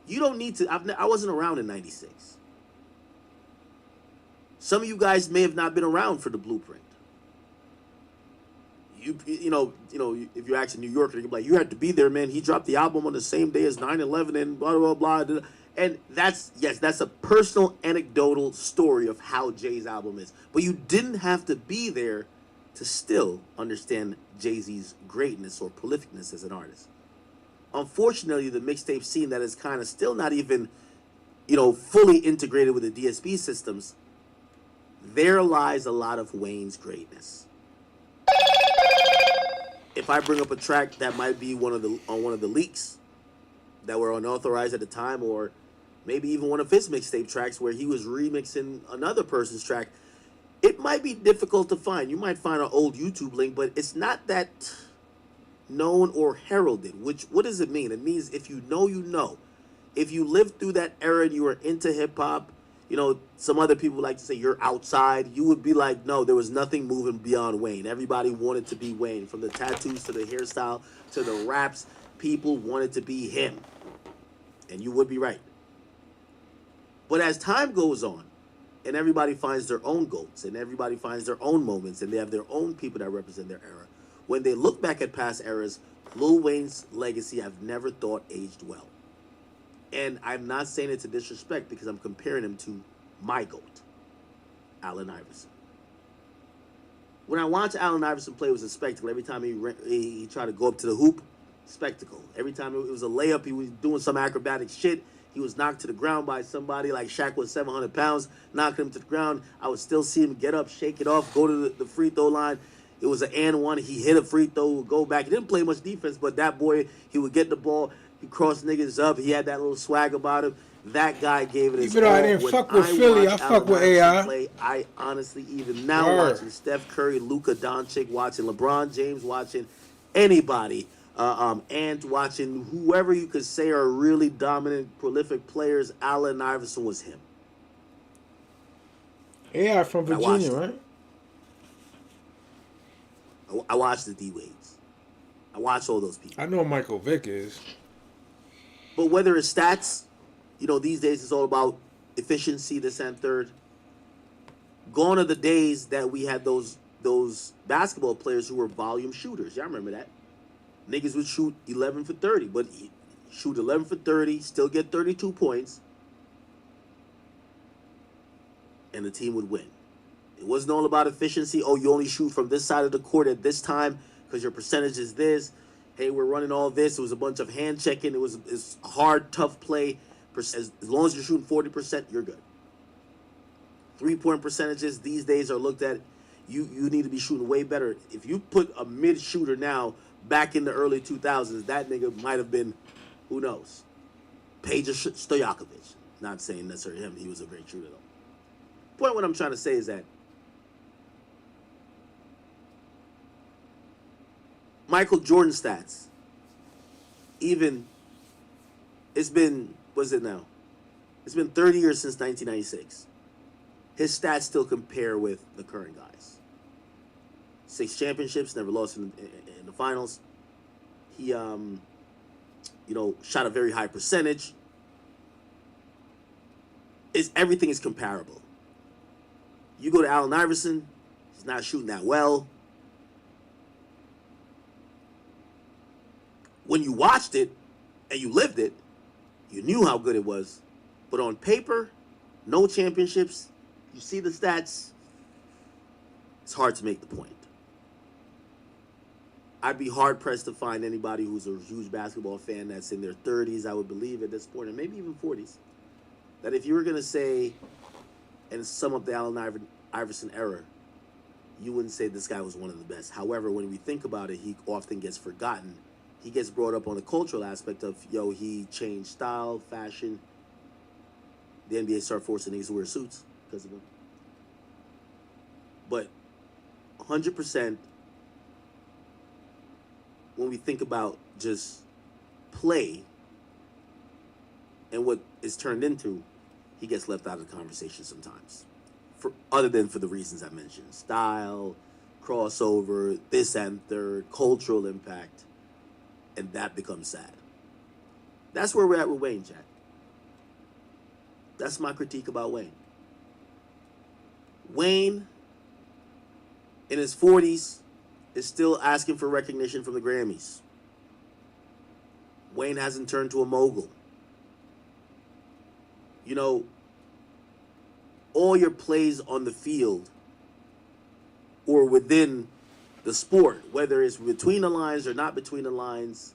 You don't need to. I wasn't around in '96. Some of you guys may have not been around for the Blueprint. You know, if you're actually New Yorker, you're like, you had to be there, man. He dropped the album on the same day as 9/11 and blah blah blah. And that's a personal anecdotal story of how Jay's album is. But you didn't have to be there to still understand Jay-Z's greatness or prolificness as an artist. Unfortunately, the mixtape scene that is kind of still not even, fully integrated with the DSP systems, there lies a lot of Wayne's greatness. If I bring up a track that might be on one of the leaks that were unauthorized at the time, or maybe even one of his mixtape tracks where he was remixing another person's track, it might be difficult to find. You might find an old YouTube link, but it's not that known or heralded. What does it mean? It means if you know, you know. If you lived through that era and you were into hip hop, some other people like to say you're outside. You would be like, no, there was nothing moving beyond Wayne. Everybody wanted to be Wayne. From the tattoos to the hairstyle to the raps, people wanted to be him. And you would be right. But as time goes on, and everybody finds their own goats, and everybody finds their own moments, and they have their own people that represent their era, when they look back at past eras, Lil Wayne's legacy I've never thought aged well. And I'm not saying it to disrespect because I'm comparing him to my GOAT, Allen Iverson. When I watched Allen Iverson play, it was a spectacle. Every time he tried to go up to the hoop, spectacle. Every time it was a layup, he was doing some acrobatic shit. He was knocked to the ground by somebody like Shaq was 700 pounds, knocked him to the ground. I would still see him get up, shake it off, go to the free throw line. It was an and one. He hit a free throw, would go back. He didn't play much defense, but that boy, he would get the ball. He crossed niggas up. He had that little swag about him. That guy gave it his all. Even though I didn't fuck with Philly, I fuck with AI. Play, I honestly, even now, watching Steph Curry, Luka Doncic, watching LeBron James, watching anybody, and watching whoever you could say are really dominant, prolific players, Allen Iverson was him. AI from Virginia, right? I watched the D-Wades. I watched all those people. I know Michael Vick is. But whether it's stats, these days it's all about efficiency, this and third. Gone are the days that we had those basketball players who were volume shooters. Y'all remember that? Niggas would shoot 11 for 30, but shoot 11 for 30, still get 32 points, and the team would win. It wasn't all about efficiency. Oh, you only shoot from this side of the court at this time because your percentage is this. Hey, we're running all this. It was a bunch of hand checking. It's hard, tough play. As long as you're shooting 40%, you're good. 3-point percentages these days are looked at. You need to be shooting way better. If you put a mid shooter now back in the early 2000s, that nigga might have been, who knows, Peja Stojakovic. Not saying necessarily him. He was a great shooter though. Point what I'm trying to say is that Michael Jordan stats, even, it's been 30 years since 1996. His stats still compare with the current guys. 6 championships, never lost in the finals. He, shot a very high percentage. Everything is comparable. You go to Allen Iverson, he's not shooting that well. When you watched it and you lived it, you knew how good it was. But on paper, no championships, you see the stats, it's hard to make the point. I'd be hard-pressed to find anybody who's a huge basketball fan that's in their 30s, I would believe at this point, and maybe even 40s, that if you were going to say and sum up the Allen Iverson era, you wouldn't say this guy was one of the best. However, when we think about it, he often gets forgotten he gets brought up on the cultural aspect of, yo, he changed style, fashion. The NBA started forcing niggas to wear suits because of him. But 100%, when we think about just play and what it's turned into, he gets left out of the conversation sometimes. Other than for the reasons I mentioned. Style, crossover, this and third, cultural impact. And that becomes sad. That's where we're at with Wayne, Jack. That's my critique about Wayne. Wayne, in his 40s, is still asking for recognition from the Grammys. Wayne hasn't turned to a mogul. You know, all your plays on the field or within the sport, whether it's between the lines or not between the lines,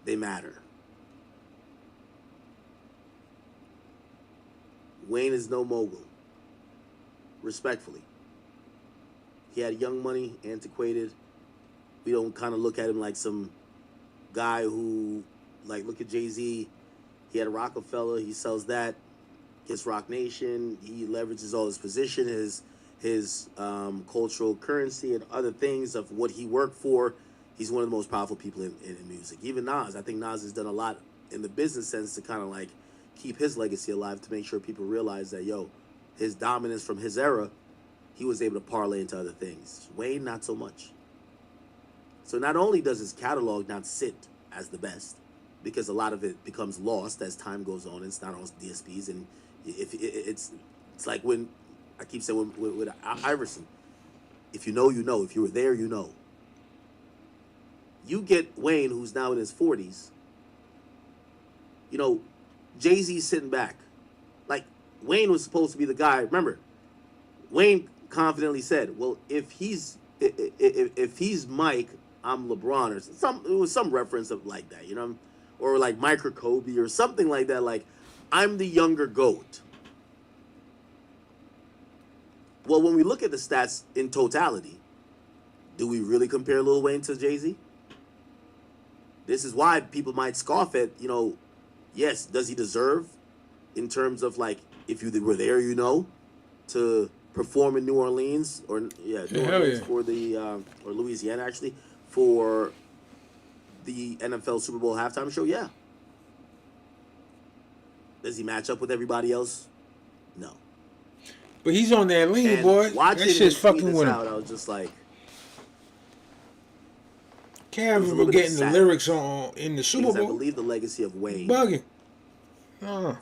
they matter. Wayne is no mogul. Respectfully. He had Young Money, antiquated. We don't kind of look at him like some guy who, like, look at Jay-Z. He had a Rockefeller. He sells that. Gets Rock Nation. He leverages all his position, his cultural currency, and other things of what he worked for. He's one of the most powerful people in music. Even Nas. I think Nas has done a lot in the business sense to kind of like keep his legacy alive, to make sure people realize that, yo, his dominance from his era, he was able to parlay into other things. Wayne, not so much. So not only does his catalog not sit as the best, because a lot of it becomes lost as time goes on, and it's not on DSPs, and if it's like when I keep saying with Iverson, if you know, you know. If you were there, you know. You get Wayne, who's now in his 40s. You know, Jay-Z's sitting back. Like, Wayne was supposed to be the guy. Remember, Wayne confidently said, well, if he's Mike, I'm LeBron, or it was some reference of like that, you know, or like Mike or Kobe or something like that. Like, I'm the younger GOAT. Well, when we look at the stats in totality, do we really compare Lil Wayne to Jay-Z? This is why people might scoff at, you know, yes, does he deserve, in terms of like, if you were there, you know, to perform in New Orleans, or New Orleans for the, or Louisiana actually, for the NFL Super Bowl halftime show? Yeah. Does he match up with everybody else? No. But he's on that lean, boy. That shit's fucking with him. I was just like, can't remember getting the lyrics on in the Super Bowl. I believe the legacy of Wayne, bugging.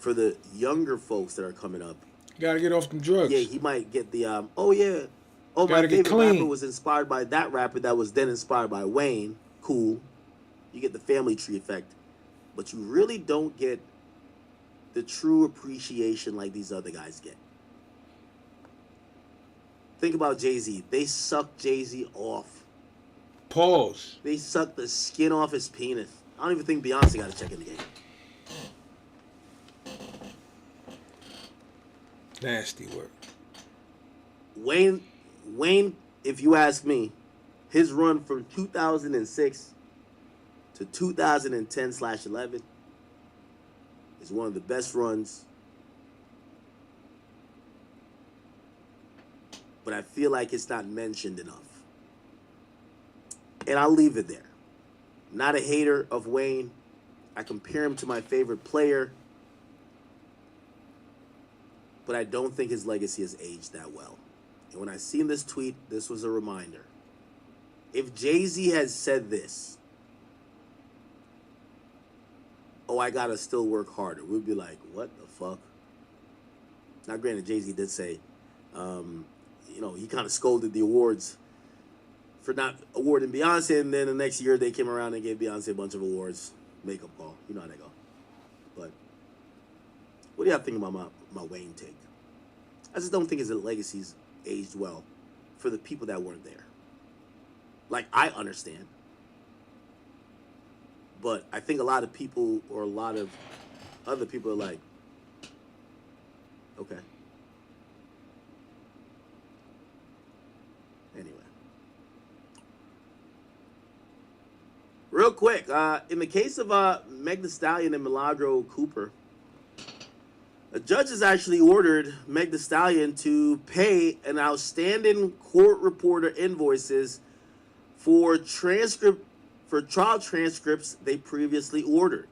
For the younger folks that are coming up, gotta get off them drugs. Yeah, he might get the my favorite rapper was inspired by that rapper that was then inspired by Wayne. Cool. You get the family tree effect, but you really don't get the true appreciation like these other guys get. Think about Jay-Z. They sucked Jay-Z off. Pause. They sucked the skin off his penis. I don't even think Beyonce got a check in the game. Nasty work. Wayne, if you ask me, his run from 2006 to 2010/11 is one of the best runs. But I feel like it's not mentioned enough. And I'll leave it there. Not a hater of Wayne. I compare him to my favorite player. But I don't think his legacy has aged that well. And when I seen this tweet, this was a reminder. If Jay-Z had said this, oh, I gotta still work harder, we'd be like, what the fuck? Now, granted, Jay-Z did say, you know, he kind of scolded the awards for not awarding Beyonce, and then the next year they came around and gave Beyonce a bunch of awards. Makeup call. You know how they go. But what do y'all think about my Wayne take? I just don't think his legacy's aged well for the people that weren't there. Like, I understand. But I think a lot of people, or a lot of other people, are like, okay. Anyway. Real quick, in the case of Meg Thee Stallion and Milagro Cooper, a judge has actually ordered Meg Thee Stallion to pay an outstanding court reporter invoices for trial transcripts they previously ordered.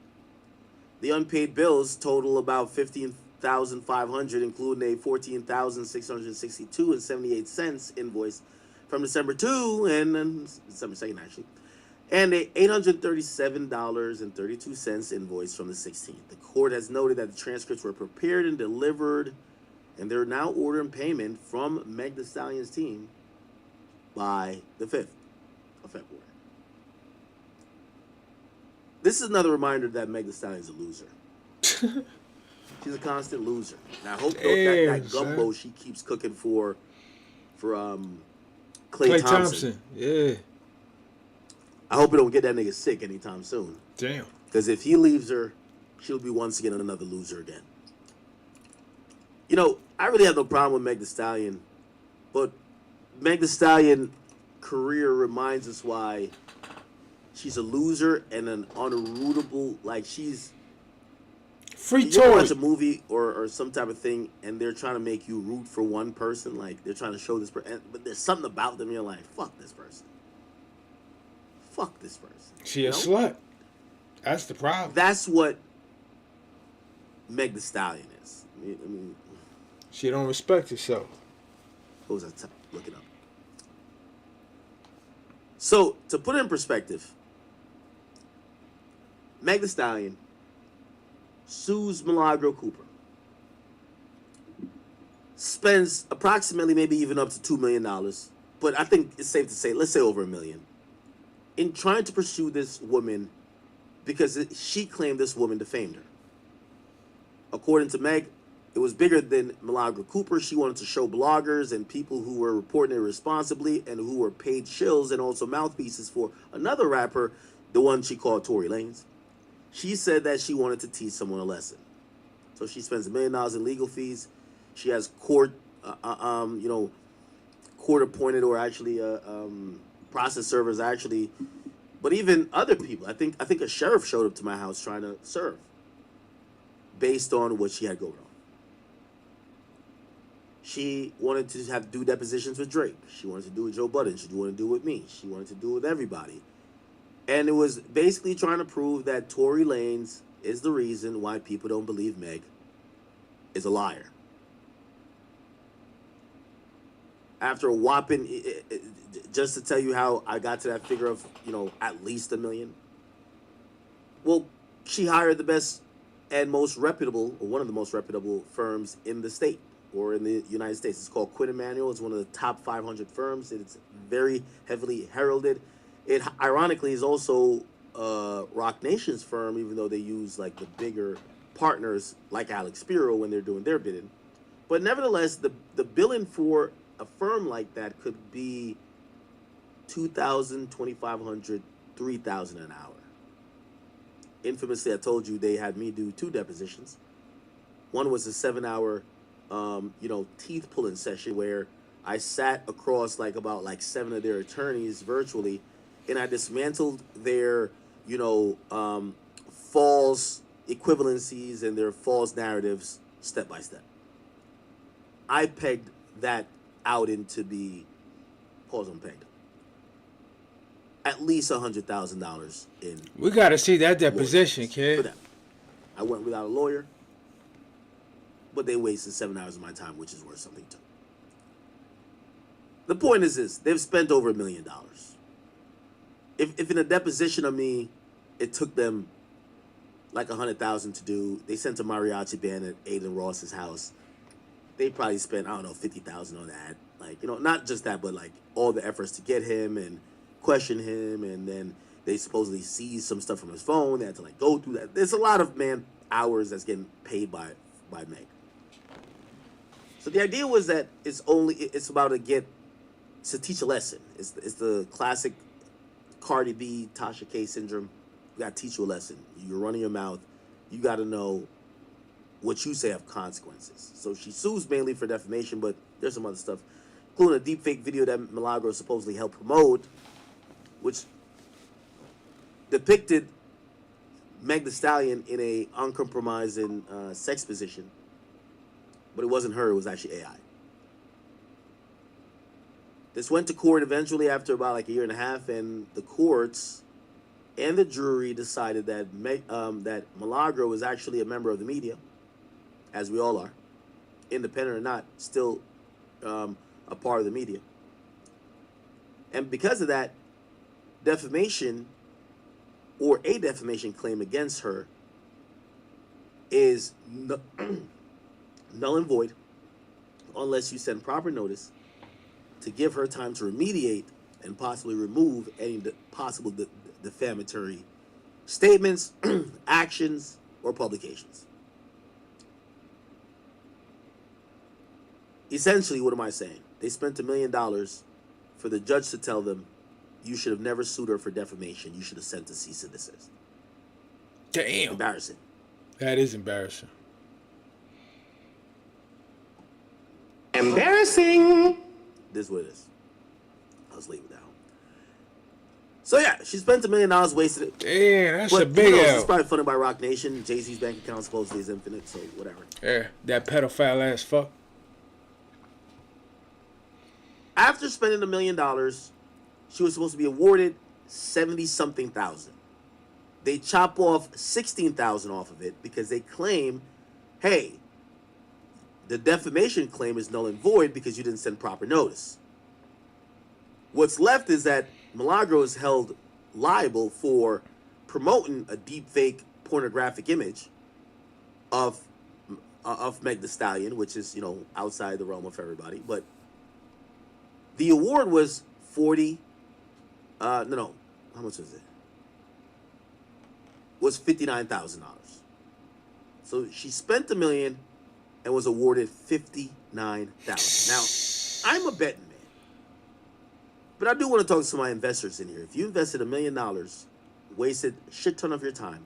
The unpaid bills total about $15,500, including a $14,662.78 invoice from December 2 and December 2nd actually, and a $837.32 invoice from the 16th. The court has noted that the transcripts were prepared and delivered, and they're now ordering payment from Meg Thee Stallion's team by the 5th of February. This is another reminder that Meg Thee Stallion is a loser. She's a constant loser. And I hope that gumbo she keeps cooking for Klay Thompson. Yeah. I hope we don't get that nigga sick anytime soon. Damn. Because if he leaves her, she'll be once again another loser again. You know, I really have no problem with Meg Thee Stallion, but Meg Thee Stallion career reminds us why she's a loser and an unrootable, like she's free you toy. watch a movie or some type of thing and they're trying to make you root for one person, like they're trying to show this person, but there's something about them you're like, fuck this person. Fuck this person. She a slut. That's the problem. That's what Meg Thee Stallion is. I mean, she don't respect herself. What was that? Look it up. So, to put it in perspective, Meg Thee Stallion sues Milagro Cooper, spends approximately maybe even up to $2 million, but I think it's safe to say, let's say over $1 million, in trying to pursue this woman because she claimed this woman defamed her. According to Meg, it was bigger than Milagro Cooper. She wanted to show bloggers and people who were reporting irresponsibly and who were paid shills and also mouthpieces for another rapper, the one she called Tory Lanez. She said that she wanted to teach someone a lesson. So she spends $1 million in legal fees. She has court appointed or actually process servers actually, but even other people. I think a sheriff showed up to my house trying to serve based on what she had going on. She wanted to do depositions with Drake. She wanted to do it with Joe Budden. She wanted to do it with me. She wanted to do it with everybody. And it was basically trying to prove that Tory Lanez is the reason why people don't believe Meg is a liar. After a whopping, just to tell you how I got to that figure of, at least $1 million. Well, she hired the best and most reputable, or one of the most reputable firms in the state or in the United States. It's called Quinn Emanuel. It's one of the top 500 firms. It's very heavily heralded. It ironically is also Roc Nation's firm, even though they use like the bigger partners like Alex Spiro when they're doing their bidding. But nevertheless, the billing for a firm like that could be $2,000, $2,500, $3,000 an hour. Infamously, I told you they had me do 2 depositions. One was a 7-hour, teeth pulling session where I sat across about 7 of their attorneys virtually, and I dismantled their, false equivalencies and their false narratives step by step. I pegged that out into be, pause on pegged, at least $100,000 in. We got to see that deposition, kid. I went without a lawyer, but they wasted 7 hours of my time, which is worth something too. The point is this: they've spent over $1 million. If in a deposition of me, it took them like $100,000 to do, they sent a mariachi band at Aiden Ross's house. They probably spent, I don't know, $50,000 on that. Not just that, but all the efforts to get him and question him, and then they supposedly seized some stuff from his phone. They had to go through that. There's a lot of hours that's getting paid by Meg. So the idea was that it's about to teach a lesson. It's the classic Cardi B, Tasha K syndrome. You gotta teach you a lesson. You're running your mouth. You gotta know what you say have consequences. So she sues mainly for defamation, but there's some other stuff, including a deepfake video that Milagro supposedly helped promote, which depicted Meg Thee Stallion in a uncompromising sex position, but it wasn't her. It was actually AI. This went to court eventually after about like a year and a half, and the courts and the jury decided that that Milagro was actually a member of the media, as we all are, independent or not, still a part of the media. And because of that, defamation or a defamation claim against her is null and void unless you send proper notice to give her time to remediate and possibly remove any possible defamatory statements, actions, or publications. Essentially, what am I saying? They spent $1 million for the judge to tell them, you should have never sued her for defamation. You should have sent a cease and desist. Damn. Embarrassing. That is embarrassing. Embarrassing. This is what it is. I was late with that one. So yeah, she spent $1 million, wasted it. Damn, that's but, a big L. It's probably funded by Rock Nation. Jay-Z's bank account supposedly is infinite, so whatever. Yeah, that pedophile ass fuck. After spending $1 million, she was supposed to be awarded 70-something thousand. They chop off 16,000 off of it because they claim, hey, the defamation claim is null and void because you didn't send proper notice. What's left is that Milagro is held liable for promoting a deepfake pornographic image of Meg Thee Stallion, which is, you know, outside the realm of everybody. But the award was how much was it? Was $59,000. So she spent $1 million and was awarded $59,000. Now, I'm a betting man, but I do want to talk to some of my investors in here. If you invested $1 million, wasted a shit ton of your time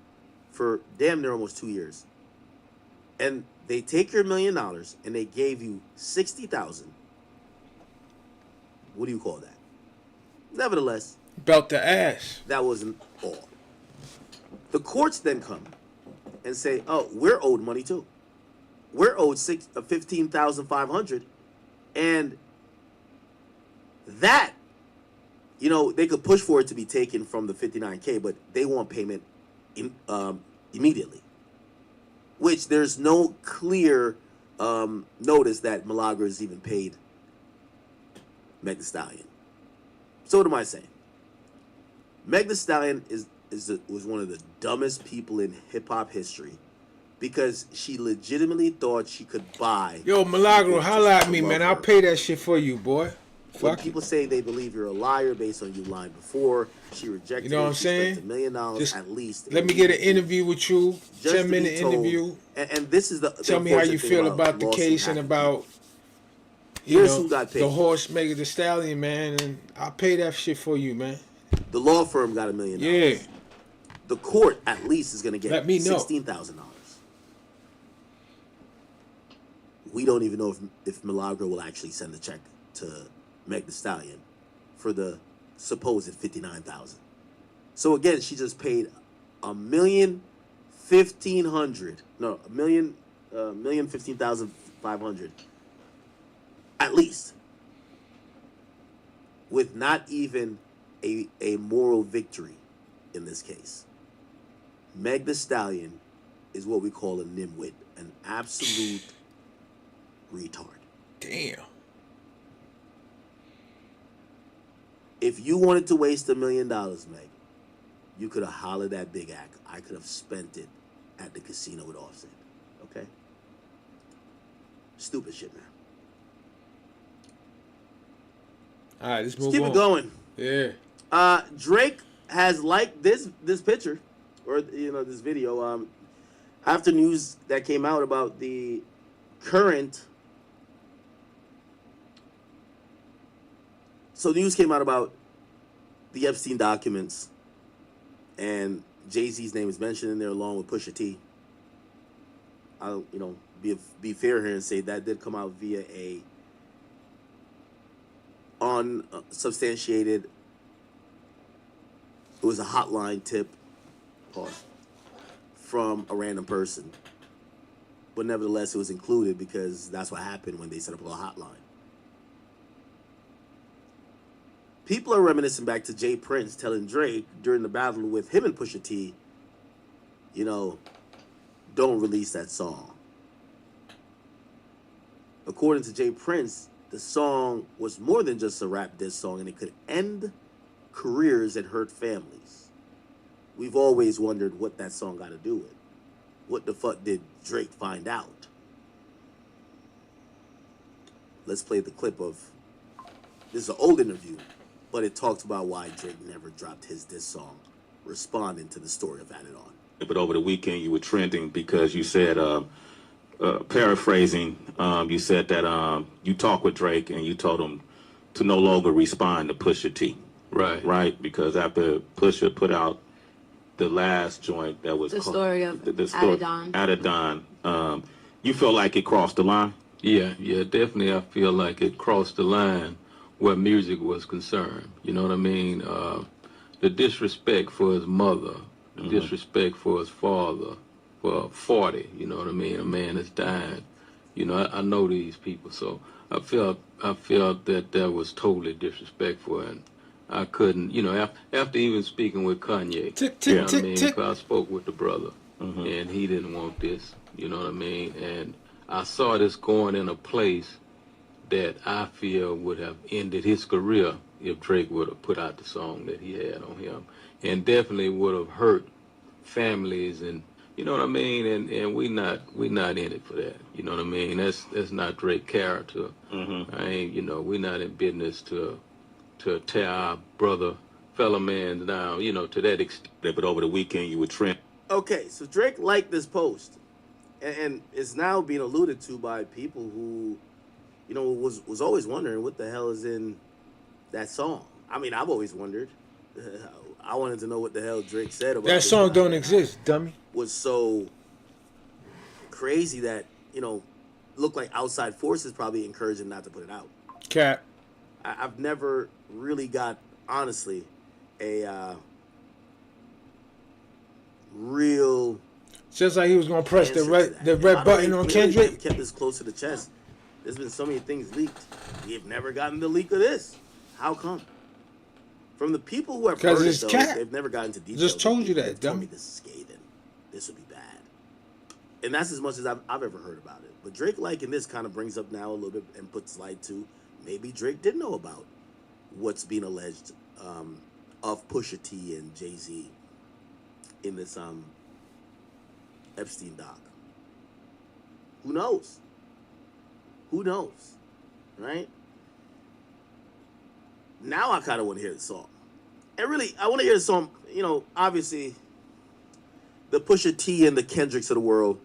for damn near almost 2 years, and they take your $1 million and they gave you $60,000, what do you call that? Nevertheless, belt the ass. That wasn't all. The courts then come and say, "Oh, we're owed money too. We're owed $15,500," and that, you know, they could push for it to be taken from the $59K, but they want payment immediately. Which there's no clear notice that Milagro is even paid Meg Thee Stallion. So what am I saying? Meg Thee Stallion was one of the dumbest people in hip-hop history because she legitimately thought she could buy... Yo, Milagro, holla at me, man. I'll pay that shit for you, boy. When people say they believe you're a liar based on you lying before, she rejected you know what I'm saying? $1 million at least. Let me get an interview with you, 10-minute interview. And this is the tell me how you feel about the case and about who got paid. The horse Meg Thee Stallion, man, and I'll pay that shit for you, man. The law firm got $1 million. Yeah. The court at least is gonna get $16,000. We don't even know if Milagro will actually send the check to Meg Thee Stallion for the supposed $59,000. So again, she just paid $1,015,500 at least, with not even a moral victory in this case. Meg Thee Stallion is what we call a nimwit, an absolute retard. Damn. If you wanted to waste $1 million, Meg, you could have hollered that big act. I could have spent it at the casino with Offset. Okay? Stupid shit, man. All right, let's move on. Keep it going. Yeah. Drake has liked this picture, or this video, after news that came out about the current. So news came out about the Epstein documents, and Jay-Z's name is mentioned in there along with Pusha T. I'll be fair here and say that did come out via a unsubstantiated It was a hotline tip from a random person. But nevertheless, it was included because that's what happened when they set up a little hotline. People are reminiscing back to Jay Prince telling Drake during the battle with him and Pusha T, you know, don't release that song. According to Jay Prince, the song was more than just a rap diss song, and it could end careers and hurt families. We've always wondered what that song got to do with. What the fuck did Drake find out? Let's play the clip of, this is an old interview, but it talks about why Drake never dropped his diss song, responding to the story of Added On. But over the weekend you were trending because you said, paraphrasing, you said that you talked with Drake and you told him to no longer respond to Pusha T. Right. Right? Because after Pusha put out the last joint that was The story of Adidon. Adidon, you feel like it crossed the line? Yeah, definitely. I feel like it crossed the line where music was concerned. You know what I mean? The disrespect for his mother, the disrespect for his father, for 40. You know what I mean? A man is dying. You know, I know these people, so I felt that was totally disrespectful, and I couldn't, you know, after even speaking with Kanye, you know what I mean? 'Cause I spoke with the brother, and he didn't want this, you know what I mean? And I saw this going in a place that I feel would have ended his career if Drake would have put out the song that he had on him, and definitely would have hurt families, and you know what I mean? And we not in it for that, you know what I mean? That's not Drake's character. I ain't, you know, we not in business to tear our fellow man down, you know, to that extent. But over the weekend you were trending. Okay, so Drake liked this post, and it's now being alluded to by people who, you know, was always wondering what the hell is in that song. I mean, I've always wondered. I wanted to know what the hell Drake said about that song. Don't exist, dummy. Was so crazy that, you know, looked like outside forces probably encouraged him not to put it out. Cap. I've never really got, honestly, a real. Just like he was gonna press the red button on Kendrick. Kept this close to the chest. There's been so many things leaked. We've never gotten the leak of this. How come? From the people who have heard it, though, they've never gotten into details. Just told you that, dummy. This is scathing. This would be bad. And that's as much as I've ever heard about it. But Drake liking this kind of brings up now a little bit and puts light to maybe Drake did know about what's being alleged of Pusha T and Jay-Z in this Epstein doc. Who knows? Who knows? Right? Now I kind of want to hear the song. And really, I want to hear the song, you know, obviously, the Pusha T and the Kendricks of the world,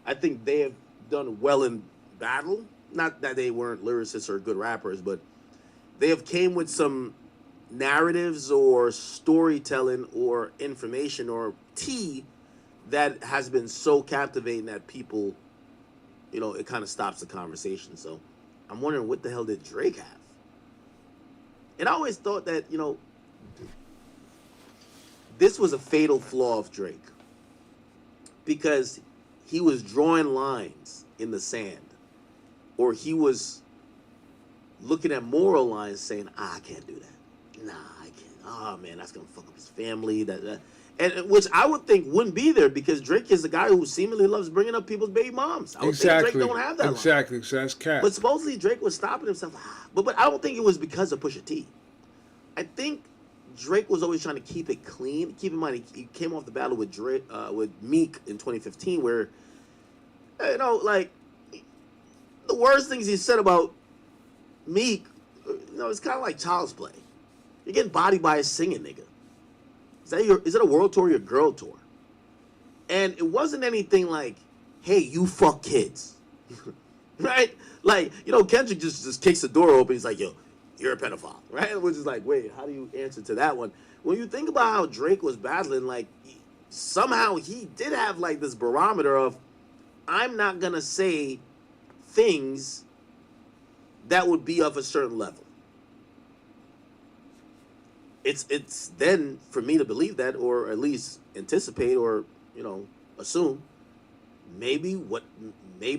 I think they have done well in battle. Not that they weren't lyricists or good rappers, but they have came with some narratives or storytelling or information or tea that has been so captivating that people, you know, it kind of stops the conversation. So I'm wondering, what the hell did Drake have? And I always thought that, you know, this was a fatal flaw of Drake because he was drawing lines in the sand, or he was looking at moral lines saying, I can't do that. Nah, I can't. Oh, man, that's going to fuck up his family. And which I would think wouldn't be there because Drake is a guy who seemingly loves bringing up people's baby moms. I would think Drake don't have that line. Exactly, so that's cap. But supposedly Drake was stopping himself. But I don't think it was because of Pusha T. I think Drake was always trying to keep it clean. Keep in mind, he came off the battle with Meek in 2015 where, you know, like, the worst things he said about Meek, you know, it's kind of like child's play. You're getting bodied by a singing nigga. Is it a world tour or your girl tour? And it wasn't anything like, hey, you fuck kids. Right? Like, you know, Kendrick just kicks the door open. He's like, yo, you're a pedophile. Right? Which is like, wait, how do you answer to that one? When you think about how Drake was battling, like, somehow he did have, like, this barometer of, I'm not going to say things that would be of a certain level. it's then for me to believe that, or at least anticipate, or assume maybe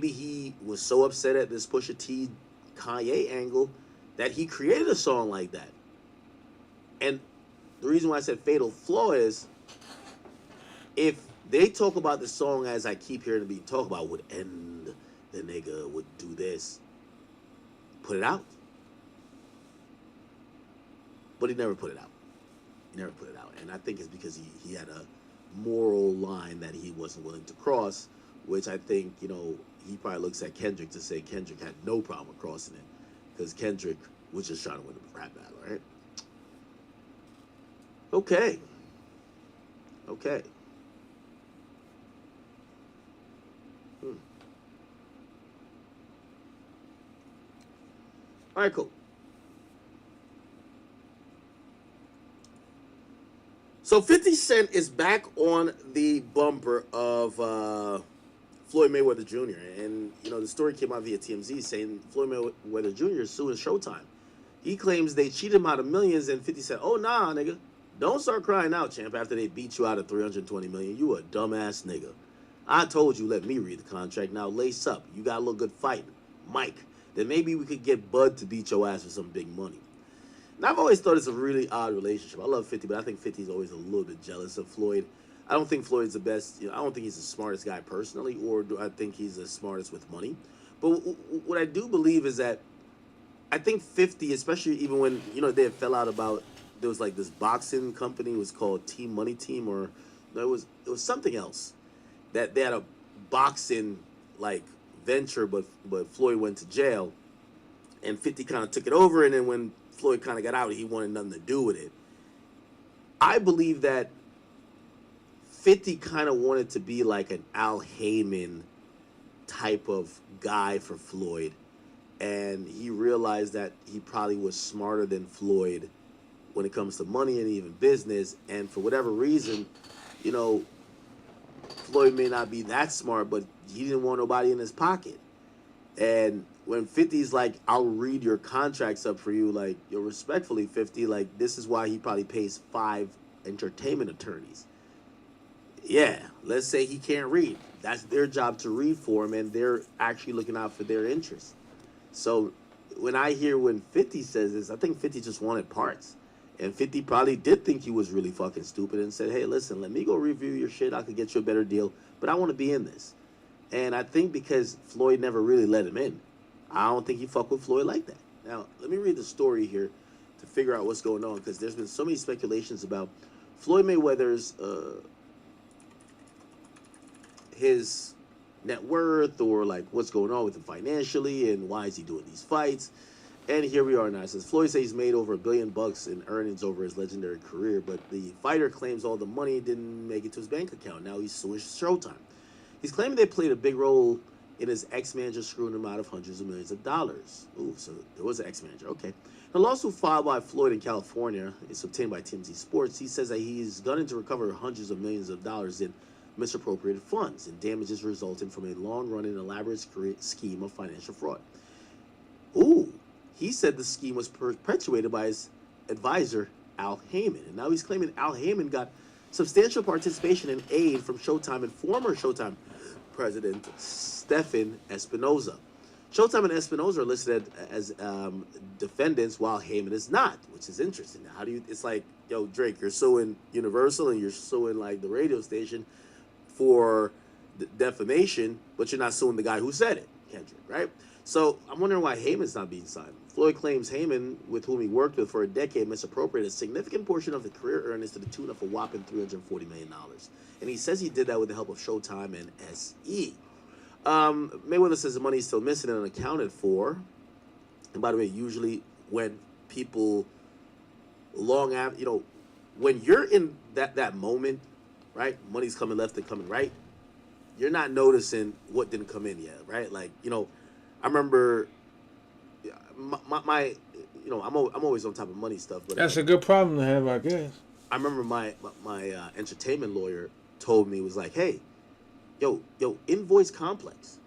he was so upset at this Pusha T Kanye angle that he created a song like that. And the reason why I said fatal flaw is if they talk about the song as I keep hearing it being talked about would end, the nigga would do this, put it out. But he never put it out. And I think it's because he had a moral line that he wasn't willing to cross, which I think, he probably looks at Kendrick to say Kendrick had no problem crossing it because Kendrick was just trying to win a rap battle, right? Okay. All right, cool. So 50 Cent is back on the bumper of Floyd Mayweather Jr. And, the story came out via TMZ saying Floyd Mayweather Jr. is suing Showtime. He claims they cheated him out of millions, and 50 said, oh, nah, nigga. Don't start crying out, champ, after they beat you out of $320 million. You a dumbass nigga. I told you, let me read the contract. Now lace up. You got a little good fight. Mike, then maybe we could get Bud to beat your ass for some big money. And I've always thought it's a really odd relationship. I love 50, but I think 50 is always a little bit jealous of Floyd. I don't think Floyd's the best. I don't think he's the smartest guy personally, or do I think he's the smartest with money. But what I do believe is that I think 50, especially even when, they fell out about, there was like this boxing company, it was called Team Money Team, or no, it was something else, that they had a boxing like venture, but Floyd went to jail, and 50 kind of took it over, and then when Floyd kind of got out, he wanted nothing to do with it. I believe that 50 kind of wanted to be like an Al Heyman type of guy for Floyd, and he realized that he probably was smarter than Floyd when it comes to money and even business, and for whatever reason, Floyd may not be that smart, but he didn't want nobody in his pocket. And when 50's like, I'll read your contracts up for you, like, respectfully, 50, like, this is why he probably pays 5 entertainment attorneys. Yeah, let's say he can't read. That's their job to read for him, and they're actually looking out for their interests. So when I hear when 50 says this, I think 50 just wanted parts. And 50 probably did think he was really fucking stupid and said, hey, listen, let me go review your shit. I could get you a better deal, but I want to be in this. And I think because Floyd never really let him in, I don't think he fucked with Floyd like that. Now, let me read the story here to figure out what's going on, because there's been so many speculations about Floyd Mayweather's his net worth, or like what's going on with him financially and why is he doing these fights. And here we are now. It says Floyd says he's made over $1 billion in earnings over his legendary career, but the fighter claims all the money didn't make it to his bank account. Now he's suing Showtime. He's claiming they played a big role in his ex-manager screwing him out of hundreds of millions of dollars. Ooh, so there was an ex-manager. Okay. The lawsuit filed by Floyd in California is obtained by TMZ Sports. He says that he's gunning to recover hundreds of millions of dollars in misappropriated funds and damages resulting from a long-running elaborate scheme of financial fraud. Ooh. He said the scheme was perpetuated by his advisor, Al Heyman. And now he's claiming Al Heyman got substantial participation and aid from Showtime and former Showtime president, Stephan Espinoza. Showtime and Espinoza are listed as defendants, while Heyman is not, which is interesting. Now, it's like, yo, Drake, you're suing Universal and you're suing, like, the radio station for defamation, but you're not suing the guy who said it, Kendrick, right? So I'm wondering why Heyman's not being signed. Floyd claims Heyman, with whom he worked with for a decade, misappropriated a significant portion of the career earnings to the tune of a whopping $340 million. And he says he did that with the help of Showtime and SE. Mayweather says the money is still missing and unaccounted for. And by the way, usually when people long after, when you're in that moment, right, money's coming left and coming right, you're not noticing what didn't come in yet, right? Like, I remember my I'm always on top of money stuff, but that's a good problem to have, I guess. I remember my entertainment lawyer told me, was like, hey, yo, invoice Complex,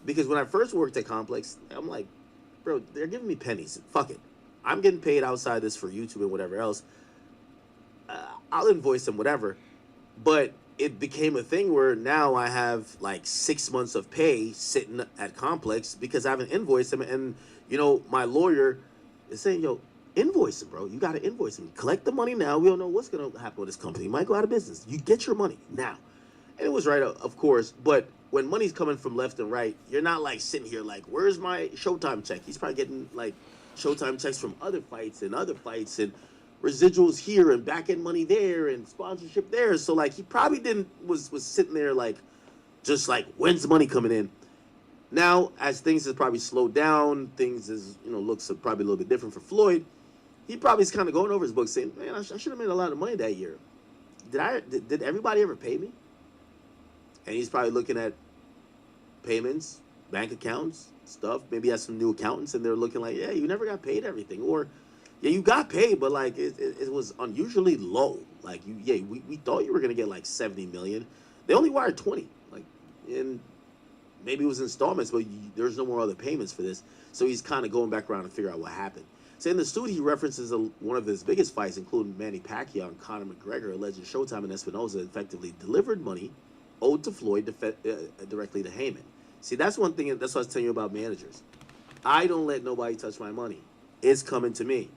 because when I first worked at Complex, I'm like, bro, they're giving me pennies. Fuck it, I'm getting paid outside this for YouTube and whatever else. I'll invoice him whatever. But it became a thing where now I have like 6 months of pay sitting at Complex because I haven't invoiced him. And, my lawyer is saying, yo, invoice him, bro. You got to invoice him. Collect the money now. We don't know what's going to happen with this company. It might go out of business. You get your money now. And it was right, of course. But when money's coming from left and right, you're not like sitting here like, where's my Showtime check? He's probably getting like Showtime checks from other fights and residuals here and back end money there and sponsorship there. So like he probably was sitting there like just like, when's the money coming in? Now, as things has probably slowed down, things is looks probably a little bit different for Floyd. He probably is kind of going over his book saying, man, I should have made a lot of money that year. Did everybody ever pay me? And he's probably looking at payments, bank accounts, stuff. Maybe he has some new accountants and they're looking like, yeah, you never got paid everything. Or, yeah, you got paid, but like it was unusually low. Like we thought you were gonna get like 70 million. They only wired 20. Like, and maybe it was installments, but there's no more other payments for this. So he's kind of going back around to figure out what happened. So in the studio, he references one of his biggest fights, including Manny Pacquiao and Conor McGregor, alleged Showtime and Espinosa effectively delivered money owed to Floyd directly to Heyman. See, that's one thing. That's what I was telling you about managers. I don't let nobody touch my money. It's coming to me.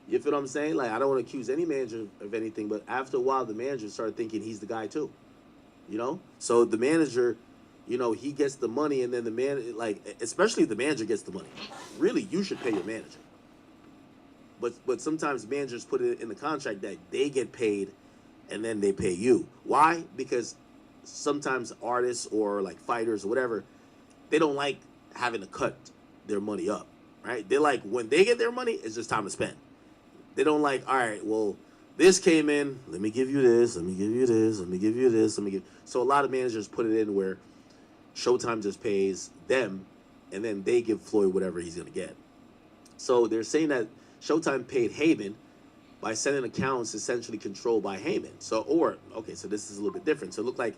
You feel what I'm saying? Like, I don't want to accuse any manager of anything, but after a while, the manager started thinking he's the guy too. So the manager, he gets the money, and then the man, like, especially if the manager gets the money. Really, you should pay your manager. But sometimes managers put it in the contract that they get paid, and then they pay you. Why? Because sometimes artists or like fighters or whatever, they don't like having to cut their money up, right? They like when they get their money, it's just time to spend. They don't like, all right, well, this came in, let me give you this, let me give you this, let me give you this, let me give. So a lot of managers put it in where Showtime just pays them, and then they give Floyd whatever he's gonna get. So they're saying that Showtime paid Heyman by sending accounts essentially controlled by Heyman. So this is a little bit different. So it looked like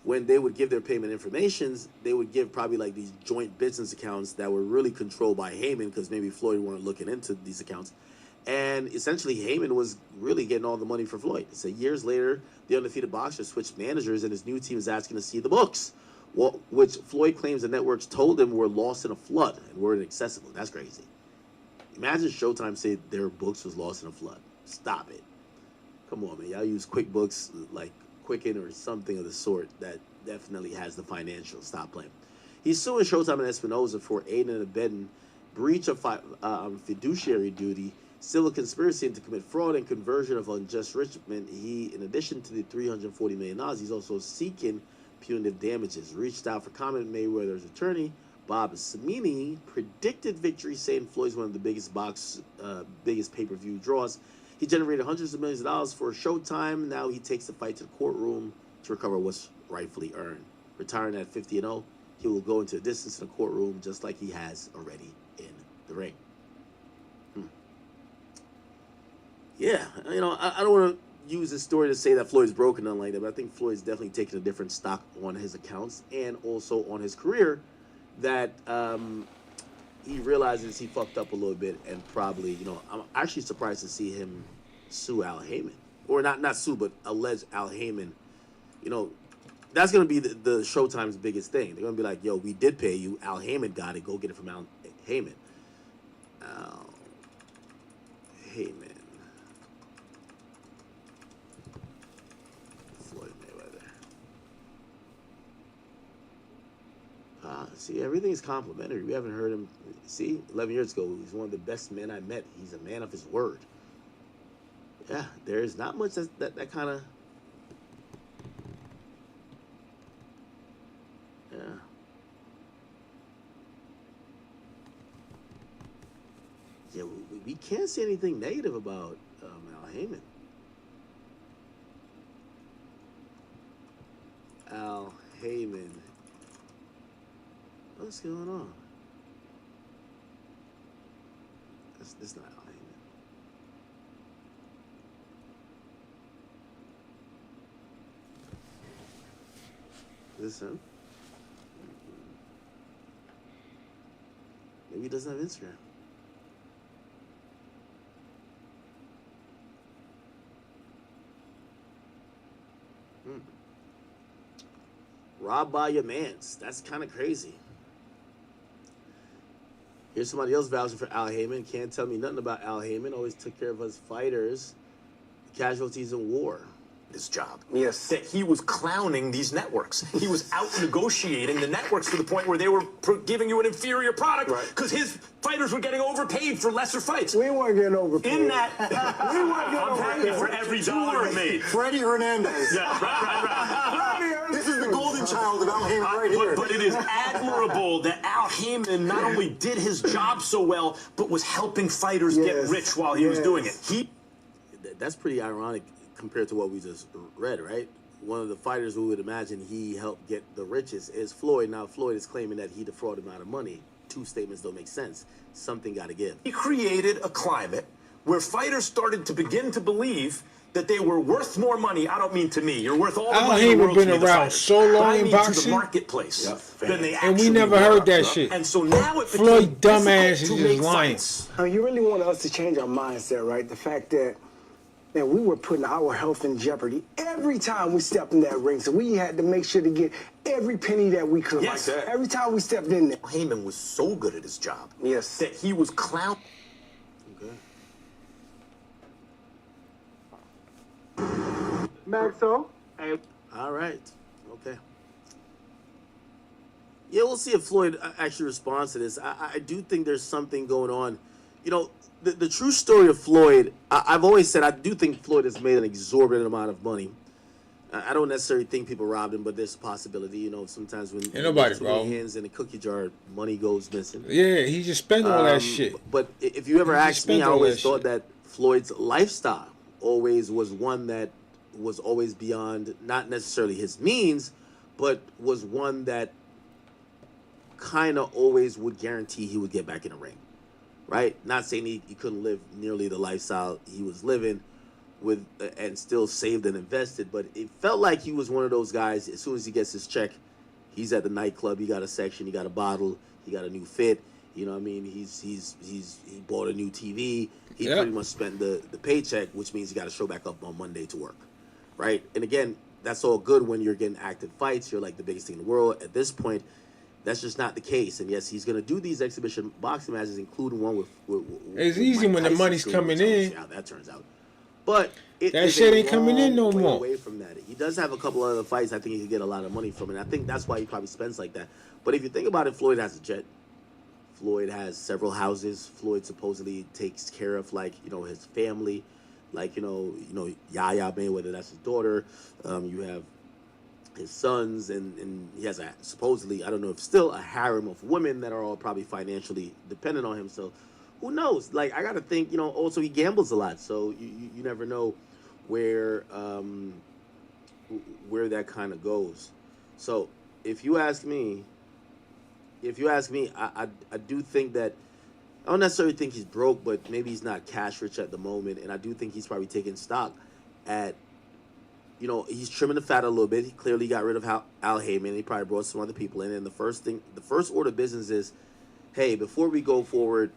when they would give their payment informations, they would give probably like these joint business accounts that were really controlled by Heyman because maybe Floyd weren't looking into these accounts. And essentially, Heyman was really getting all the money for Floyd. So years later, the undefeated boxer switched managers, and his new team is asking to see the books, which Floyd claims the networks told him were lost in a flood and were inaccessible. That's crazy. Imagine Showtime said their books was lost in a flood. Stop it. Come on, man. Y'all use QuickBooks like Quicken or something of the sort that definitely has the financials. Stop playing. He's suing Showtime and Espinosa for aiding and abetting, breach of fiduciary duty, civil conspiracy to commit fraud, and conversion of unjust enrichment. He, in addition to the $340 million, he's also seeking punitive damages. Reached out for comment. Mayweather's attorney, Bob Samini, predicted victory, saying Floyd's one of the biggest pay-per-view draws. He generated hundreds of millions of dollars for Showtime. Now he takes the fight to the courtroom to recover what's rightfully earned. Retiring at 50-0, he will go into a distance in the courtroom just like he has already in the ring. Yeah, I don't want to use this story to say that Floyd's broken, nothing like that, but I think Floyd's definitely taking a different stock on his accounts and also on his career, that he realizes he fucked up a little bit, and probably, I'm actually surprised to see him sue Al Heyman. Or not sue, but allege Al Heyman. That's going to be the Showtime's biggest thing. They're going to be like, yo, we did pay you. Al Heyman got it. Go get it from Al Heyman. Al Heyman. Floyd Mayweather. See, everything's complimentary. We haven't heard him. See, 11 years ago, he was one of the best men I met. He's a man of his word. Yeah, there's not much that kind of... Yeah. Yeah, we can't say anything negative about Al Heyman. Al Heyman. What's going on? That's not Al Heyman. Is this him? Maybe he doesn't have Instagram. Robbed by your mans. That's kind of crazy. Here's somebody else vouching for Al Heyman. Can't tell me nothing about Al Heyman. Always took care of us fighters, casualties in war. His job. Yes. That he was clowning these networks. He was out negotiating the networks to the point where they were giving you an inferior product because his fighters were getting overpaid for lesser fights. We weren't getting overpaid. In that, we weren't getting overpaid for every dollar you made. Freddie Hernandez. Yeah, right. This is the golden child of Al Heyman right here. But it is admirable that Al Heyman not only did his job so well, but was helping fighters get rich while he was doing it. That's pretty ironic compared to what we just read, right? One of the fighters we would imagine he helped get the richest is Floyd. Now, Floyd is claiming that he defrauded him out of money. Two statements don't make sense. Something got to give. He created a climate where fighters started to begin to believe that they were worth more money. I don't mean to me. You're worth all the money in the world to been around so long in boxing. To the marketplace than they and we never heard that shit. And so now it Floyd dumbass is just lying. You really want us to change our mindset, right? The fact that we were putting our health in jeopardy every time we stepped in that ring. So we had to make sure to get every penny that we could. Yes. Every time we stepped in there. Heyman was so good at his job. Yes. That he was clowning. Maxo? All right. Okay. Yeah, we'll see if Floyd actually responds to this. I do think there's something going on. You know, the true story of Floyd, I've always said I do think Floyd has made an exorbitant amount of money. I don't necessarily think people robbed him, but there's a possibility. You know, sometimes when nobody many hands in a cookie jar, money goes missing. Yeah, he just spent all that shit. But if you ever asked me, I always thought that Floyd's lifestyle always was one that was always beyond, not necessarily his means, but was one that kind of always would guarantee he would get back in the ring. Right? Not saying he couldn't live nearly the lifestyle he was living with and still saved and invested, but it felt like he was one of those guys, as soon as he gets his check, he's at the nightclub, he got a section, he got a bottle, he got a new fit, you know what I mean? He bought a new TV, he pretty much spent the paycheck, which means he got to show back up on Monday to work. Right? And again, that's all good when you're getting active fights, you're like the biggest thing in the world. At this point, that's just not the case. And yes, he's going to do these exhibition boxing matches, including one with it's easy when the money's coming in. How that turns out. But that shit ain't coming in no more. Away from that, he does have a couple other fights. I think he could get a lot of money from it. I think that's why he probably spends like that. But if you think about it, Floyd has a jet. Floyd has several houses. Floyd supposedly takes care of, like, you know, his family, like, you know Yaya Mayweather, that's his daughter. You have his sons, and he has a supposedly, I don't know if still, a harem of women that are all probably financially dependent on him. So who knows? Like, I gotta think, you know, also he gambles a lot, so you never know where that kind of goes. So if you ask me, I do think that, I don't necessarily think he's broke, but maybe he's not cash rich at the moment, and I do think he's probably taking stock at, you know, he's trimming the fat a little bit. He clearly got rid of Al Heyman. He probably brought some other people in. And the first order of business is, hey, before we go forward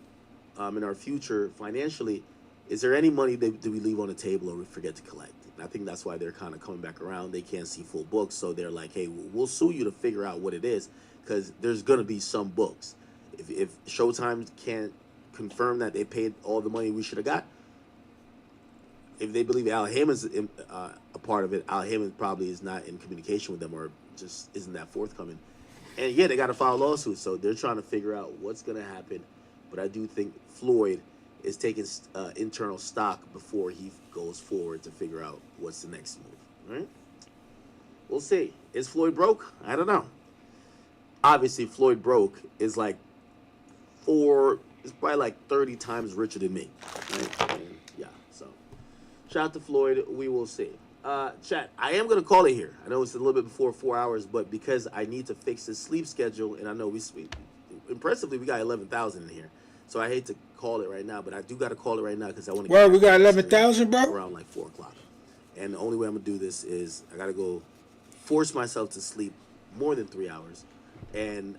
in our future financially, is there any money that we leave on the table or we forget to collect? And I think that's why they're kind of coming back around. They can't see full books, so they're like, hey, we'll sue you to figure out what it is, because there's going to be some books. If Showtime can't confirm that they paid all the money we should have got, if they believe Al Heyman's a part of it, Al Heyman probably is not in communication with them or just isn't that forthcoming. And yeah, they got to file lawsuits, so they're trying to figure out what's going to happen. But I do think Floyd is taking internal stock before he goes forward to figure out what's the next move. Right? We'll see. Is Floyd broke? I don't know. Obviously, Floyd broke is like it's probably like 30 times richer than me. Right? And yeah, so shout out to Floyd. We will see. Chat, I am going to call it here. I know it's a little bit before 4 hours, but because I need to fix the sleep schedule, and I know we impressively, we got 11,000 in here. So I hate to call it right now, but I do got to call it right now because I want to we got 11,000, bro? Around like 4 o'clock. And the only way I'm going to do this is I got to go force myself to sleep more than 3 hours and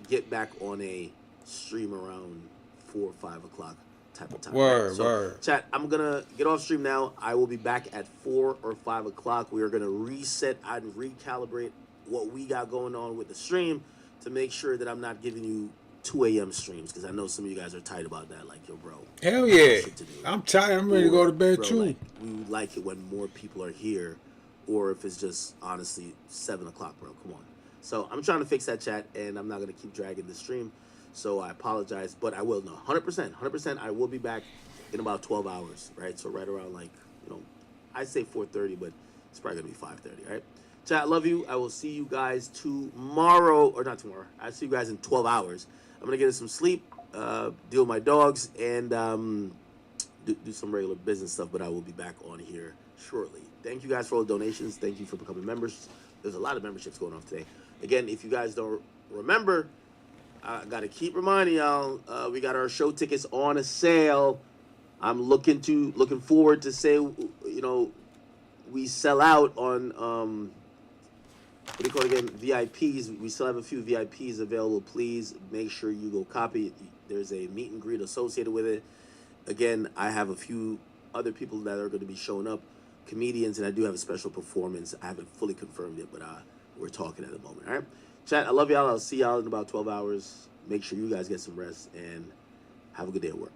get back on a stream around 4 or 5 o'clock type of time. Word, right? So, word. Chat, I'm gonna get off stream now. I will be back at 4 or 5 o'clock. We are gonna reset and recalibrate what we got going on with the stream to make sure that I'm not giving you 2 a.m. streams, because I know some of you guys are tight about that. Like, yo, bro. Hell yeah. I'm tired. I'm ready to go to bed bro, too. Like, we would like it when more people are here, or if it's just honestly 7 o'clock, bro. Come on. So I'm trying to fix that, chat, and I'm not gonna keep dragging the stream. So I apologize, but I will. No, 100%. I will be back in about 12 hours, right? So right around, like, I say 4:30, but it's probably gonna be 5:30, right? Chat, I love you. I will see you guys tomorrow, or not tomorrow. I'll see you guys in 12 hours. I'm gonna get some sleep, deal with my dogs, and do some regular business stuff. But I will be back on here shortly. Thank you guys for all the donations. Thank you for becoming members. There's a lot of memberships going off today. Again, if you guys don't remember, I gotta keep reminding y'all, we got our show tickets on a sale. I'm looking forward to say, we sell out on what do you call it again? VIPs. We still have a few VIPs available. Please make sure you go copy it. There's a meet and greet associated with it. Again, I have a few other people that are going to be showing up, comedians, and I do have a special performance. I haven't fully confirmed it, but we're talking at the moment. All right, chat. I love y'all. I'll see y'all in about 12 hours. Make sure you guys get some rest and have a good day at work.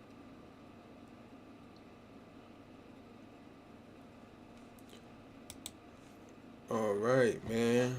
All right, man.